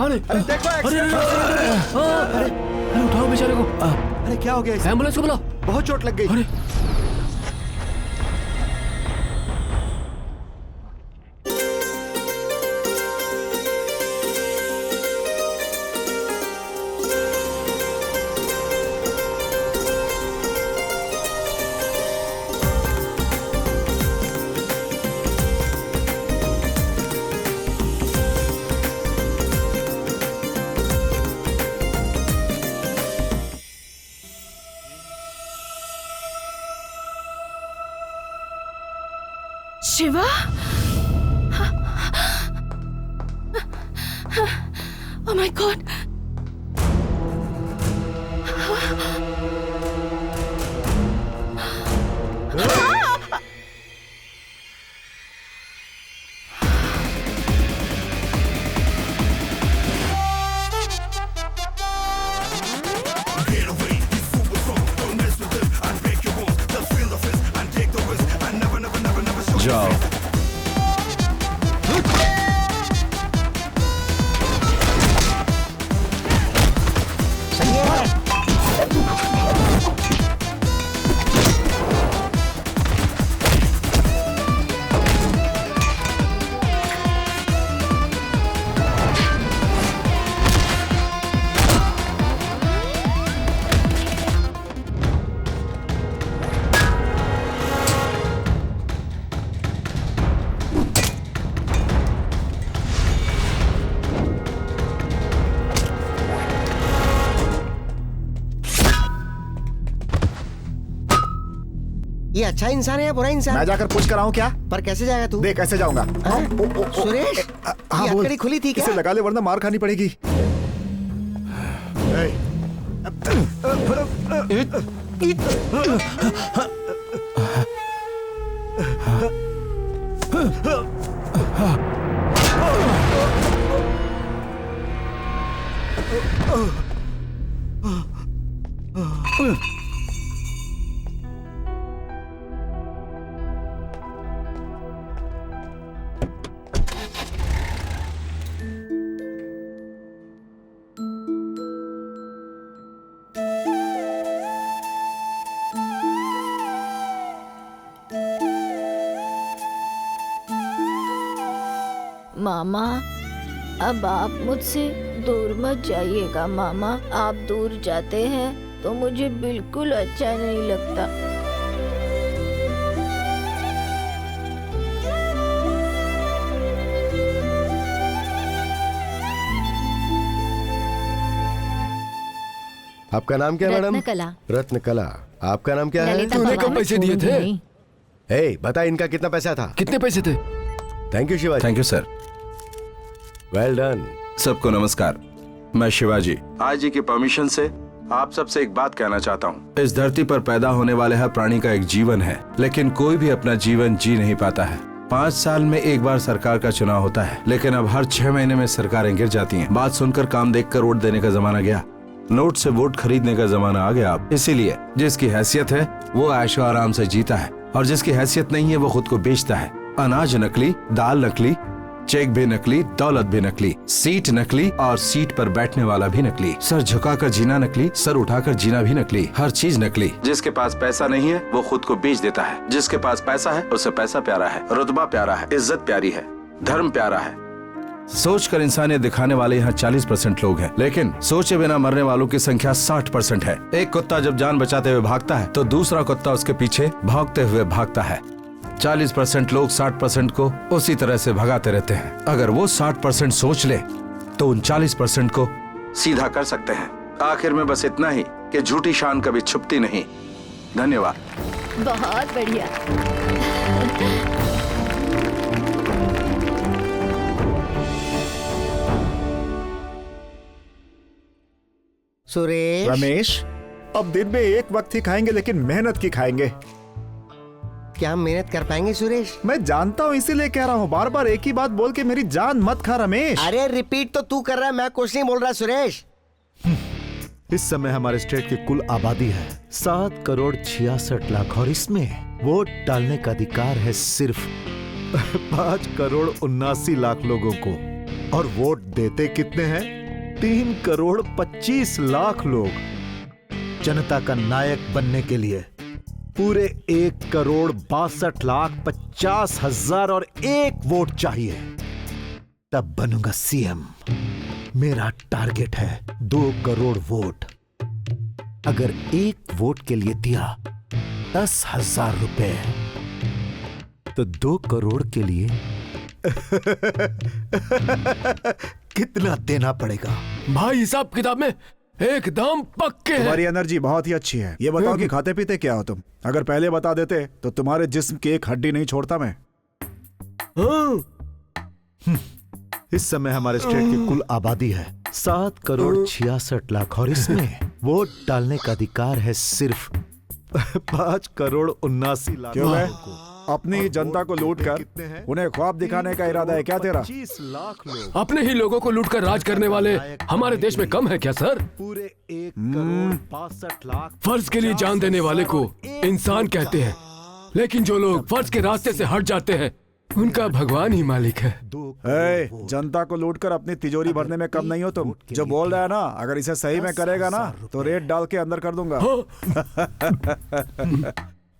अरे देखो, अरे उठाओ बेचारे को। अरे क्या हो गया? एम्बुलेंस को बुलाओ। बहुत चोट लग गई। अरे शिवा, oh my God! जाओ। ये अच्छा इंसान है या बुरा इंसान? मैं जाकर पूछ कर आऊँ क्या? पर कैसे जाएगा तू? देख कैसे जाऊंगा। सुरेश, हाँ ये बोल। अकड़ी खुली थी क्या? इसे लगा ले वरना मार खानी पड़ेगी। मामा, अब आप मुझसे दूर मत जाइएगा मामा। आप दूर जाते हैं तो मुझे बिल्कुल अच्छा नहीं लगता। आपका नाम क्या है मैडम? रत्नकला। रत्नकला। आपका नाम क्या है? ललिता तूने पवार। कब पैसे दिए थे? ए, बता इनका कितना पैसा था? कितने पैसे थे? Thank you Shivaji. Thank you sir. Well done. सबको नमस्कार, मैं शिवाजी। आज जी की परमिशन से आप सबसे एक बात कहना चाहता हूँ। इस धरती पर पैदा होने वाले हर प्राणी का एक जीवन है, लेकिन कोई भी अपना जीवन जी नहीं पाता है। 5 साल में एक बार सरकार का चुनाव होता है, लेकिन अब हर 6 महीने में सरकारें गिर जाती हैं। बात सुनकर काम देखकर वोट देने का जमाना गया, नोट से वोट खरीदने का जमाना आ गया। अब इसीलिए जिसकी हैसियत है वो ऐशो आराम से जीता है, और जिसकी हैसियत नहीं है वो खुद को बेचता है। अनाज नकली, दाल नकली, चेक भी नकली, दौलत भी नकली, सीट नकली और सीट पर बैठने वाला भी नकली, सर झुकाकर जीना नकली, सर उठाकर जीना भी नकली, हर चीज नकली। जिसके पास पैसा नहीं है वो खुद को बेच देता है, जिसके पास पैसा है उसे पैसा प्यारा है, रुतबा प्यारा है, इज्जत प्यारी है, धर्म प्यारा है। सोचकर इंसानियत दिखाने वाले यहाँ 40% लोग हैं, लेकिन सोचे बिना मरने वालों की संख्या 60% है। एक कुत्ता जब जान बचाते हुए भागता है तो दूसरा कुत्ता उसके पीछे भागते हुए भागता है। 40% लोग 60% को उसी तरह से भगाते रहते हैं। अगर वो 60% सोच ले तो उन 40% को सीधा कर सकते हैं। आखिर में बस इतना ही कि झूठी शान कभी छुपती नहीं। धन्यवाद। बहुत बढ़िया। सुरेश। रमेश, अब दिन में एक वक्त ही खाएंगे, लेकिन मेहनत की खाएंगे। क्या हम मेहनत कर पाएंगे सुरेश? मैं जानता हूँ, इसीलिए कह रहा हूँ। बार बार एक ही बात बोल के मेरी जान मत खा रमेश। अरे रिपीट तो तू कर रहा है, मैं कुछ नहीं बोल रहा सुरेश। इस समय हमारे स्टेट की कुल आबादी है 7 करोड़ 66 लाख, और इसमें वोट डालने का अधिकार है सिर्फ 5 करोड़ 79 लाख लोगों को। और वोट देते कितने हैं? 3 करोड़ 25 लाख लोग। जनता का नायक बनने के लिए पूरे 1 करोड़ 62 लाख 50 हजार और 1 वोट चाहिए, तब बनूंगा सीएम। मेरा टारगेट है 2 करोड़ वोट। अगर 1 वोट के लिए दिया 10,000 रुपए, तो 2 करोड़ के लिए कितना देना पड़ेगा? भाई हिसाब किताब में एकदम पक्के हैं। तुम्हारी एनर्जी बहुत ही अच्छी है। ये बताओ कि खाते पीते क्या हो तुम? अगर पहले बता देते तो तुम्हारे जिस्म की एक हड्डी नहीं छोड़ता मैं। इस समय हमारे स्टेट की कुल आबादी है 7 करोड़ 66 लाख, और इसमें वोट डालने का अधिकार है सिर्फ 5 करोड़ 79 लाख क्यों है? लोगों को। अपनी ही जनता को लूट कर उन्हें ख्वाब दिखाने का इरादा है क्या तेरा? 25 लाख लोग। अपने ही लोगों को लूटकर राज करने वाले हमारे देश में कम है क्या सर? पूरे 1 करोड़ 62 लाख। फर्ज के लिए जान देने वाले को इंसान कहते हैं, लेकिन जो लोग फर्ज के रास्ते से हट जाते हैं उनका भगवान ही मालिक है। जनता को लूटकर अपनी तिजोरी भरने में कम नहीं हो तुम। जो बोल रहा है ना, अगर इसे सही में करेगा ना तो रेट डाल के अंदर कर दूंगा।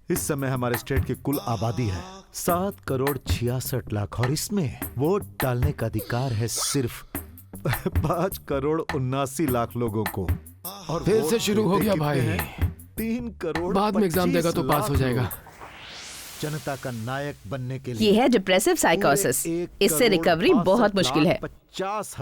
इस समय हमारे स्टेट की कुल आबादी है 7 करोड़ 66 लाख, और इसमें वोट डालने का अधिकार है सिर्फ 5 करोड़ 79 लाख लोगों को। और फिर से शुरू हो गया भाई। 3 करोड़ बाद में एग्जाम देगा तो पास हो जाएगा। जनता का नायक बनने के लिए ये है डिप्रेसिव साइकोसिस। इससे रिकवरी बहुत मुश्किल है। 50,000